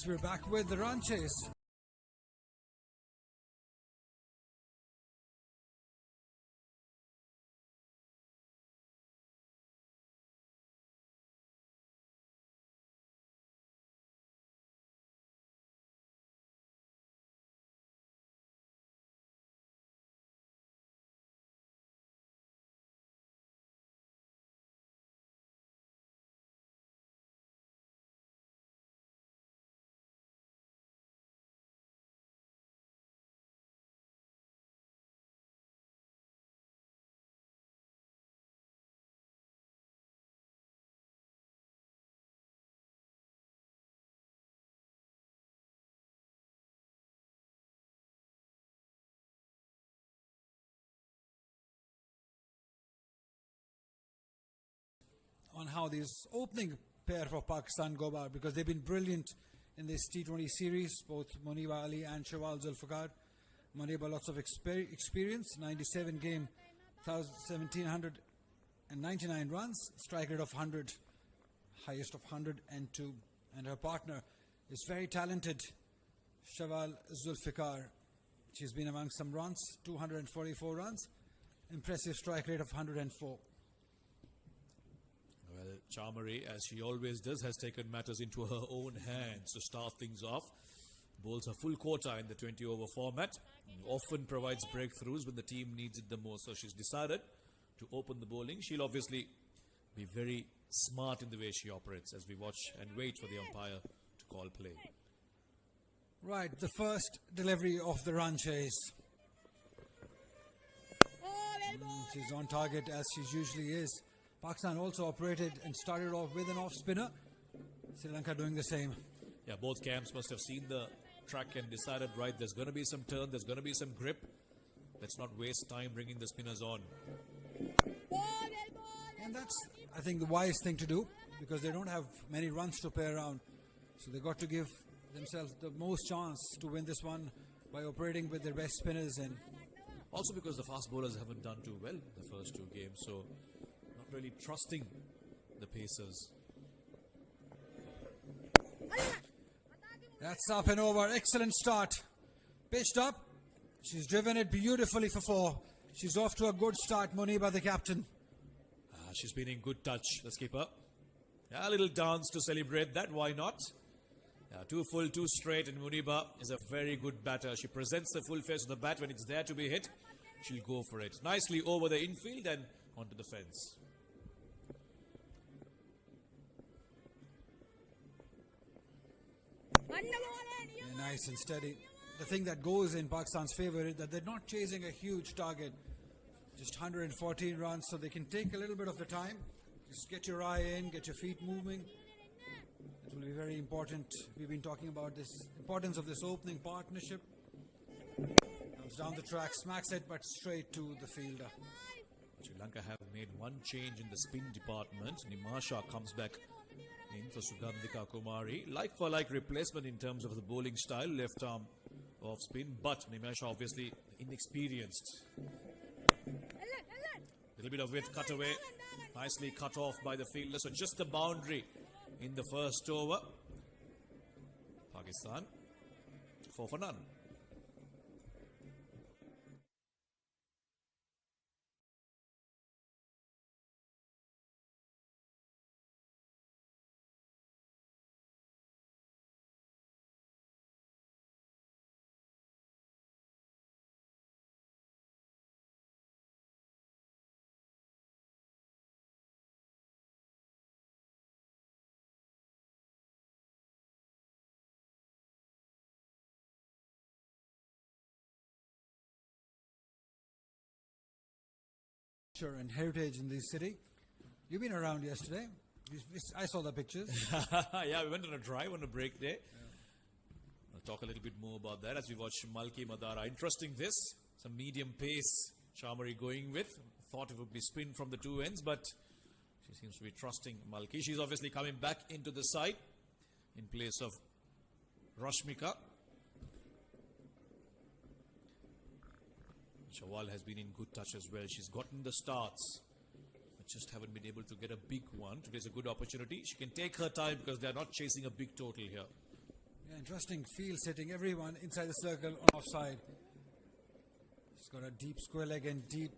Yes, we're back with the run chase. On how this opening pair for Pakistan go about, because they've been brilliant in this T20 series, both Muniba Ali and Shawal Zulfikar. Muniba lots of experience, 97 game, 1,799 runs, strike rate of 100, highest of 102, and her partner is very talented, Shawal Zulfikar. She's been among some runs, 244 runs, impressive strike rate of 104. Well, Chamari, as she always does, has taken matters into her own hands to start things off. Bowls a full quota in the 20-over format. Often provides breakthroughs when the team needs it the most. So she's decided to open the bowling. She'll obviously be very smart in the way she operates as we watch and wait for the umpire to call play. Right, the first delivery of the run chase. She's on target as she usually is. Pakistan also operated and started off with an off spinner. Sri Lanka doing the same. Yeah, both camps must have seen the track and decided, right, there's going to be some turn, there's going to be some grip. Let's not waste time bringing the spinners on. And that's, I think, the wise thing to do, because they don't have many runs to play around. So they got to give themselves the most chance to win this one by operating with their best spinners. And also because the fast bowlers haven't done too well the first two games, so not really trusting the pacers. that's up and over. Excellent start. Pitched up. She's driven it beautifully for 4. She's off to a good start, Muniba, the captain. She's been in good touch. Let's keep her. Yeah, a little dance to celebrate that. Why not? Yeah, 2 full, 2 straight, and Muniba is a very good batter. She presents the full face of the bat when it's there to be hit. She'll go for it. Nicely over the infield and onto the fence. Yeah, nice and steady. The thing that goes in Pakistan's favour is that they're not chasing a huge target. Just 114 runs, so they can take a little bit of the time. Just get your eye in, get your feet moving. It will be very important. We've been talking about this importance of this opening partnership. Comes down the track, smacks it, but straight to the fielder. Sri Lanka have made one change in the spin department. Nimasha comes back in for Sugandhika Kumari. Like for like replacement in terms of the bowling style, left arm off spin, but Nimasha obviously inexperienced. Little bit of width cut away, nicely cut off by the fielder. So just the boundary in the first over. Pakistan 4 for none. And heritage in this city. You've been around yesterday. I saw the pictures. Yeah, we went on a drive on a break day. I'll talk a little bit more about that as we watch Malki Madara. Interesting this. Some medium pace Chamari going with. Thought it would be spin from the two ends, but she seems to be trusting Malki. She's obviously coming back into the side in place of Rashmika. Shawal has been in good touch as well. She's gotten the starts, but just haven't been able to get a big one. Today's a good opportunity. She can take her time because they're not chasing a big total here. And Interesting field setting everyone inside the circle on offside. He's got a deep square leg and deep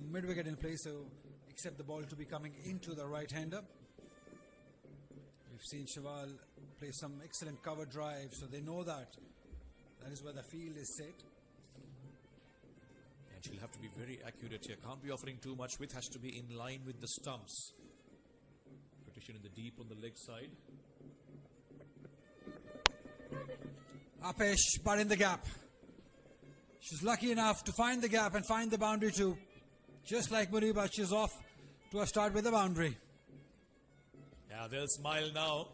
mid wicket in place, so except the ball to be coming into the right hander. We've seen Shawal play some excellent cover drive, so they know that is where the field is set. And she'll have to be very accurate here. Can't be offering too much. Width has to be in line with the stumps. Protection in the deep on the leg side. Apesh, but in the gap. She's lucky enough to find the gap and find the boundary too. Just like Muniba, she's off to a start with the boundary. Yeah, they'll smile now.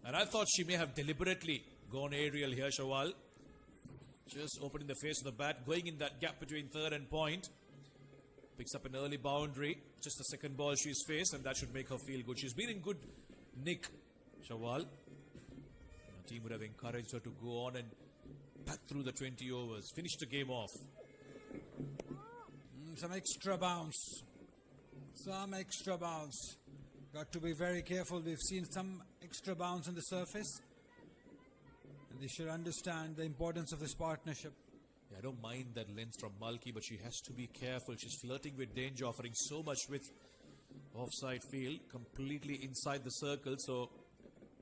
And I thought she may have deliberately gone aerial here, Shawal. Just opening the face of the bat, going in that gap between third and point. Picks up an early boundary. Just the second ball she's faced, and that should make her feel good. She's been in good nick, Shawal. The team would have encouraged her to go on and bat through the 20 overs. Finish the game off. Some extra bounce. Some extra bounce. Got to be very careful. We've seen some extra bounce on the surface. And they should understand the importance of this partnership. Yeah, I don't mind that length from Malki, but she has to be careful. She's flirting with danger, offering so much with offside field, completely inside the circle. So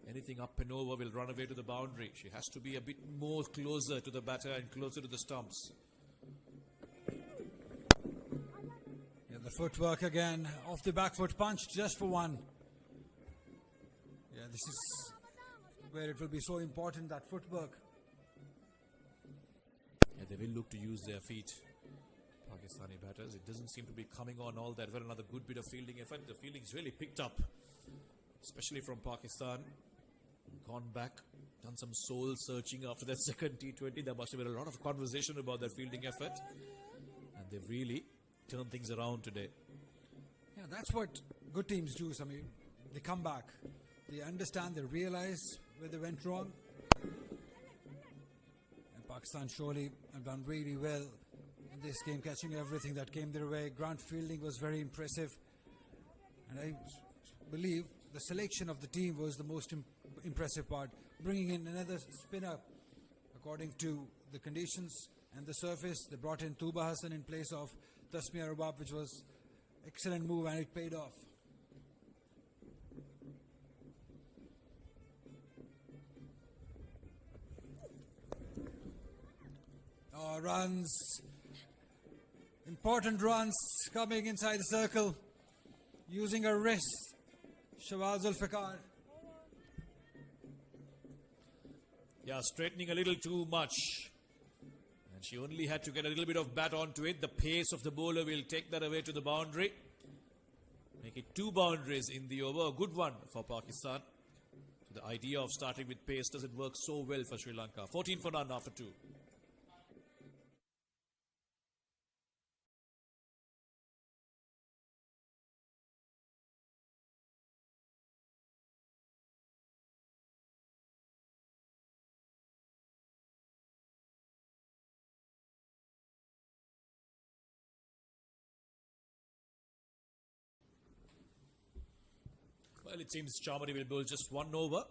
anything up and over will run away to the boundary. She has to be a bit more closer to the batter and closer to the stumps. Yeah, the footwork again. Off the back foot punch just for one. Yeah, this is where it will be so important, that footwork. Yeah, they will look to use their feet, Pakistani batters. It doesn't seem to be coming on all that well. Another good bit of fielding effort. The fielding's really picked up, especially from Pakistan. Gone back, done some soul searching after that second T20. There must have been a lot of conversation about their fielding effort, and they've really turned things around today. Yeah, that's what good teams do. I mean, they come back, they understand, they realize where they went wrong. And Pakistan surely have done really well in this game, catching everything that came their way. Ground fielding was very impressive, and I believe the selection of the team was the most impressive part. Bringing in another spinner according to the conditions and the surface. They brought in Tuba Hassan in place of Tasmia Rabab, which was excellent move, and it paid off. Runs, important runs coming inside the circle, using a wrist. Shawaz Zulfikar. Yeah, straightening a little too much. And she only had to get a little bit of bat onto it. The pace of the bowler will take that away to the boundary. Make it 2 boundaries in the over. A good one for Pakistan. So the idea of starting with pace doesn't work so well for Sri Lanka. 14 for none after 2. Well, it seems Chamari will bowl just 1 over.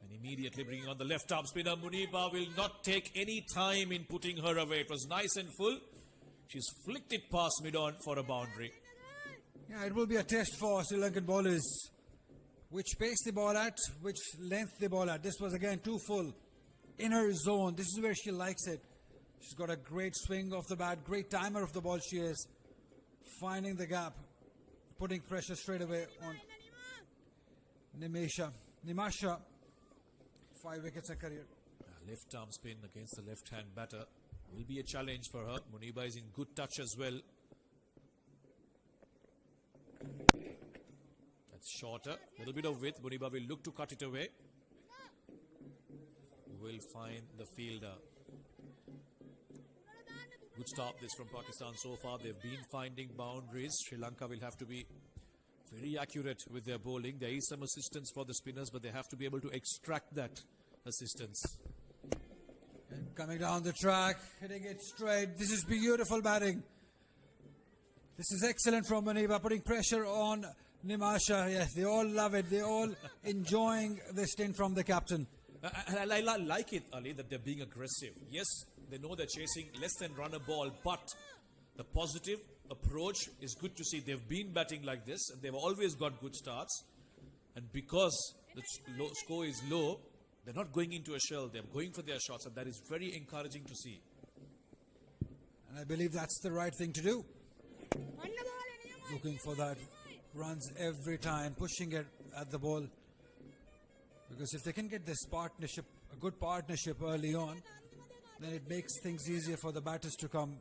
And immediately bringing on the left arm spinner. Muniba will not take any time in putting her away. It was nice and full. She's flicked it past mid-on for a boundary. Yeah, it will be a test for Sri Lankan bowlers. Which pace they ball at, which length they ball at. This was again too full. In her zone. This is where she likes it. She's got a great swing off the bat. Great timer of the ball she is. Finding the gap. Putting pressure straight away on Nimasha. 5 wickets a career. Left arm spin against the left hand batter will be a challenge for her. Muniba is in good touch as well. That's shorter. Little bit of width. Muniba will look to cut it away. Will find the fielder. Good start this from Pakistan so far. They've been finding boundaries. Sri Lanka will have to be very accurate with their bowling. There is some assistance for the spinners, but they have to be able to extract that assistance. And coming down the track, hitting it straight. This is beautiful batting. This is excellent from Muniba, putting pressure on Nimasha. Yes, they all love it. They all enjoying the stint from the captain. And I like it, Ali, that they're being aggressive. Yes, they know they're chasing less than run a ball, but the positive approach is good to see. They've been batting like this, and they've always got good starts. And because the score is low, they're not going into a shell. They're going for their shots, and that is very encouraging to see. And I believe that's the right thing to do. Looking for that runs every time, pushing it at the ball. Because if they can get this partnership, a good partnership early on, then it makes things easier for the batters to come.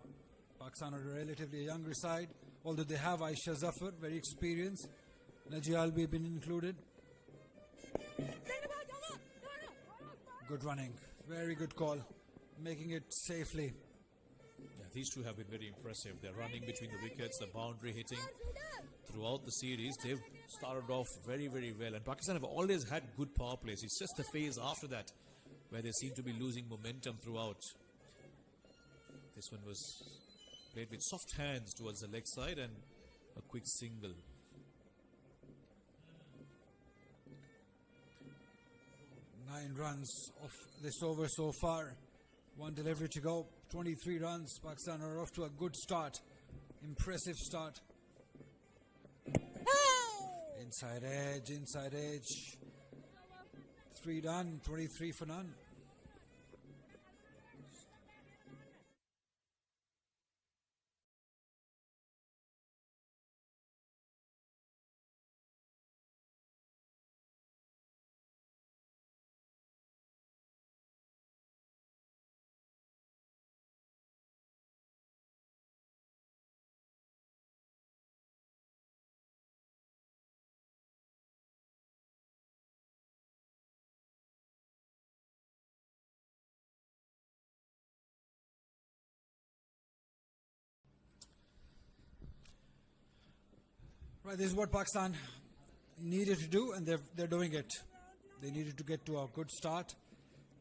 Pakistan are a relatively younger side, although they have Aisha Zafar, very experienced. Naji Albi been included. Good running, very good call, making it safely. Yeah, these two have been very impressive. They're running between the wickets, the boundary hitting. Throughout the series, they've started off very, very well. And Pakistan have always had good power plays. It's just the phase after that where they seem to be losing momentum throughout. This one was played with soft hands towards the leg side and a quick single. Nine runs of this over so far. One delivery to go. 23 runs. Pakistan are off to a good start. Impressive start. Inside edge, inside edge. 3 done, 23 for none. Right, this is what Pakistan needed to do, and they're doing it. They needed to get to a good start.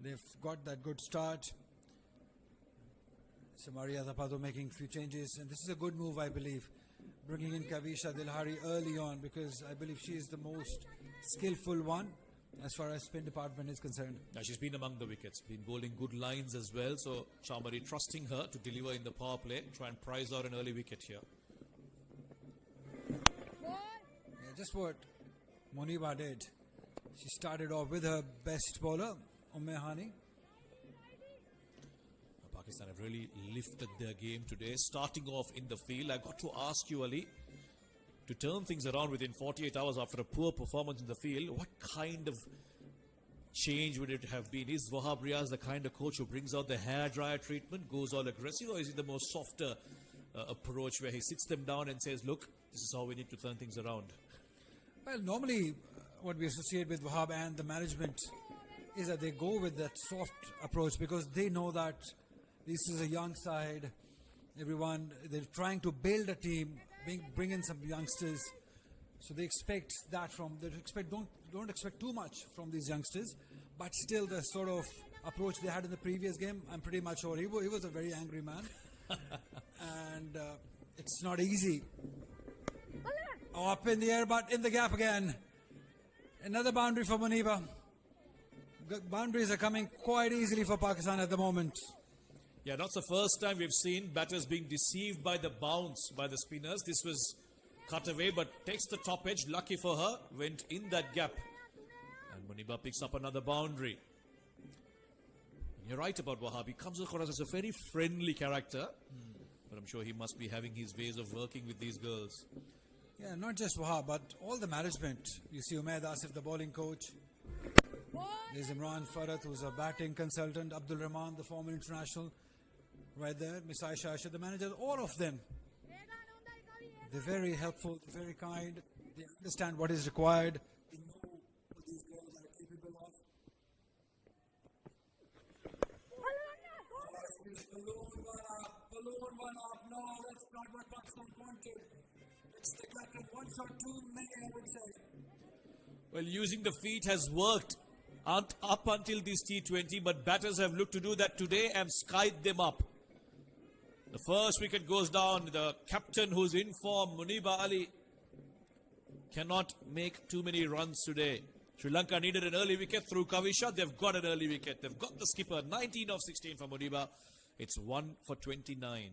They've got that good start. Samaria Zapado making a few changes, and this is a good move, I believe. Bringing in Kavisha Dilhari early on, because I believe she is the most skillful one as far as spin department is concerned. Now she's been among the wickets, been bowling good lines as well. So Shamari trusting her to deliver in the power play, try and prize out an early wicket here. Just what Muniba did. She started off with her best bowler, Hani. Pakistan have really lifted their game today, starting off in the field. I got to ask you, Ali, to turn things around within 48 hours after a poor performance in the field. What kind of change would it have been? Is Wahab Riaz the kind of coach who brings out the hairdryer treatment, goes all aggressive, or is he the more softer approach where he sits them down and says, look, this is how we need to turn things around? Well, normally what we associate with Wahab and the management is that they go with that soft approach because they know that this is a young side. Everyone, they're trying to build a team, bring in some youngsters. So they expect that don't expect too much from these youngsters. But still, the sort of approach they had in the previous game, I'm pretty much sure he was a very angry man. And it's not easy. Oh, up in the air, but in the gap again. Another boundary for Muniba. Boundaries are coming quite easily for Pakistan at the moment. Yeah, not the first time we've seen batters being deceived by the bounce by the spinners. This was cut away, but takes the top edge. Lucky for her, went in that gap. And Muniba picks up another boundary. And you're right about Wahab. He comes across as a very friendly character. But I'm sure he must be having his ways of working with these girls. Yeah, not just Wahab, but all the management. You see Umaid Asif, the bowling coach. There's Imran Farhat, who's a batting consultant. Abdul Rahman, the former international. Right there. Miss Aisha Asha, the manager. All of them. They're very helpful, very kind. They understand what is required. They know what these girls are capable of. Balloon one up. No, that's not what Pakistan wanted. It's the captain. One shot too many, I would say. Well, using the feet has worked up until this T20, but batters have looked to do that today and skied them up. The first wicket goes down. The captain, who's in form, Muniba Ali, cannot make too many runs today. Sri Lanka needed an early wicket through Kavisha. They've got an early wicket. They've got the skipper. 19 of 16 for Muniba. It's 1 for 29.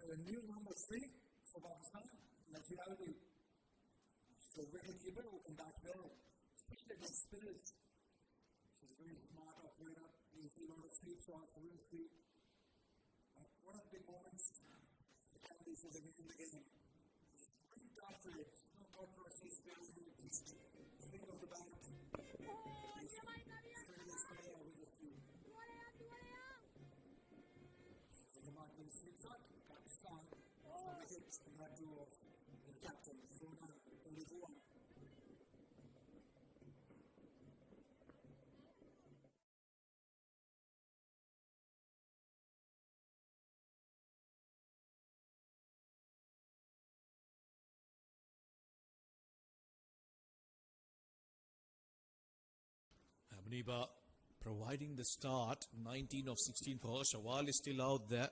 A new number 3 for Pakistan, naturally. So wicketkeeper who can bat well, especially against spinners. She's very smart operator. You see a lot of sweep shots, real sweep. What a big moments it can be for them in the game. Just great after it. No thought process, swing of the bat. Muniba providing the start. 19 of 16 for her. Shawal is still out there.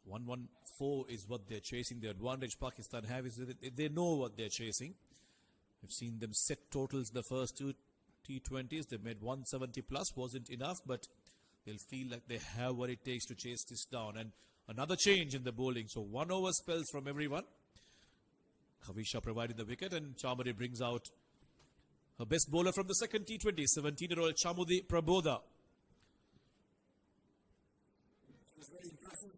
114 is what they're chasing. The advantage Pakistan have is that they know what they're chasing. We've seen them set totals the first two T20s. They made 170 plus. Wasn't enough, but they'll feel like they have what it takes to chase this down. And another change in the bowling. So 1 over spells from everyone. Kavisha provided the wicket, and Chamari brings out her best bowler from the second T20, 17-year-old Chamudi Prabodha. It was very impressive.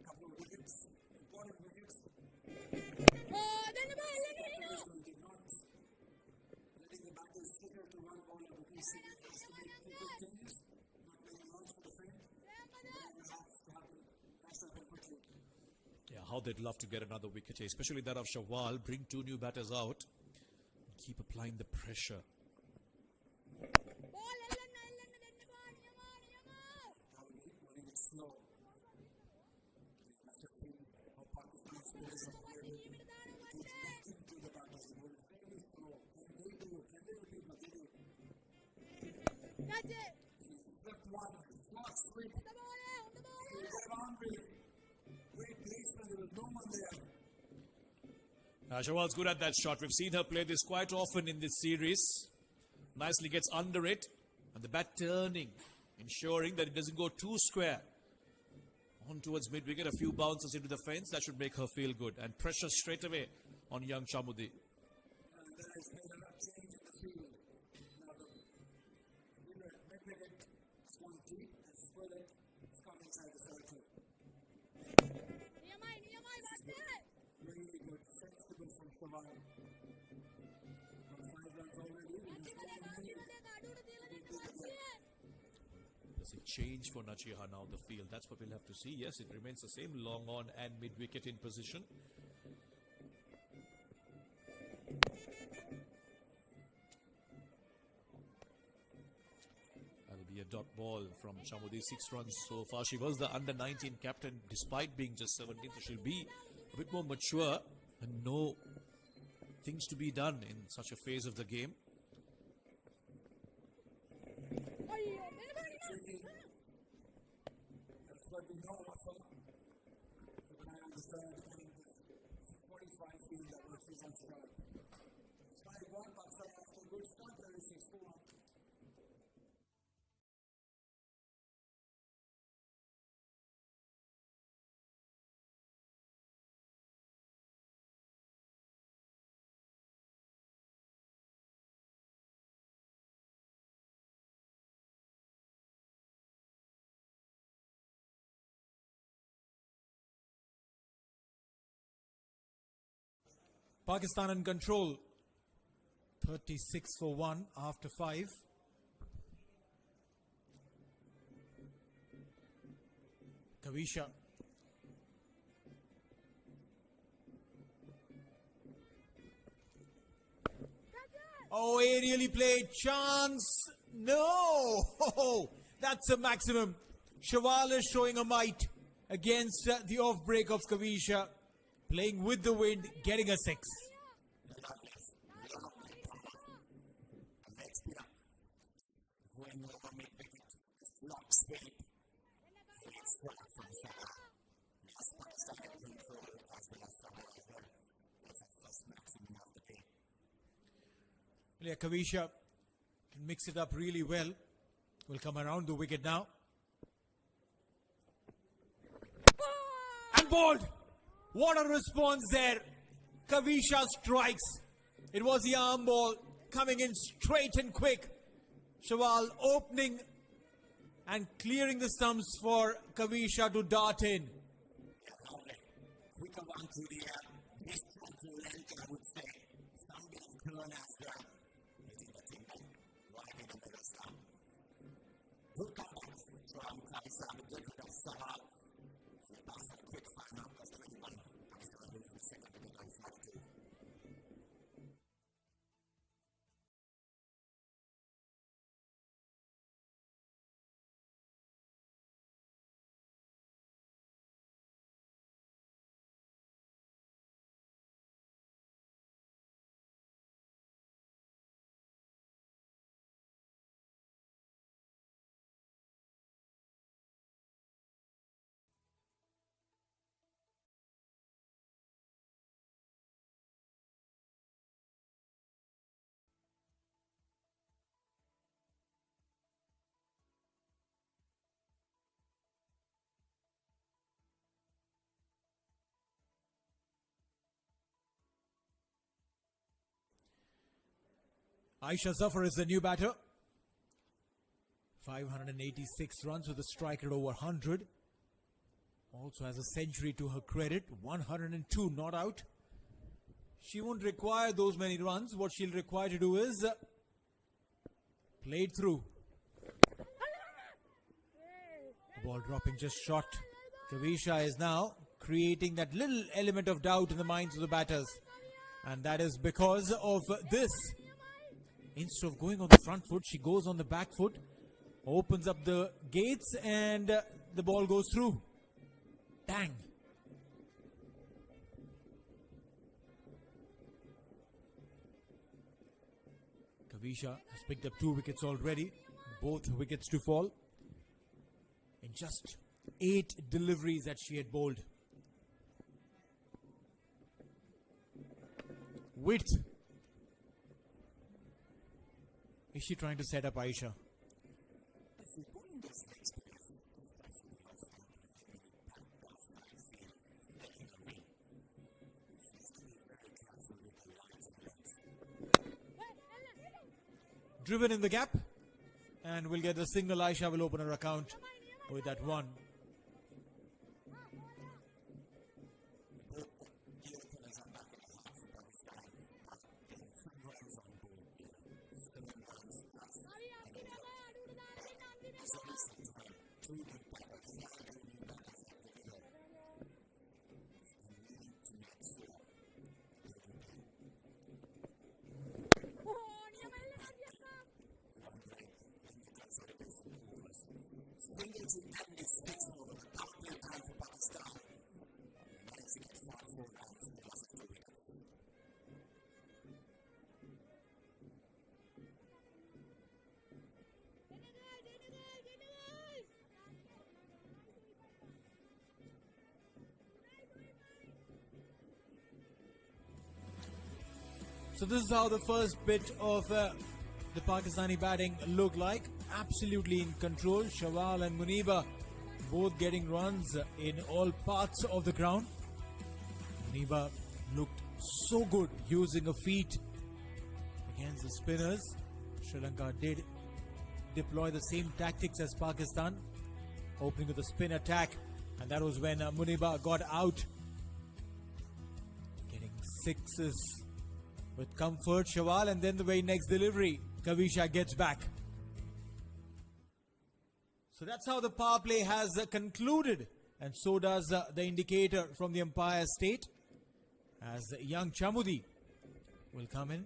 A couple of wickets, important wickets. Did not letting the batters flicker to one bowler because he has to make two quick changes, not making runs for the frame. That has to happen quickly. Yeah, how they'd love to get another wicket, especially that of Shawal. Bring two new batters out. Keep applying the pressure. Slow. You must have seen how Pakistan's spinners are playing. It's nothing to the batters. They were very slow. Can they do it? Can they repeat what they do? That's it. He swept one. Slot sweep. On the ball. He got boundary. Great placement. There was no one there. Shawal's good at that shot. We've seen her play this quite often in this series. Nicely gets under it. And the bat turning, ensuring that it doesn't go too square. On towards mid-wicket, a few bounces into the fence. That should make her feel good. And pressure straight away on young Chamudi. And that has made a change in the field. Now the mid-wicket has gone deep and spread it. It's come inside the circle. Really good. Sensible from Shawal. 5 runs already. There's a change for Nachiha now, the field. That's what we'll have to see. Yes, it remains the same long on and mid-wicket in position. That'll be a dot ball from Chamudi. 6 runs so far. She was the under-19 captain despite being just 17. So she'll be a bit more mature and know things to be done in such a phase of the game. That's what we know also. But I understand the 45 field that was his on strike. 5-1, Pakistan after a good start, 36-4. Pakistan in control 36 for 1 after 5. Kavisha. Oh, aerially played. Chance. No. Oh, that's a maximum. Shawal is showing a might against the off break of Kavisha. Playing with the wind, getting a 6. Going over mid-wicket, slop sweep. Great strike from Shawal. Yes, Pakistan in control as well as Shawal as well. That's the first maximum of the day. Yeah, Kavisha can mix it up really well. Will come around the wicket now. And bowled! What a response there. Kavisha strikes. It was the arm ball coming in straight and quick. Shawal opening and clearing the stumps for Kavisha to dart in. Lovely. Quicker one to the best from Sri Lanka, I would say. Some bit of turn as well. Hitting the thing right in the middle stump. Good comeback from Kavisha to get rid of Shawal. So that's a quick final of 21. Pakistan losing the second wicket on 5-2. Aisha Zafar is the new batter. 586 runs with a strike rate over 100. Also has a century to her credit. 102 not out. She won't require those many runs. What she'll require to do is play it through. The ball dropping just short. Kavisha is now creating that little element of doubt in the minds of the batters. And that is because of this. Instead of going on the front foot, she goes on the back foot, opens up the gates, and the ball goes through. Bang. Kavisha has picked up 2 wickets already, both wickets to fall in just 8 deliveries that she had bowled. Width. Is she trying to set up Aisha? She's pulling this next place. This touch the off-stump. Back off side field. Making a win. She has to be very careful with the lines and legs. Driven in the gap. And we'll get the single. Aisha will open her account with that one. Single to end is 6 over the power play time for Pakistan. Managed to get 44 runs in the loss of 2 wickets. So this is how the first bit of the Pakistani batting looked like. Absolutely in control. Shawal and Muniba both getting runs in all parts of the ground. Muniba looked so good using her feet against the spinners. Sri Lanka did deploy the same tactics as Pakistan, opening with a spin attack, and that was when Muniba got out, getting 6s with comfort, Shawal, and then the very next delivery, Kavisha gets back. So that's how the power play has concluded, and so does the indicator from the umpire state, as young Chamudi will come in.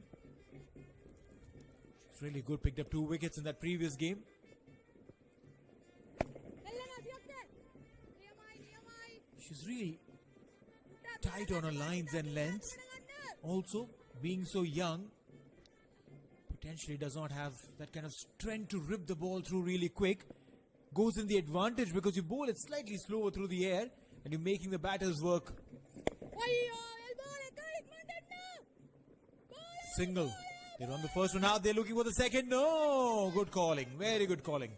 She's really good, picked up 2 wickets in that previous game. She's really tight on her lines and lengths. Also, being so young, potentially does not have that kind of strength to rip the ball through really quick. Goes in the advantage because you bowl it slightly slower through the air and you're making the batters work. Single. They run the first one out. They're looking for the second. No! Good calling. Very good calling.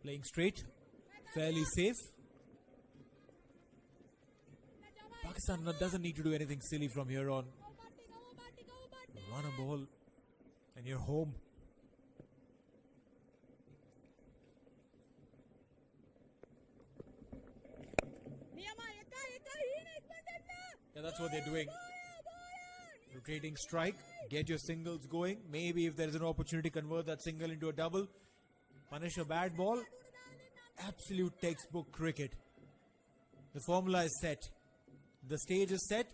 Playing straight, fairly safe. Pakistan doesn't need to do anything silly from here on. Run a ball and you're home. Yeah, that's what they're doing. Rotating strike, get your singles going. Maybe if there is an opportunity, convert that single into a double. Punish a bad ball. Absolute textbook cricket. The formula is set. The stage is set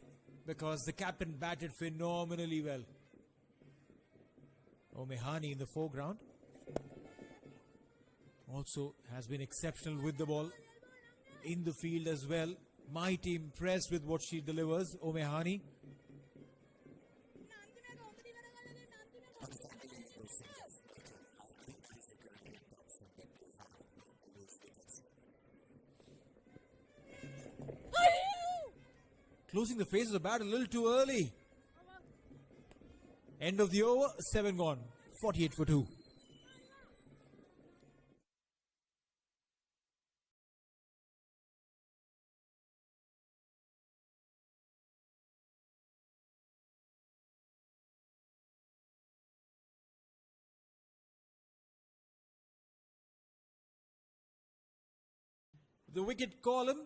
because the captain batted phenomenally well. Omehani in the foreground also has been exceptional with the ball in the field as well. Mighty impressed with what she delivers, Omehani. Closing the face of the bat a little too early. End of the over, 7 gone, 48 for 2. The wicket column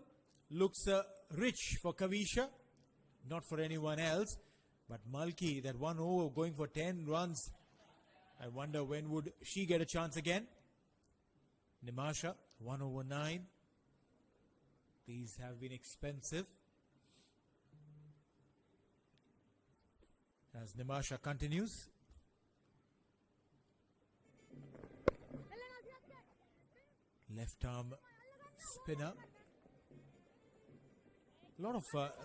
looks rich for Kavisha, not for anyone else. But Malki, that 1 over going for 10 runs. I wonder when would she get a chance again. Nimasha, 1 over 9. These have been expensive. As Nimasha continues. Left arm spinner. A lot of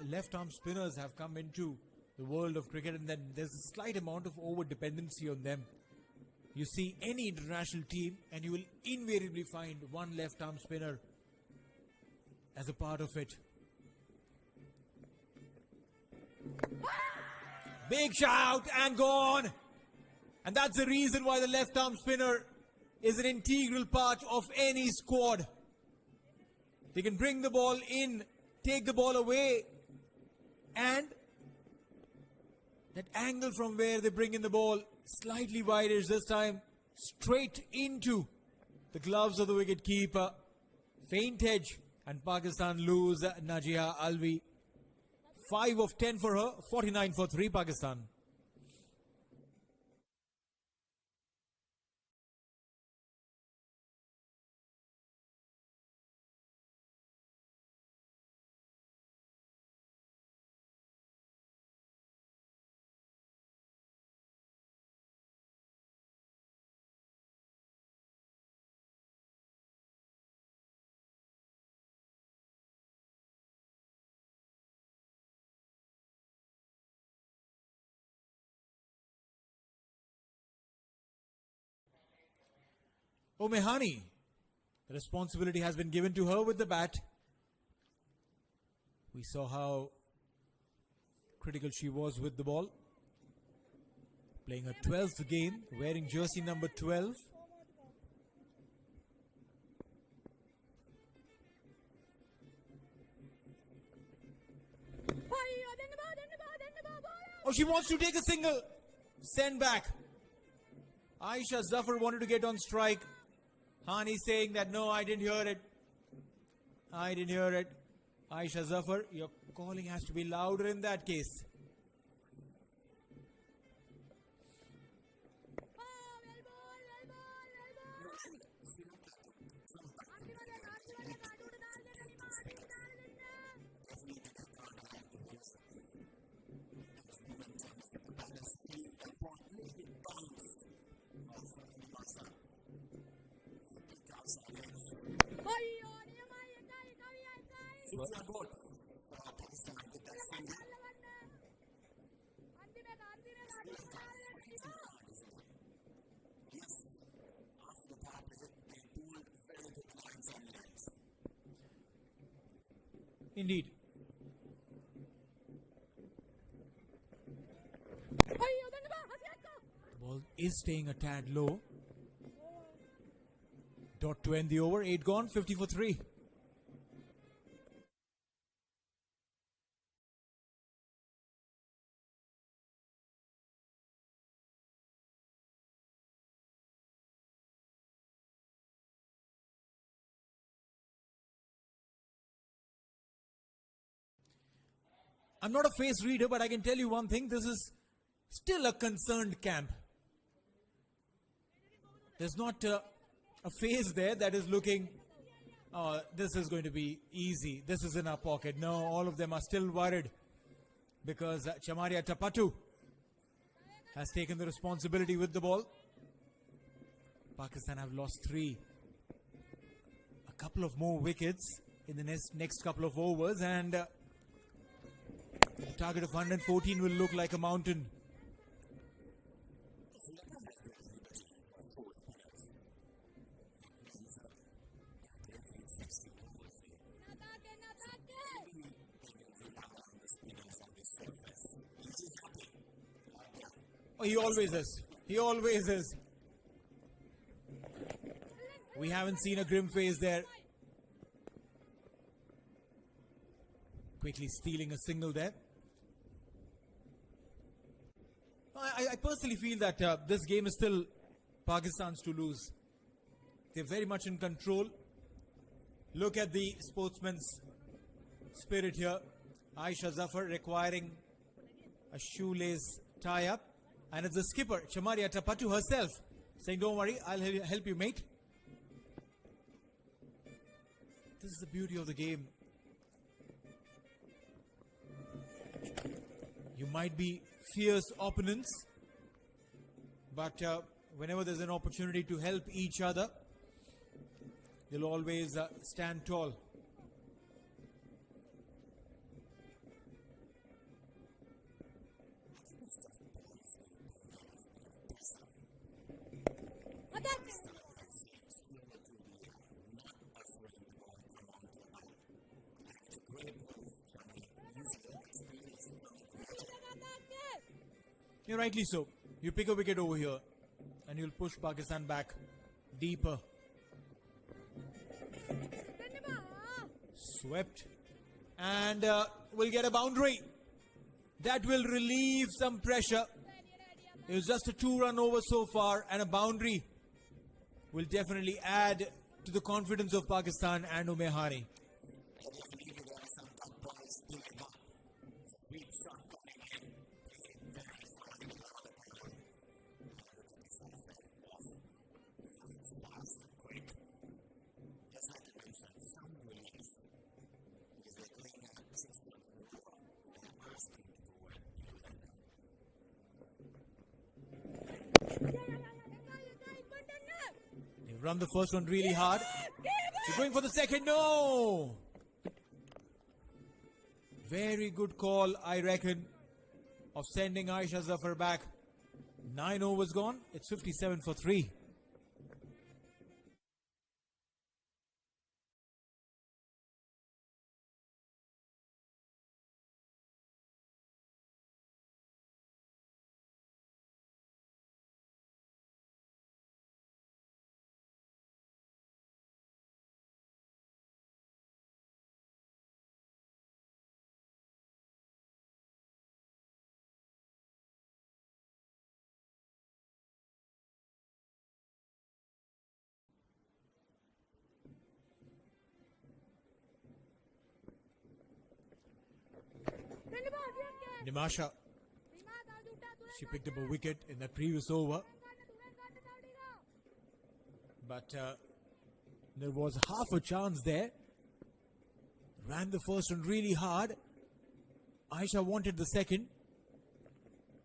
left arm spinners have come into the world of cricket, and then there's a slight amount of over dependency on them. You see any international team and you will invariably find one left arm spinner as a part of it. Big shout and gone. And that's the reason why the left arm spinner is an integral part of any squad. They can bring the ball in, take the ball away, and that angle from where they bring in the ball slightly wider this time, straight into the gloves of the wicket keeper. Faint edge, and Pakistan lose Najia Alvi. 5 of 10 for her, 49 for 3 Pakistan. Omehani, the responsibility has been given to her with the bat. We saw how critical she was with the ball. Playing her 12th game, wearing jersey number 12. Oh, she wants to take a single. Send back. Aisha Zafar wanted to get on strike. Hani saying that no, I didn't hear it. I didn't hear it. Aisha Zafar, your calling has to be louder in that case. Indeed. The ball is staying a tad low. Dot to end the over. 8 gone, 50 for 3. I'm not a face reader, but I can tell you one thing. This is still a concerned camp. There's not a face there that is looking, oh, this is going to be easy. This is in our pocket. No, all of them are still worried because Chamaria Tapatu has taken the responsibility with the ball. Pakistan have lost 3. A couple of more wickets in the next couple of overs, and the target of 114 will look like a mountain. Oh, he always is. He always is. We haven't seen a grim face there. Quickly stealing a single there. I personally feel that this game is still Pakistan's to lose. They're very much in control. Look at the sportsman's spirit here. Aisha Zafar requiring a shoelace tie-up. And it's the skipper, Chamaria Tapatu herself, saying, don't worry, I'll help you, mate. This is the beauty of the game. You might be fierce opponents, but whenever there's an opportunity to help each other, you'll always stand tall. You're rightly so. You pick a wicket over here and you'll push Pakistan back deeper. Swept. And we'll get a boundary. That will relieve some pressure. It was just a 2-run over so far, and a boundary will definitely add to the confidence of Pakistan and Umehani. They've run the first one really hard. They're going for the second. No! Very good call, I reckon, of sending Aisha Zafar back. 9 overs gone. It's 57 for 3. Nimasha, she picked up a wicket in the previous over. But there was half a chance there. Ran the first one really hard. Aisha wanted the second.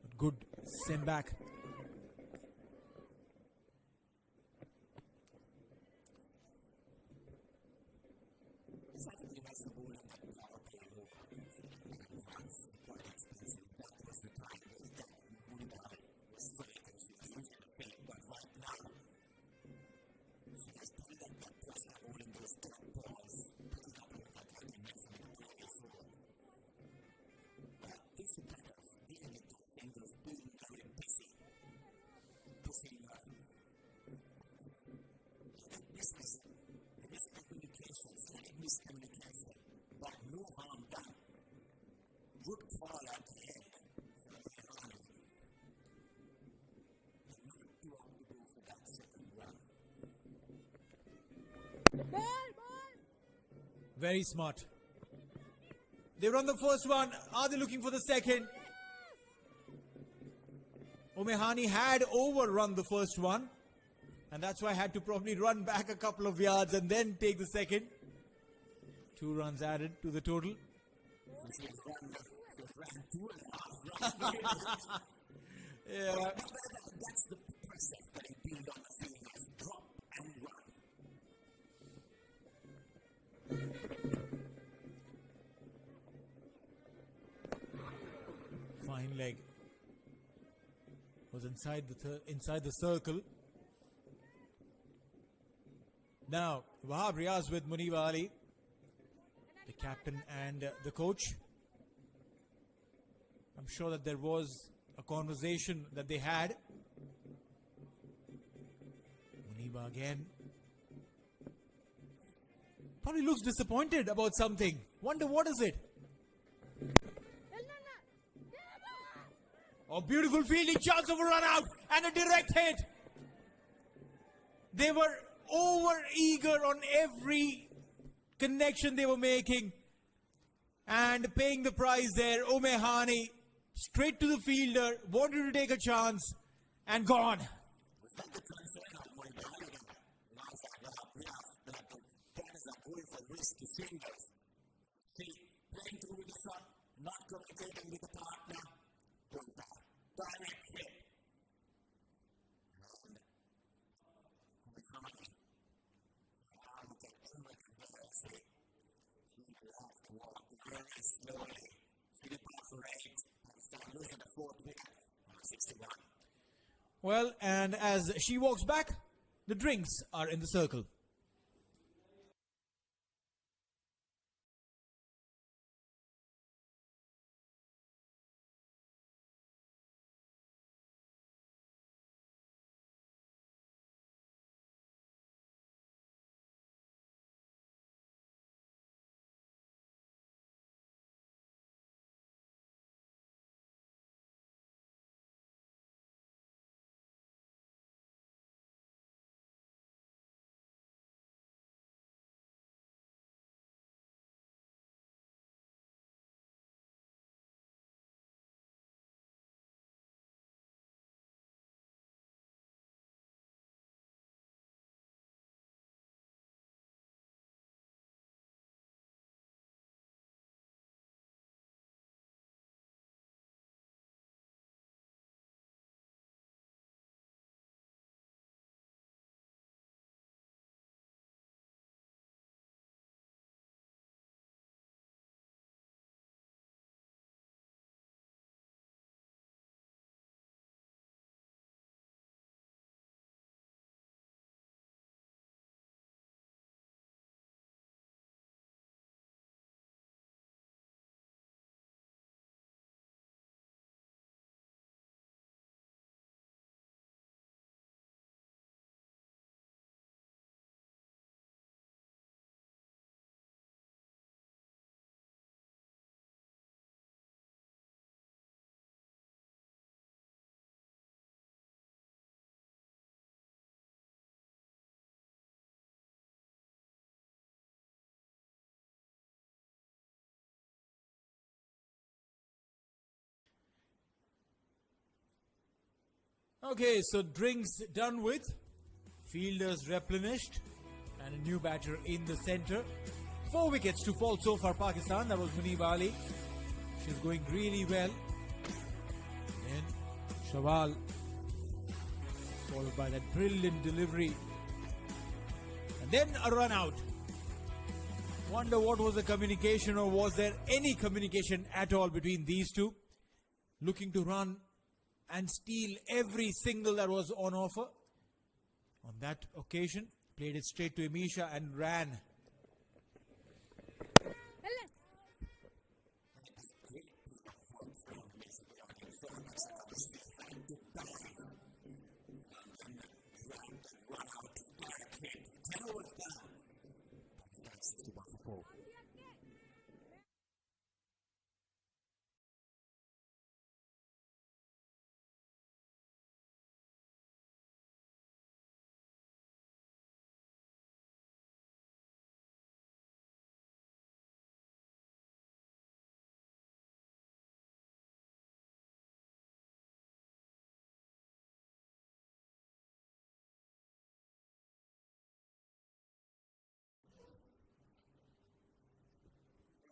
But good send back. Miscommunication, but no harm done. Good call at the end. Not too out to go for that second run. Very smart. They run the first one. Are they looking for the second? Omehani had overrun the first one. And that's why I had to probably run back a couple of yards and then take the second. 2 runs added to the total. Yeah. That's the process that he built on the field. Drop and run. Fine leg. Was inside the circle. Now, Wahab Riaz with Muniba Ali, the captain and the coach. I'm sure that there was a conversation that they had. Muniba again. Probably looks disappointed about something. Wonder what is it? Oh, beautiful fielding, chance of a run out and a direct hit. They were over eager on every connection they were making and paying the price there. Omehani straight to the fielder, wanted to take a chance and gone. See, playing through with the shot, not communicating with the partner. Direct hit. Very slowly. She did pass for 8. Pakistan losing the 4th wicket on 61. Well, and as she walks back, the drinks are in the circle. Okay, so drinks done with, fielders replenished, and a new batter in the center. 4 wickets to fall so far Pakistan. That was Munib Ali. She's going really well. Then Shawal, followed by that brilliant delivery. And then a run out. Wonder what was the communication, or was there any communication at all between these two? Looking to run and steal every single that was on offer. On that occasion, played it straight to Amisha and ran.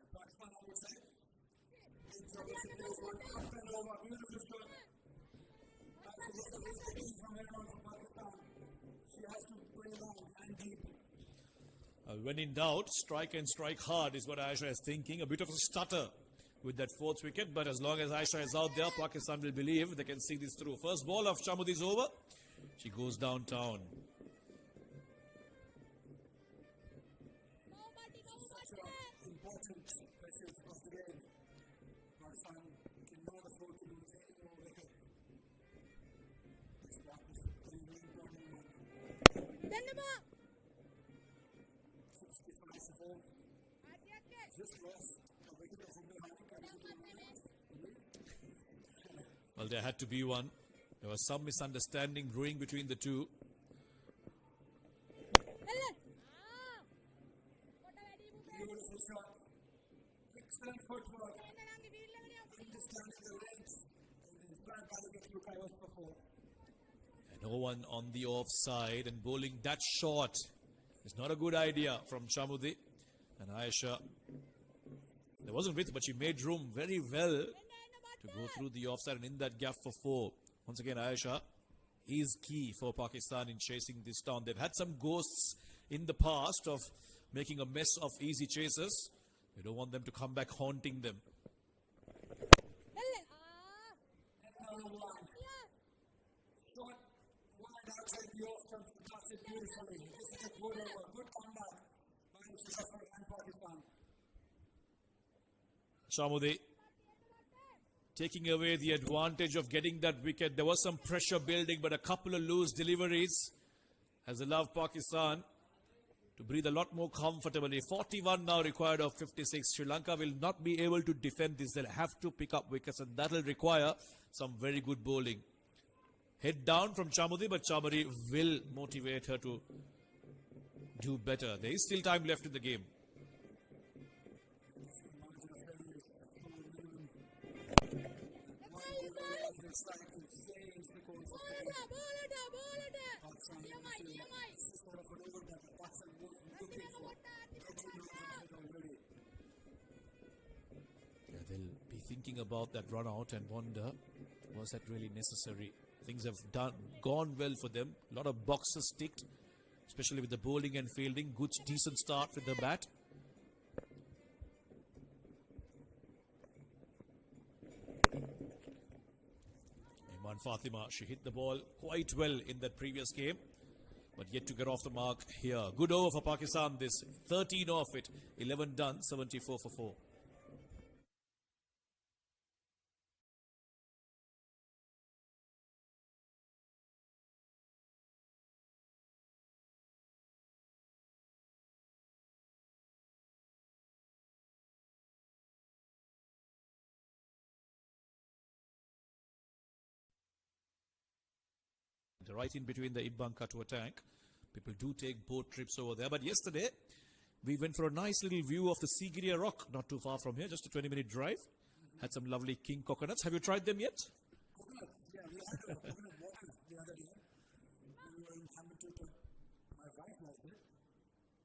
Pakistan on the side. It's a up and over. Beautiful shot. That's the key from here on for Pakistan. She has to play long and deep. When in doubt, strike and strike hard is what Aisha is thinking. A bit of a stutter with that 4th wicket, but as long as Aisha is out there, Pakistan will believe they can see this through. First ball of Chamudi's over. She goes downtown. Important message of the game. Pakistan cannot afford to lose any more wicket. This is a very important one. 65 for 4. Just lost a wicket of Well, there had to be one. There was some misunderstanding brewing between the two. Beautiful shot. Excellent footwork. Understanding the length. And then front ball gets to Kaiwas for 4. No one on the offside, and bowling that short is not a good idea from Chamudi. And Aisha, there wasn't width, but she made room very well to go through the offside and in that gap for 4. Once again, Aisha is key for Pakistan in chasing this down. They've had some ghosts in the past of making a mess of easy chases. We don't want them to come back haunting them. Shot wide outside the off stump, cuts it beautifully. This is a good over, good comeback by Shafar and Pakistan. Chamudi taking away the advantage of getting that wicket. There was some pressure building, but a couple of loose deliveries has allowed Pakistan to breathe a lot more comfortably. 41 now required of 56. Sri Lanka will not be able to defend this. They'll have to pick up wickets, and that will require some very good bowling. Head down from Chamudi, but Chamudi will motivate her to do better. There is still time left in the game. Yeah, they'll be thinking about that run out and wonder, was that really necessary? Things have gone well for them. A lot of boxes ticked, especially with the bowling and fielding. Good, decent start with the bat. Iman Fatima, she hit the ball quite well in that previous game, but yet to get off the mark here. Good over for Pakistan, this 13 off it, 11 done, 74 for 4. Right in between the Imbanka to a tank. People do take boat trips over there. But yesterday, we went for a nice little view of the Sigiriya Rock, not too far from here, just a 20-minute drive. Had some lovely king coconuts. Have you tried them yet? Coconuts, yeah, we had coconut water. other day. We were in Hambantota. My wife was there.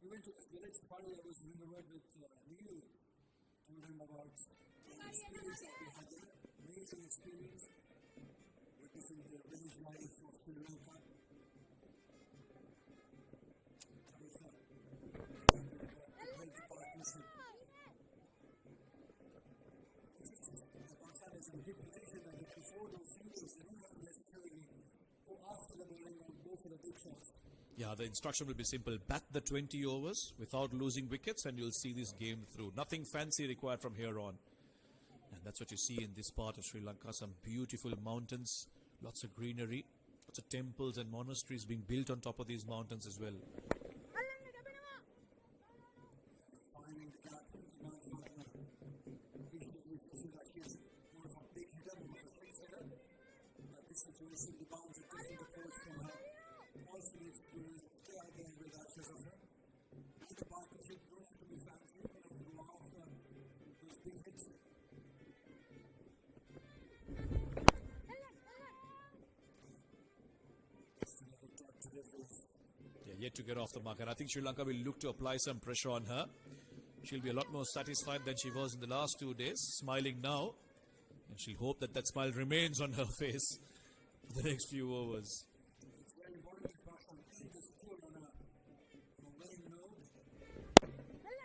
We went to this village. Finally, I was doing a word with Neil. Told him about the experience that we had there. Amazing experience. Witnessing the village life of Sri Lanka. That was fun. Great partnership. Pakistan is in a good position that before those singles, they don't have to necessarily go after the bowling or go for the big shots. Yeah, the instruction will be simple. Bat the 20 overs without losing wickets and you'll see this game through. Nothing fancy required from here on. And that's what you see in this part of Sri Lanka. Some beautiful mountains, lots of greenery, lots of temples and monasteries being built on top of these mountains as well. Finding the gap, not finding it. We feel like he's more of a big hitter, more of a six-hitter. But this situation demands a different approach from her. Also needs to stay again with access of her. And the partnership goes to be fancy, and to go after those big hits. Yeah, yet to get off the mark. And I think Sri Lanka will look to apply some pressure on her. She'll be a lot more satisfied than she was in the last 2 days, smiling now. And she'll hope that that smile remains on her face for the next few overs. It's very important to pass on the score on a winning note. They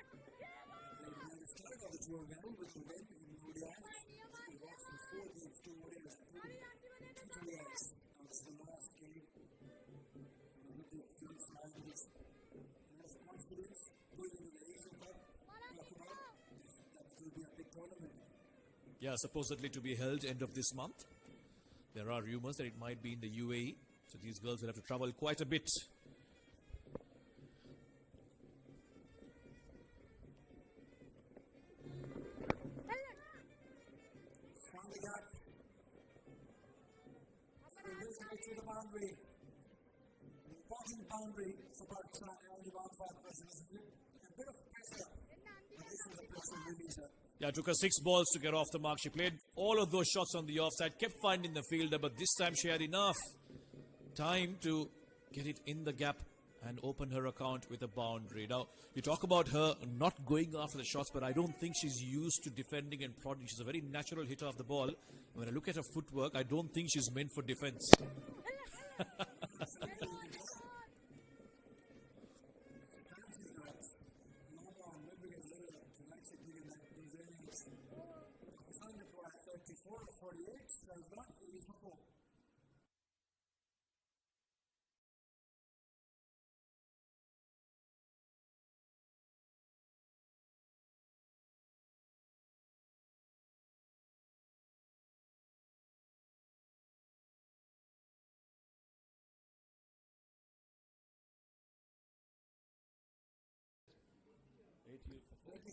started off the tour well with the win in ODIs. They lost in 4 games, 2 ODIs, 2 T20Is. Now this is the last game. With the field side, there's a lot of confidence going into the Asian Cup. That will be a big tournament. Yeah, supposedly to be held end of this month. There are rumors that it might be in the UAE. So these girls will have to travel quite a bit. Found the gap. They're racing it to the boundary. An important boundary for Pakistan and the bound pressure. A bit of pressure. But this is a pressure releaser. Yeah, it took her 6 balls to get off the mark. She played all of those shots on the offside, kept finding the fielder, but this time she had enough time to get it in the gap and open her account with a boundary. Now, you talk about her not going after the shots, but I don't think she's used to defending and prodding. She's a very natural hitter of the ball. When I look at her footwork, I don't think she's meant for defense.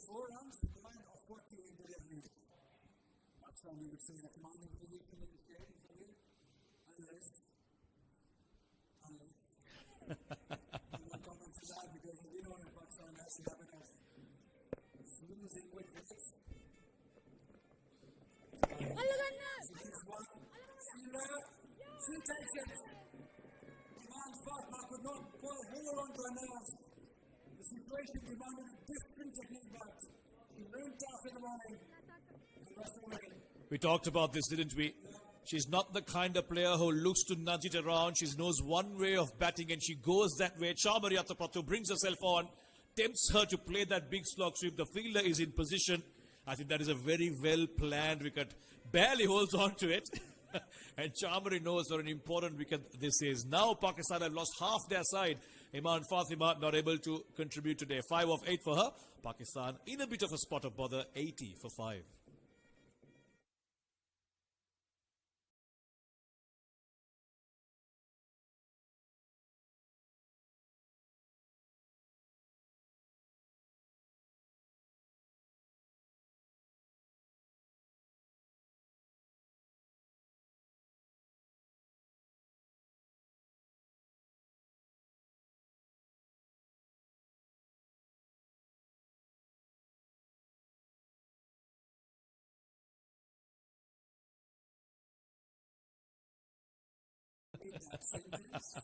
Four runs, the line of 48 deliveries. That's how we would say the commanding position in this game. Unless. No comment to that because we know that Pakistan has the habit of losing quick wickets. She hits one. She takes it. Command Fatma could not hold on to her nerves. The situation demanded a different technique, but she went after the morning. And rest of it. We talked about this, didn't we? She's not the kind of player who looks to nudge it around. She knows one way of batting and she goes that way. Chamari Atapattu brings herself on, tempts her to play that big slog sweep. The fielder is in position. I think that is a very well planned wicket. Barely holds on to it. And Chamari knows what an important wicket this is. Now Pakistan have lost half their side. Iman Fatima not able to contribute today. 5 of 8 for her. Pakistan in a bit of a spot of bother. 80 for 5. repeat that sentence.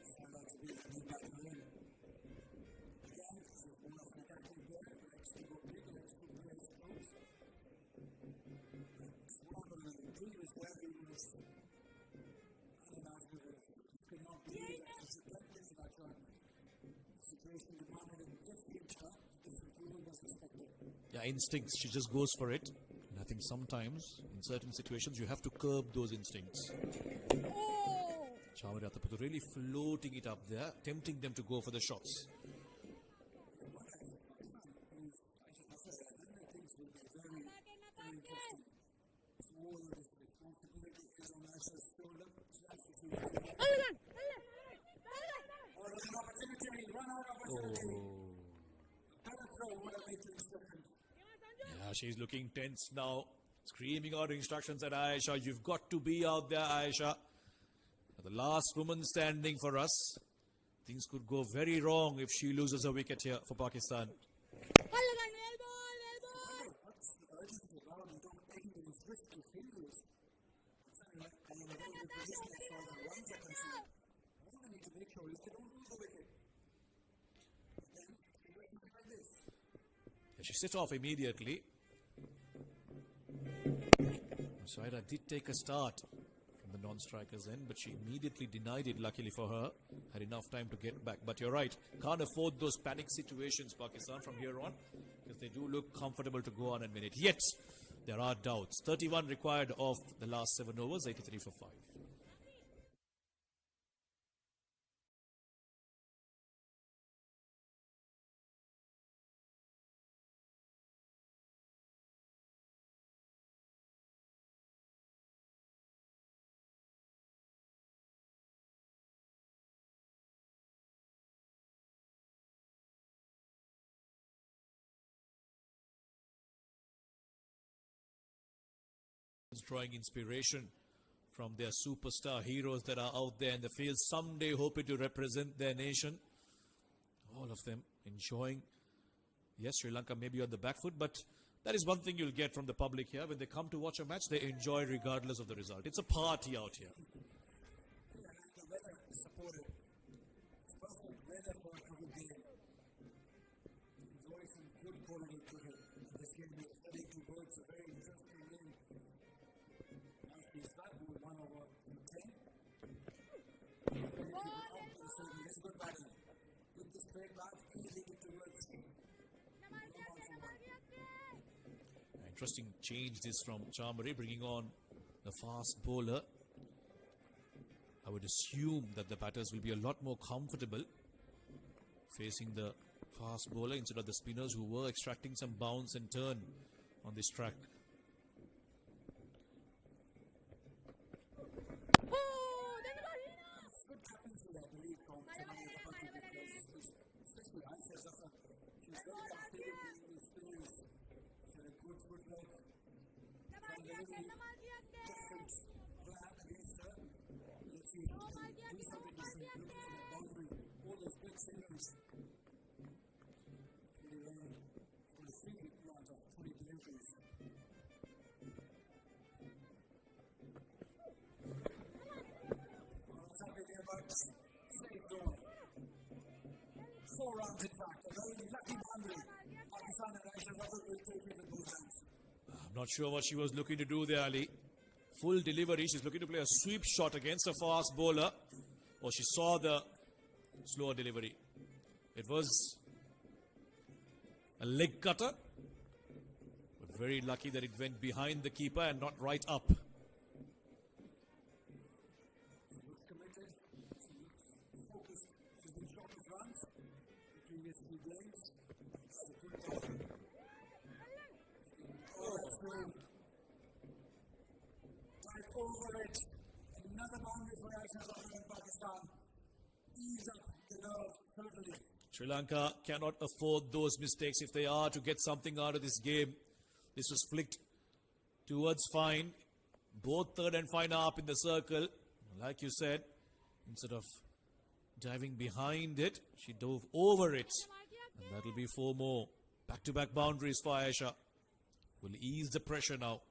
Sound like to be a new back in. Again, this is one of an attacking player. Likes to go big, likes to play his close. What happened in the previous where he was unimaginable. Just could not believe that. It's a bad place in that run. Situation demanded a different shot. Different rule was expected. Yeah, instincts. She just goes for it. And I think sometimes, in certain situations, you have to curb those instincts. Chamari Atapattu really floating it up there, tempting them to go for the shots. Yeah, she's looking tense now, screaming out instructions at Ayesha. You've got to be out there, Ayesha. The last woman standing for us. Things could go very wrong if she loses a wicket here for Pakistan. She set off immediately. Saida did take a start from the non-strikers end, but she immediately denied it, luckily for her. Had enough time to get back. But you're right, can't afford those panic situations, Pakistan, from here on, because they do look comfortable to go on and win it. Yet, there are doubts. 31 required of the last 7 overs, 83 for 5. Drawing inspiration from their superstar heroes that are out there in the field, someday hoping to represent their nation. All of them enjoying. Yes, Sri Lanka may be on the back foot, but that is one thing you'll get from the public here. When they come to watch a match, they enjoy regardless of the result. It's a party out here. The weather is supportive. It's perfect weather for a cricket game. Enjoy some good quality cricket. This game is heading towards a very interesting game. He's back with 1 over 10. He's good batting. With the straight bat, easy towards. Interesting change this from Chamari, bringing on the fast bowler. I would assume that the batters will be a lot more comfortable facing the fast bowler instead of the spinners who were extracting some bounce and turn on this track. Four runs, in fact. A very lucky boundary. Pakistan and Asia will take it with both hands. I'm not sure what she was looking to do there, Ali. Full delivery. She's looking to play a sweep shot against a fast bowler. Or she saw the slower delivery. It was a leg cutter. But very lucky that it went behind the keeper and not right up. She looks committed. She looks focused. She's been short of runs in previous few games. It's a good ball. Oh, that's good. Right over it. Another boundary for Asia in Pakistan. Ease up the nerve, certainly. Sri Lanka cannot afford those mistakes if they are to get something out of this game. This was flicked towards fine. Both third and fine are up in the circle. Like you said, instead of diving behind it, she dove over it. And that'll be 4 more. Back-to-back boundaries for Ayesha. Will ease the pressure now.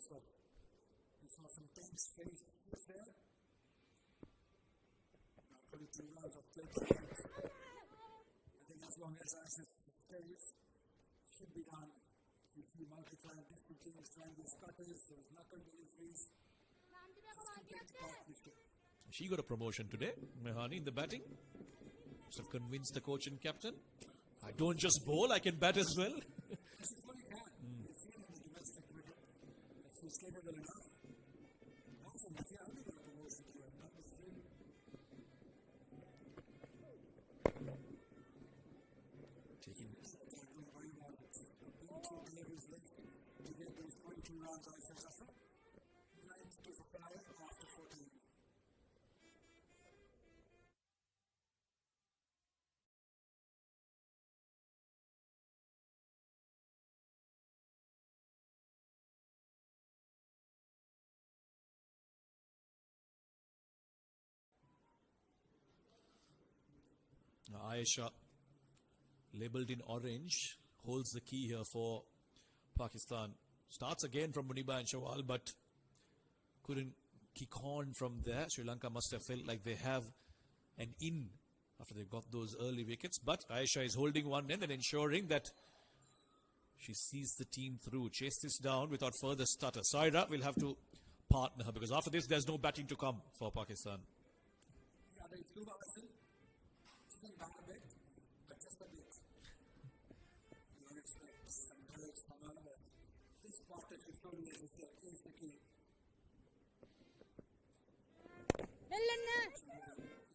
So we saw some tense faces there. Now 22 rounds of play. I think as long as Ashes stays, should be done. You see multiplying different teams trying these cutters, those knuckle deliveries. Just complete partnership. She got a promotion today, Mehani, in the batting. Must have convinced the coach and captain. I don't just bowl, I can bat as well. She's fully can. You've seen in the domestic cricket that she's capable enough. Also, Matthew, I only got a promotion to her. That was really Taking doing very well. It's been 2 deliveries left to get those 22 rounds out of Zafar. 92 for 5 after 14. Ayesha, labelled in orange, holds the key here for Pakistan. Starts again from Muniba and Shawal, but couldn't kick on from there. Sri Lanka must have felt like they have an in after they got those early wickets. But Ayesha is holding one end and ensuring that she sees the team through. Chase this down without further stutter. Saira will have to partner her because after this there's no batting to come for Pakistan. Yeah, there's 2 bowlers. She can bat a bit, but just a bit. You don't expect some courage from her, but this partnership truly, as I said, is the key. It's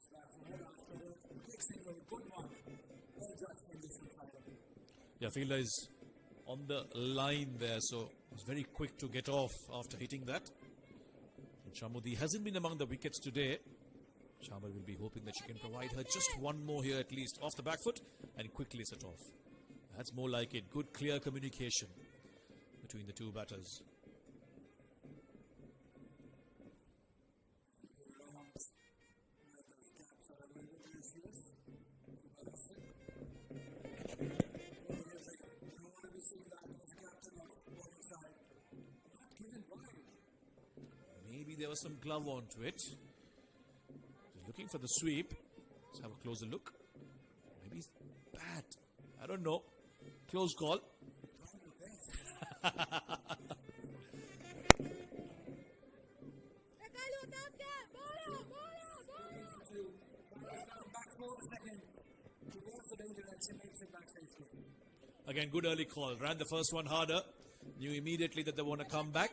back for her afterward. Quick single, good one. Well judged from this side. Yeah, fielder is on the line there, so was very quick to get off after hitting that. And Chamudi hasn't been among the wickets today. Chamudi will be hoping that she can provide her just one more here at least off the back foot and quickly set off. That's more like it. Good clear communication between the two batters. Maybe there was some glove onto it. He's looking for the sweep. Let's have a closer look. Maybe he's bad. I don't know. Close call. Again, good early call. Ran the first one harder. Knew immediately that they want to come back.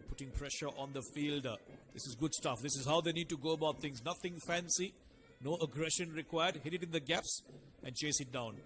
Putting pressure on the fielder. This is good stuff. This is how they need to go about things. Nothing fancy. No aggression required. Hit it in the gaps and chase it down.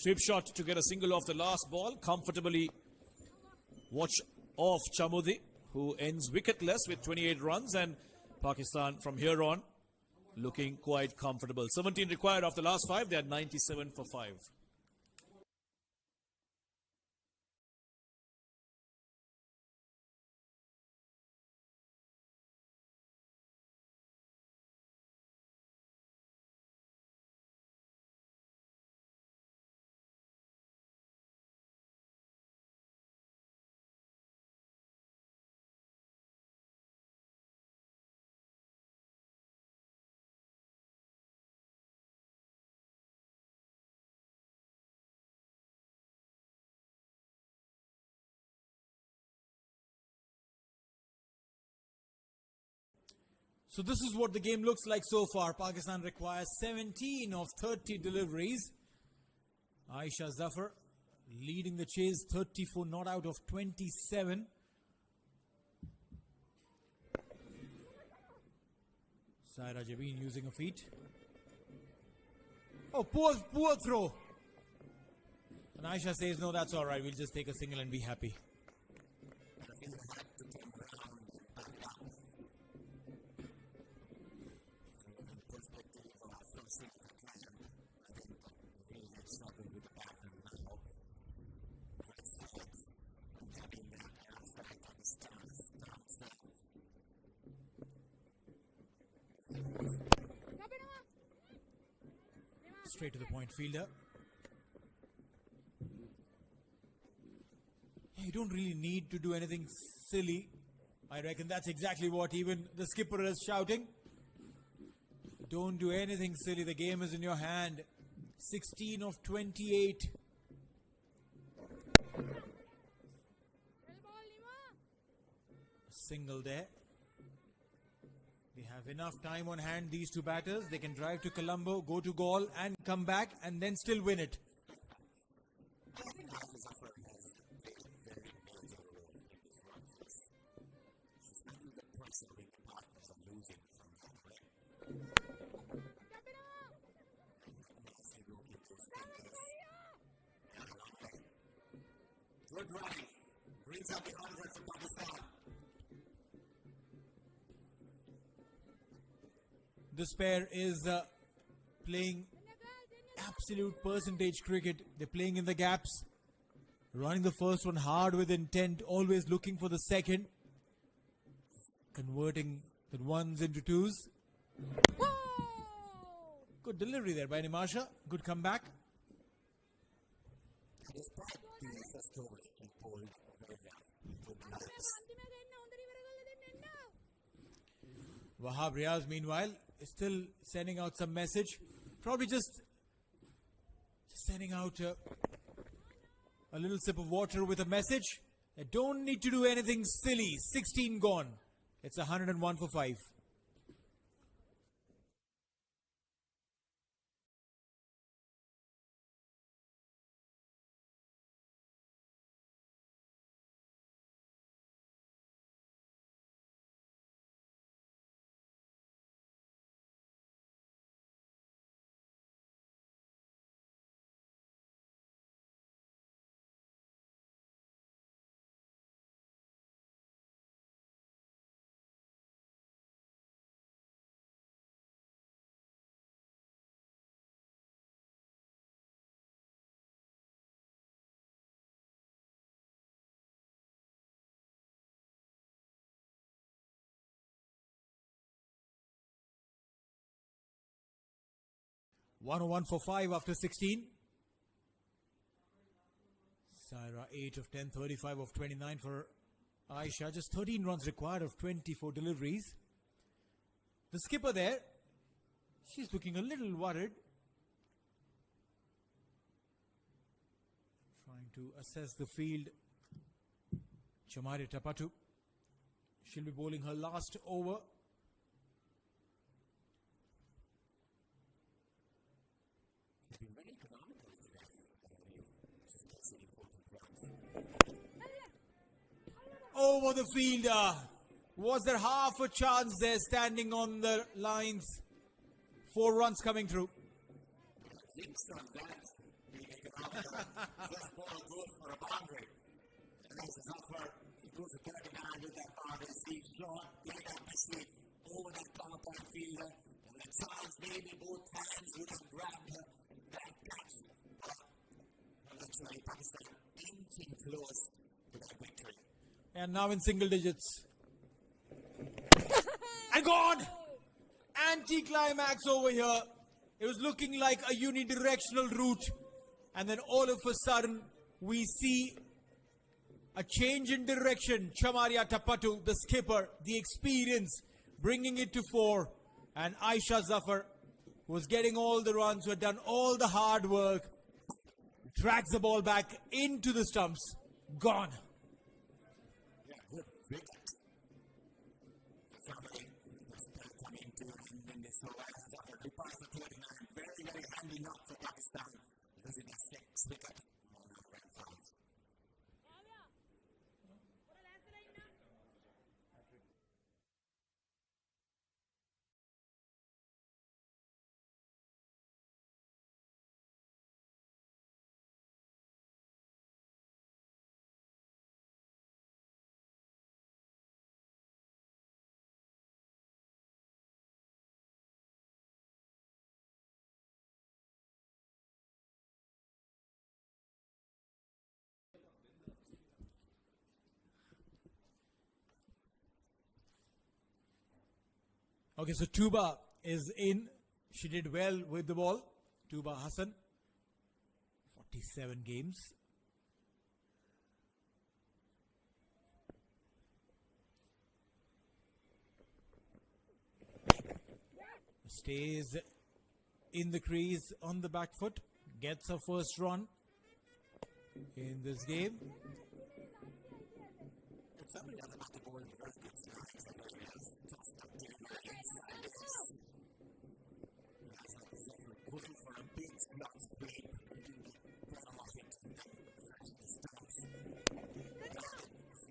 Sweep shot to get a single off the last ball. Comfortably watch off Chamudi, who ends wicketless with 28 runs. And Pakistan from here on looking quite comfortable. 17 required off the last 5. They are 97 for 5. So this is what the game looks like so far. Pakistan requires 17 of 30 deliveries. Aisha Zafar leading the chase, 34 not out of 27. Saira Jabin using a feet. Oh, poor throw. And Aisha says, no, that's all right. We'll just take a single and be happy. Straight to the point fielder. You don't really need to do anything silly. I reckon that's exactly what even the skipper is shouting. Don't do anything silly. The game is in your hand. 16 of 28. Single there. They have enough time on hand, these two batters. They can drive to Colombo, go to Gaul and come back and then still win it. Good running. Brings up the 100 for Pakistan. This pair is playing absolute percentage cricket. They're playing in the gaps. Running the first one hard with intent. Always looking for the second. Converting the ones into twos. Good delivery there by Nimasha. Good comeback. Despite the first over, he pulled very well. Good numbers. Wahab Riaz, meanwhile, is still sending out some message. Probably just sending out a little sip of water with a message. They don't need to do anything silly. 16 gone. It's 101 for 5. (101 for 5 after 16. Saira 8 of 10, 35 of 29 for Aisha. Just 13 runs required of 24 deliveries. The skipper there, she's looking a little worried. Trying to assess the field. Chamari Tapatu. She'll be bowling her last over. Over the fielder. Was there half a chance there standing on the lines? 4 runs coming through. First ball goes for a boundary. And that's his offer. He goes to 39 with that boundary. Steve short, played up nicely over that cover point fielder. And the chance maybe both hands would have grabbed that catch. But eventually Pakistan inching close to that victory. And now in single digits. And gone! Anti-climax over here. It was looking like a unidirectional route. And then all of a sudden, we see a change in direction. Chamaria Tapatu, the skipper, the experience, bringing it to 4. And Aisha Zafar was getting all the runs, who had done all the hard work. Tracks the ball back into the stumps. Gone. Good wicket. Somebody just timely knock for Pakistan, losing a 6 wicket. Okay, so Tuba is in. She did well with the ball. Tuba Hassan. 47 games. Stays in the crease on the back foot. Gets her first run in this game. Somebody on the back of the ball in the first good slides and really has tossed up to the inside. That's like going for a big slot sweep. Bottom off it and then flash the stumps.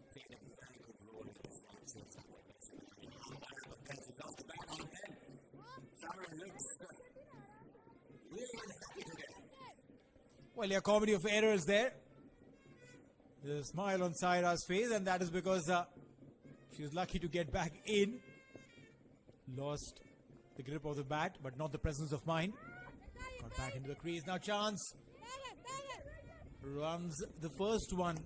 Played a very good role in this one. So it's not but then he lost the back on him. Sharon looks really unhappy today. Well, a comedy of errors there. There's a smile on Saira's face, and that is because she was lucky to get back in. Lost the grip of the bat, but not the presence of mind. Got back into the crease. Now chance. Runs the first one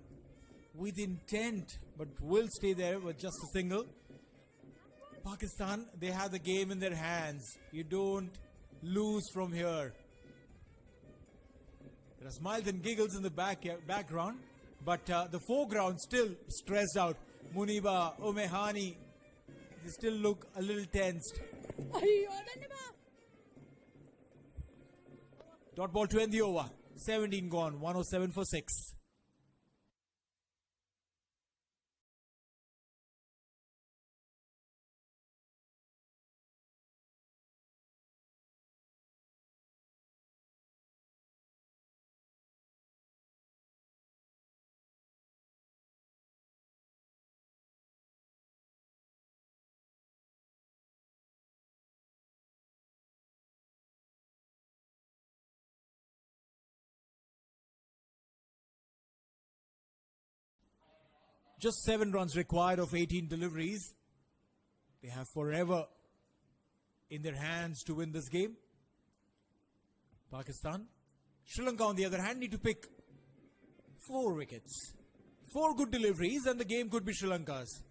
with intent, but will stay there with just a single. Pakistan, they have the game in their hands. You don't lose from here. There are smiles and giggles in the background. But the foreground still stressed out. Muniba, Omehani, they still look a little tensed. Dot ball to end the over. 17 gone, 107 for 6. Just 7 runs required of 18 deliveries. They have forever in their hands to win this game. Pakistan. Sri Lanka, on the other hand, need to pick 4 wickets. 4 good deliveries and the game could be Sri Lanka's.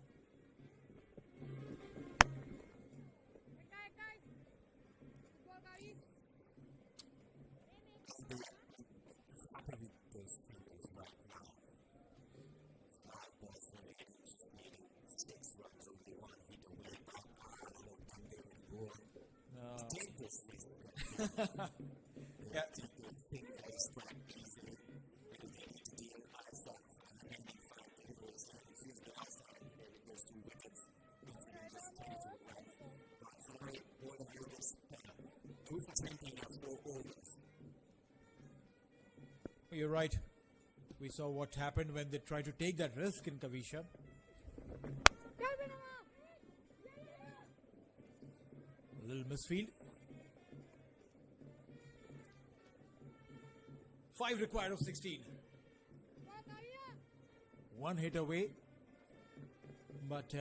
Yeah. You're right. We saw what happened when they tried to take that risk in Kavisha. A little misfield. 5 required of 16. 1 hit away. But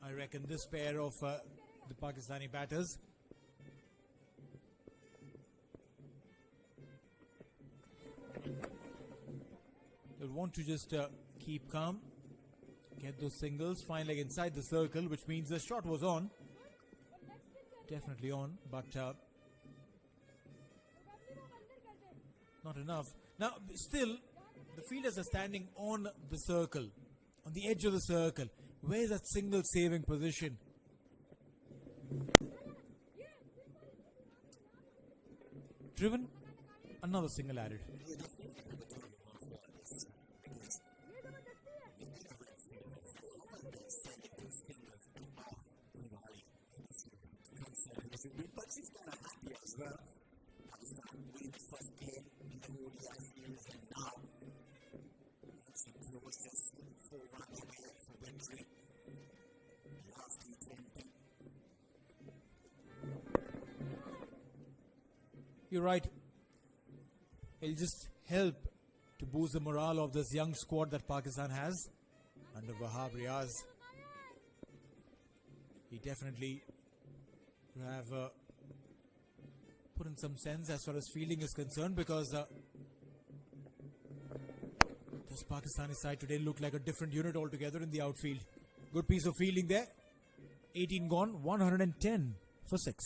I reckon this pair of the Pakistani batters will want to just keep calm, get those singles, find leg inside the circle, which means the shot was on. Definitely on, but not enough. Now, still, the fielders are standing on the circle, on the edge of the circle. Where's that single saving position? Driven, another single added. But she's kind of happy as well. you're right. It'll just help to boost the morale of this young squad that Pakistan has under Wahab Riaz. He definitely have put in some sense as far as fielding is concerned, because this Pakistani side today looked like a different unit altogether in the outfield. Good piece of fielding there. 18 gone, 110 for 6.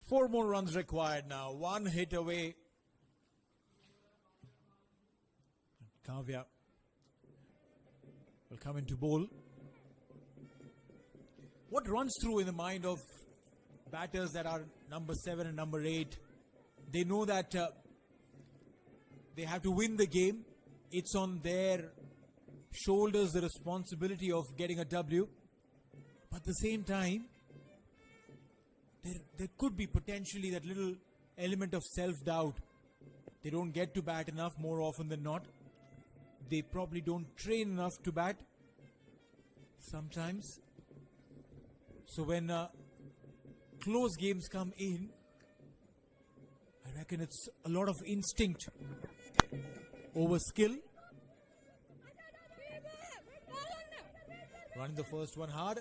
Four more runs required now. One hit away. Kavya will come into bowl. What runs through in the mind of batters that are number 7 and number 8? They know that they have to win the game. It's on their shoulders, the responsibility of getting a W. But at the same time, there could be potentially that little element of self-doubt. They don't get to bat enough more often than not. They probably don't train enough to bat sometimes. So when close games come in, I reckon it's a lot of instinct over skill. Running the first one hard.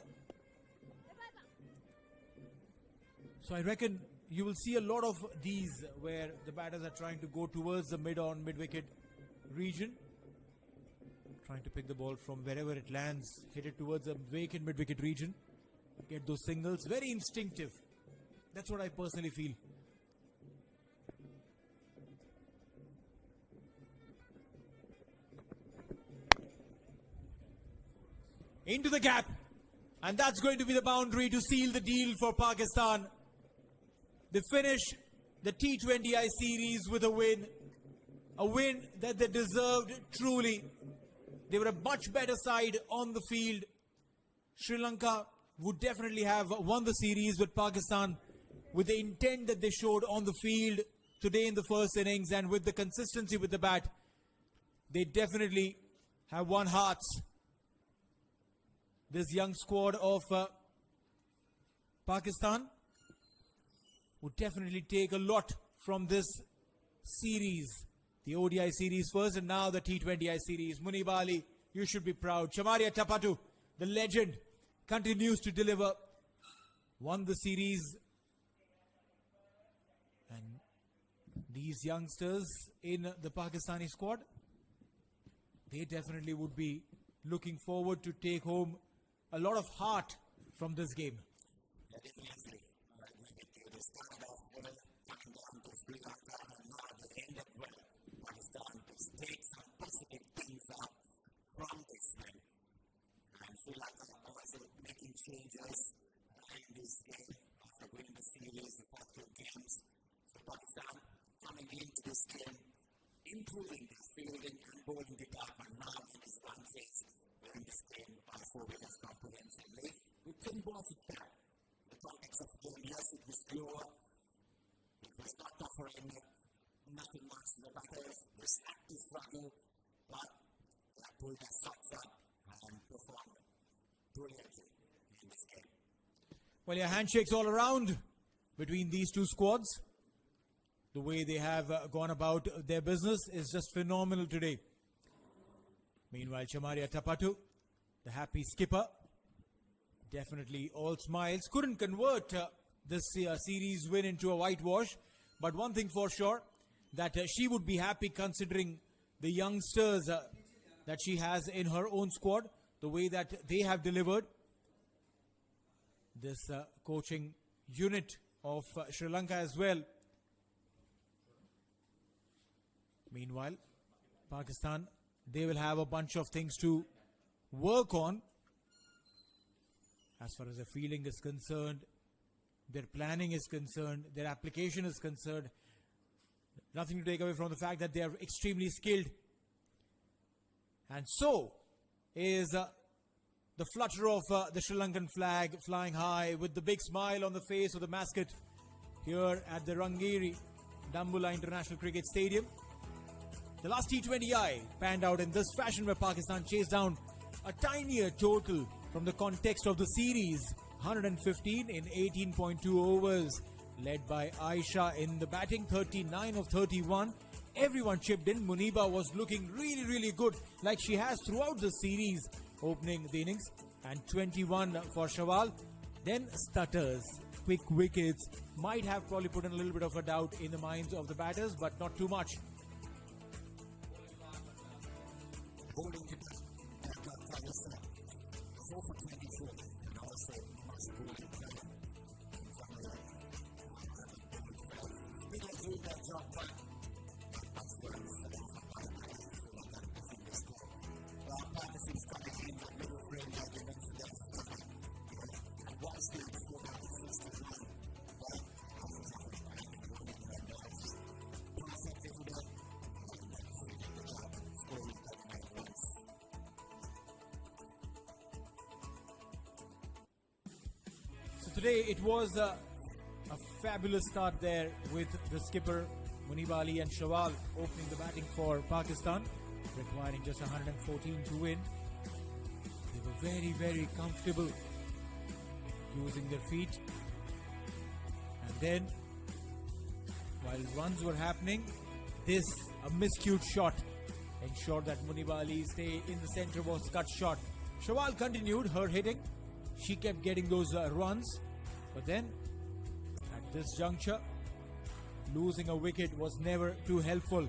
So I reckon you will see a lot of these where the batters are trying to go towards the mid-wicket region. Trying to pick the ball from wherever it lands, hit it towards the vacant mid-wicket region. Get those singles. Very instinctive. That's what I personally feel. Into the gap. And that's going to be the boundary to seal the deal for Pakistan. They finish the T20I series with a win that they deserved truly. They were a much better side on the field. Sri Lanka would definitely have won the series, but Pakistan, with the intent that they showed on the field today in the first innings and with the consistency with the bat, they definitely have won hearts. This young squad of Pakistan would definitely take a lot from this series. The ODI series first and now the T20I series. Munib Ali, you should be proud. Chamaria Tapatu, the legend, continues to deliver. Won the series. And these youngsters in the Pakistani squad, they definitely would be looking forward to take home a lot of heart from this game. Definitely. They started off well, coming down to Sri Lanka, and now they ended well. Pakistan to take some positive things up from this win. And Sri Lanka also making changes in this game after winning the series, the first 2 games. So Pakistan coming into this game, improving their fielding and bowling department now in this one phase. In this game by 4 wickets comprehensively. We couldn't both of that. The context of the game, yes, it was slower. It was not offering nothing much to the batters. They had to struggle, but they pulled their socks up and performed brilliantly in this game. Well, yeah, handshakes all around between these two squads. The way they have gone about their business is just phenomenal today. Meanwhile, Chamaria Tapatu, the happy skipper, definitely all smiles. Couldn't convert this series win into a whitewash. But one thing for sure, that she would be happy considering the youngsters that she has in her own squad, the way that they have delivered. This coaching unit of Sri Lanka as well. Meanwhile, Pakistan they will have a bunch of things to work on as far as their fielding is concerned, their planning is concerned, their application is concerned. Nothing to take away from the fact that they are extremely skilled. And so is the flutter of the Sri Lankan flag flying high with the big smile on the face of the mascot here at the Rangiri Dambulla International Cricket Stadium. The last T20I panned out in this fashion, where Pakistan chased down a tinier total from the context of the series, 115 in 18.2 overs, led by Aisha in the batting, 39 of 31. Everyone chipped in. Muniba was looking really good, like she has throughout the series, opening the innings, and 21 for Shawal. Then stutters, quick wickets, might have probably put in a little bit of a doubt in the minds of the batters, but not too much. Bowling to Pakistan, 4 for 24, and also much bowling credit. We don't do that job, but that's where we set off. Pakistan's coming in that middle frame, like you mentioned, that's coming. And once they before that, the first to run, well, perfect little bit. So today it was a fabulous start there with the skipper Muniba Ali and Shawal opening the batting for Pakistan, requiring just 114 to win. They were very comfortable using their feet. And then, while runs were happening, a miscued shot ensured that Muniba Ali stay in the center, was cut short. Shawal continued her hitting. She kept getting those runs. But then, at this juncture, losing a wicket was never too helpful.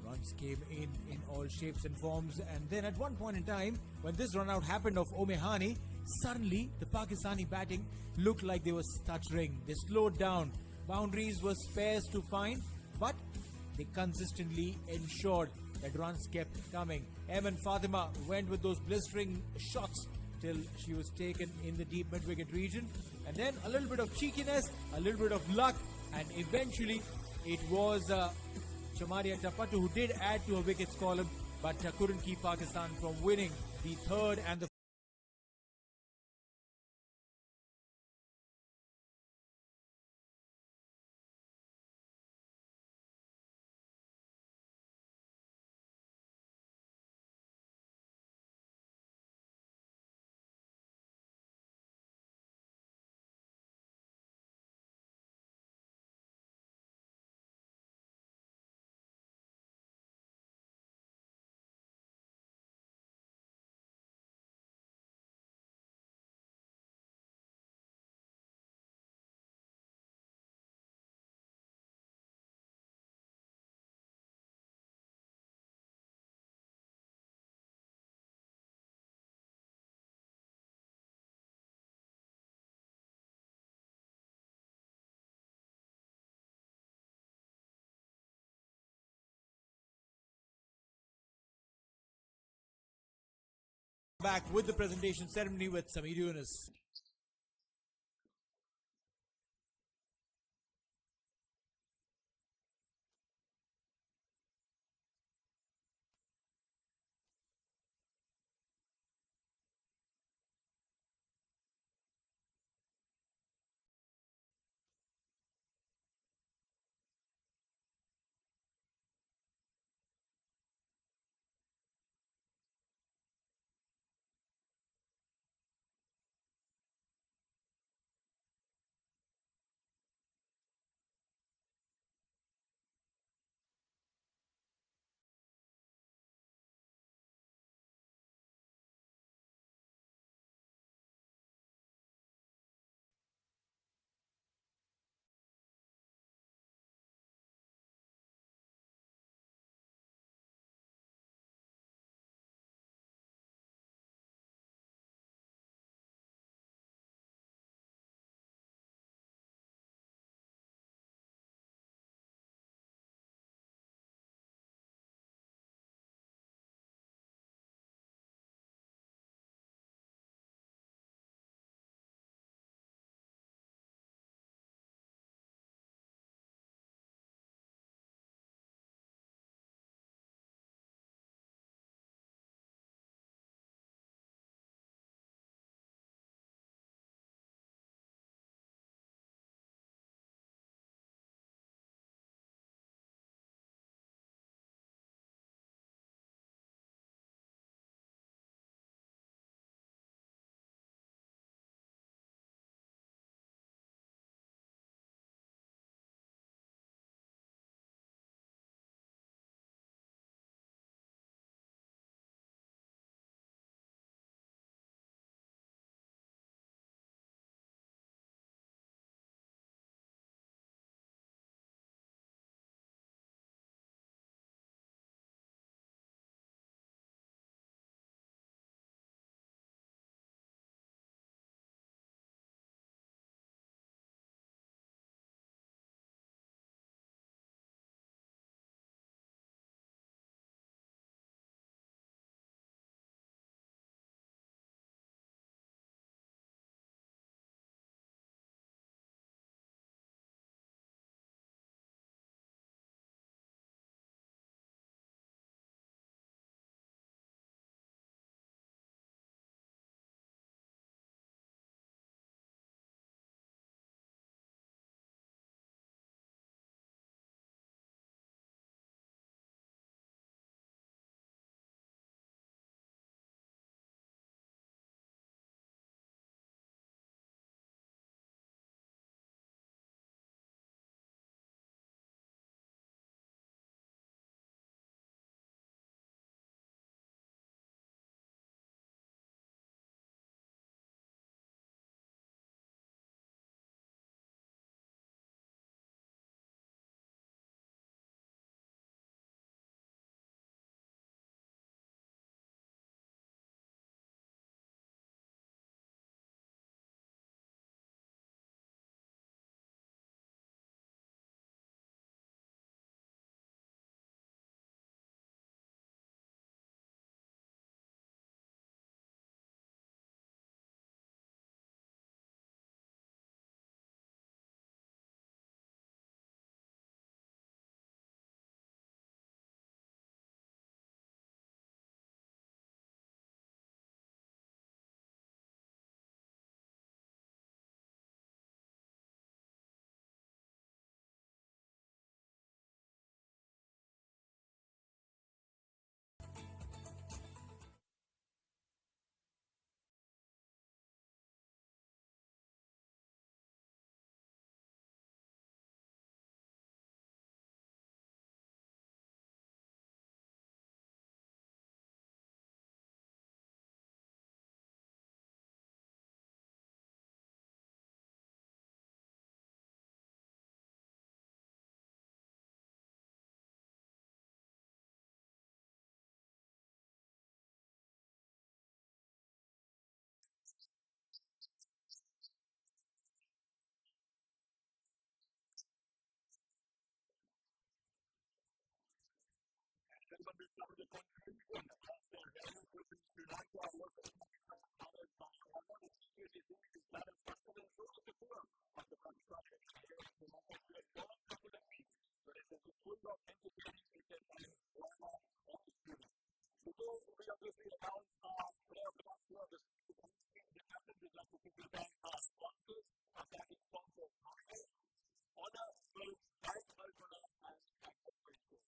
Runs came in all shapes and forms, and then at one point in time, when this run out happened of Omehani, suddenly the Pakistani batting looked like they were stuttering. They slowed down. Boundaries were sparse to find, but they consistently ensured that runs kept coming. Fatima went with those blistering shots till she was taken in the deep mid-wicket region. And then a little bit of cheekiness, a little bit of luck, and eventually it was Chamaria Tapatu who did add to her wickets column, but couldn't keep Pakistan from winning the third and the back with the presentation ceremony with Samir Yunus. some of the countries and also very good in Sri Lanka was Pakistan covered by another T20 series is that of Pakistan and so was the tour of the Pakistan. Sri Lanka played one couple of weeks, but it's a full of entertaining cricket and drama on the field. Before we obviously announce our player of the match tour, the captain would like to quickly thank our sponsors, our package sponsors, Honor, Slow, M9l1T and PAKW.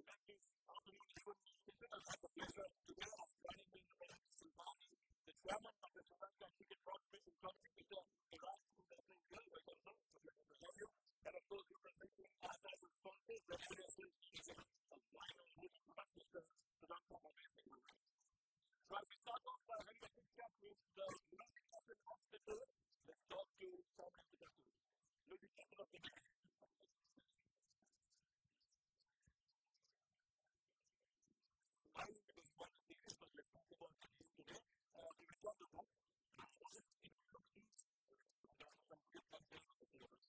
To make this afternoon even more special, I have the pleasure today of joining me in the chairman of the Sri Lanka Cricket Transmission Committee, Mr. Iraj, who is playing well. Welcome, sir. It's a pleasure to have you. And of course, representing our title sponsors, the NSS is a vital moving past Mr. Sudhankar Mabesi. Right, we start off by having a quick chat with the losing captain of the day. Let's talk to Chairman of the captain. Losing captain of the day. Smiling because one of the series, but let's talk about the game today. We return to that. Was it in the companies? There are some good campaigns on the syllabus.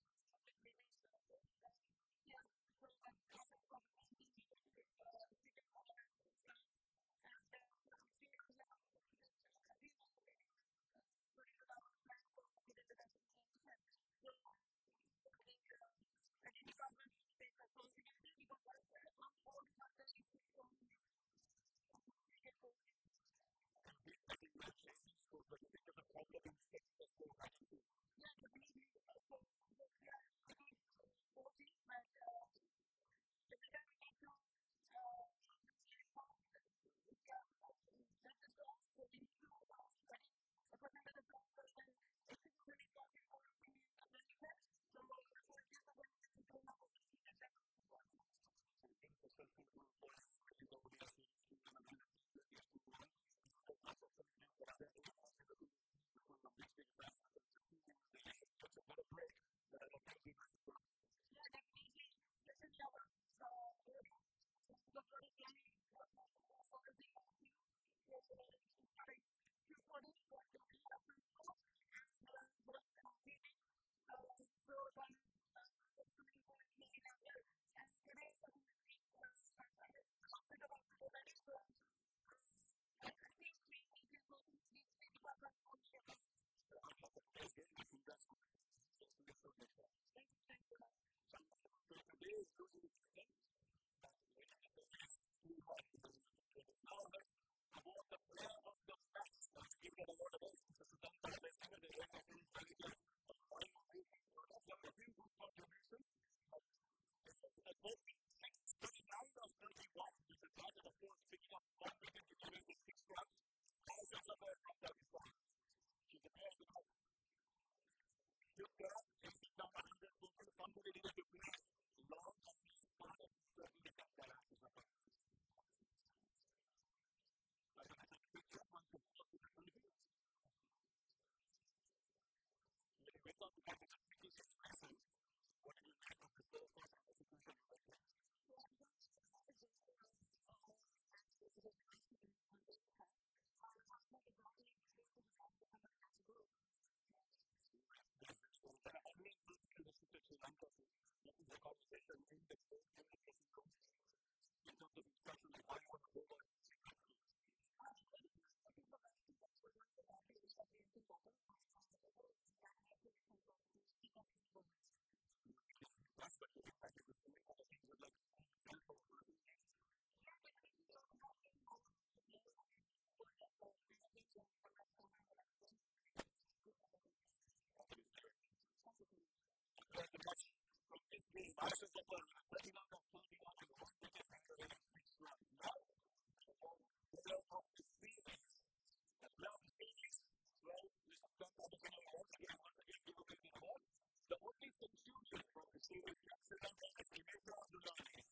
I think that chasing scores, but I think there's a problem in fix the score ranking. Yeah, definitely. So, yeah, I think 40, but every time we need to respond, we can set the goal, so we need to study according to the plan, so then execution is possible for me, and then we said, so therefore, it is the one that we don't have to see, and that's important. I think successful group for everybody else is to do the lots of confidence that are there for some big fans and such a better break that I don't think we can do. Yeah, definitely. Especially our the first game focusing on you. So excuse for this, so I don't really have to go. And but feeling so some extremely good feeling as well. And today I'm confident about the wedding, so I think we need to go to this department for sure. I think that's good. Thank you. So today is losing the game. Now let's award the player of the match. Let's give that award away. Mr. Sudhankar Mabesi, the AFC is very good. That's a few good contributions. At 39 of 31, with the target of course picking up 1 wicket to give it 6 runs. Thousands of her from Pakistan. She's a player of the match. Good grab, chasing down 100 focus. Somebody needed to play long and he's started to certainly get that answer of her. Like I said, big job on the field. When he went on to get his execution lesson, what did you make of the first execution you went on? Sri Lanka to this is a conversation in the dressing room in terms of instruction like why you want to go on successfully. That's what you impact the story for the things that like self or the match from this game, Ashes of 39 of 31 and 1 wicket and 6 runs. Now, the player of the series. The player of the series, well, this is done once again, give away the award. The only centurion from the series is Sri Lanka is M9l1T.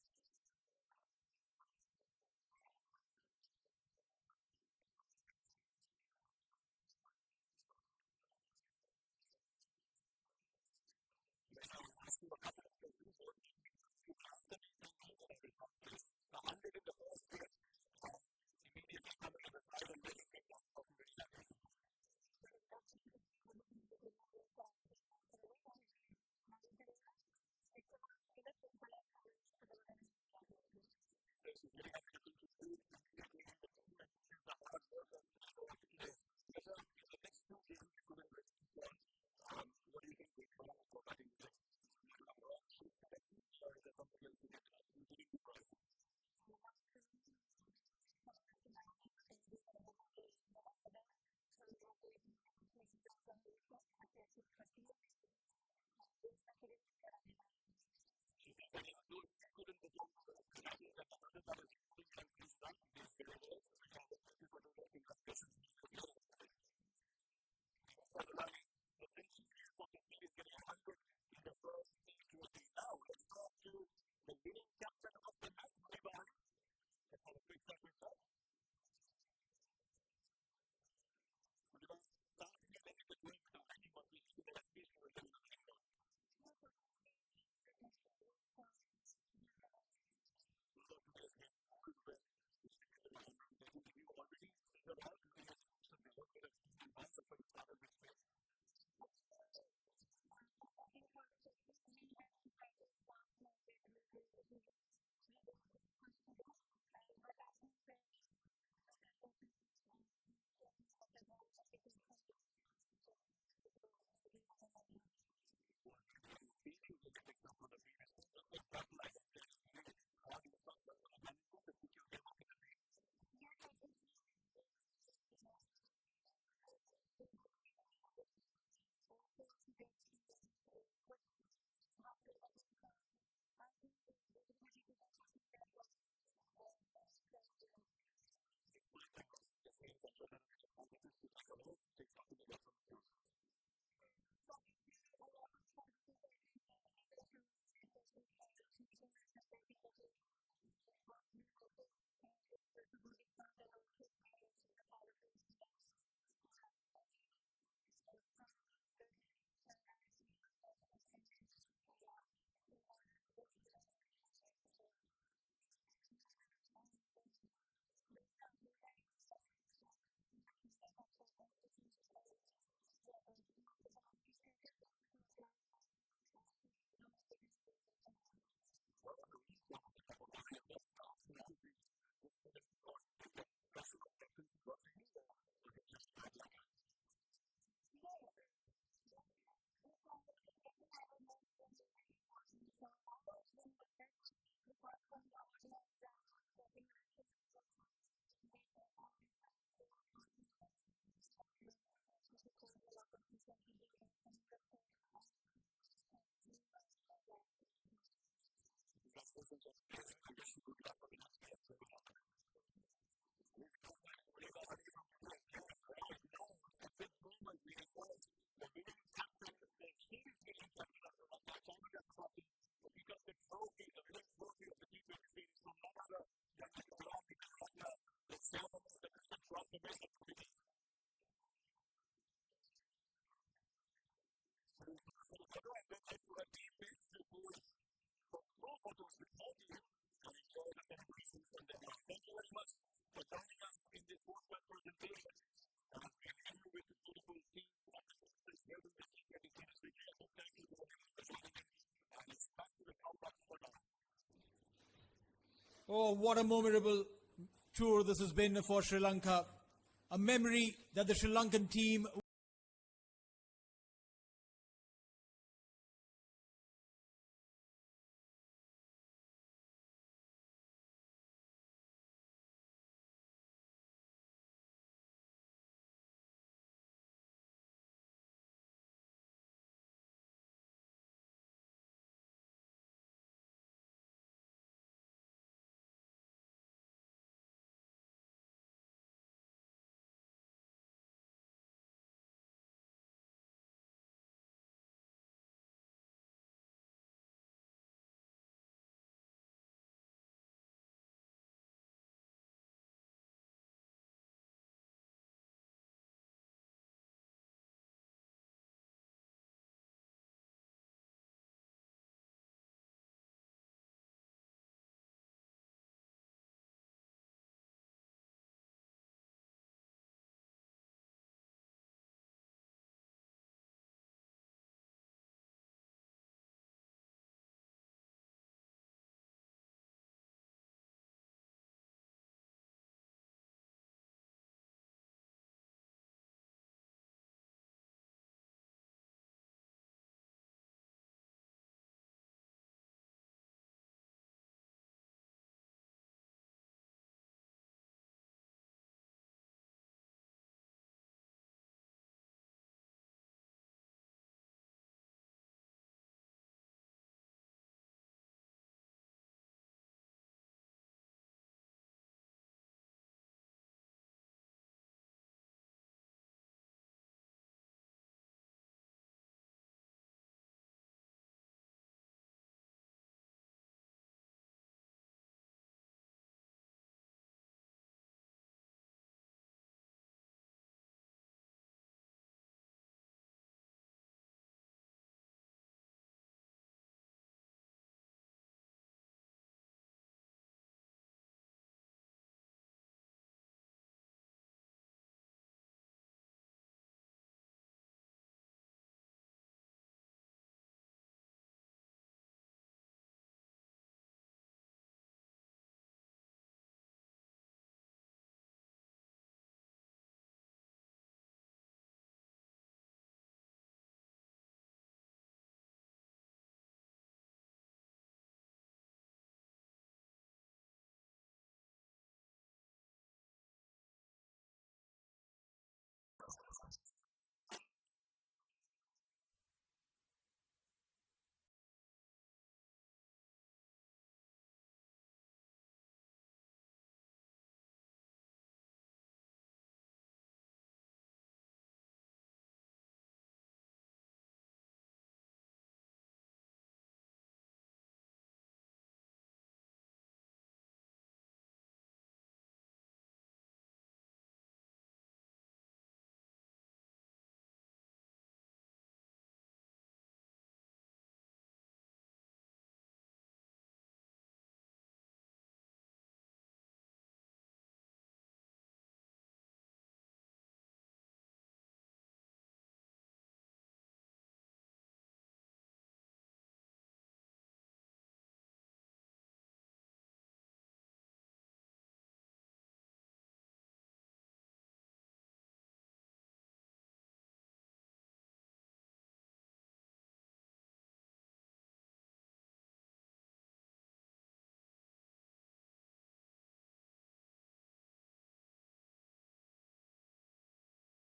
Ask you a couple of questions. You answer these things and every confidence. The 100 in the first game, immediately coming to the side and getting picked off of the second. So she's really happy to Oh, what a memorable tour this has been for Sri Lanka. A memory that the Sri Lankan team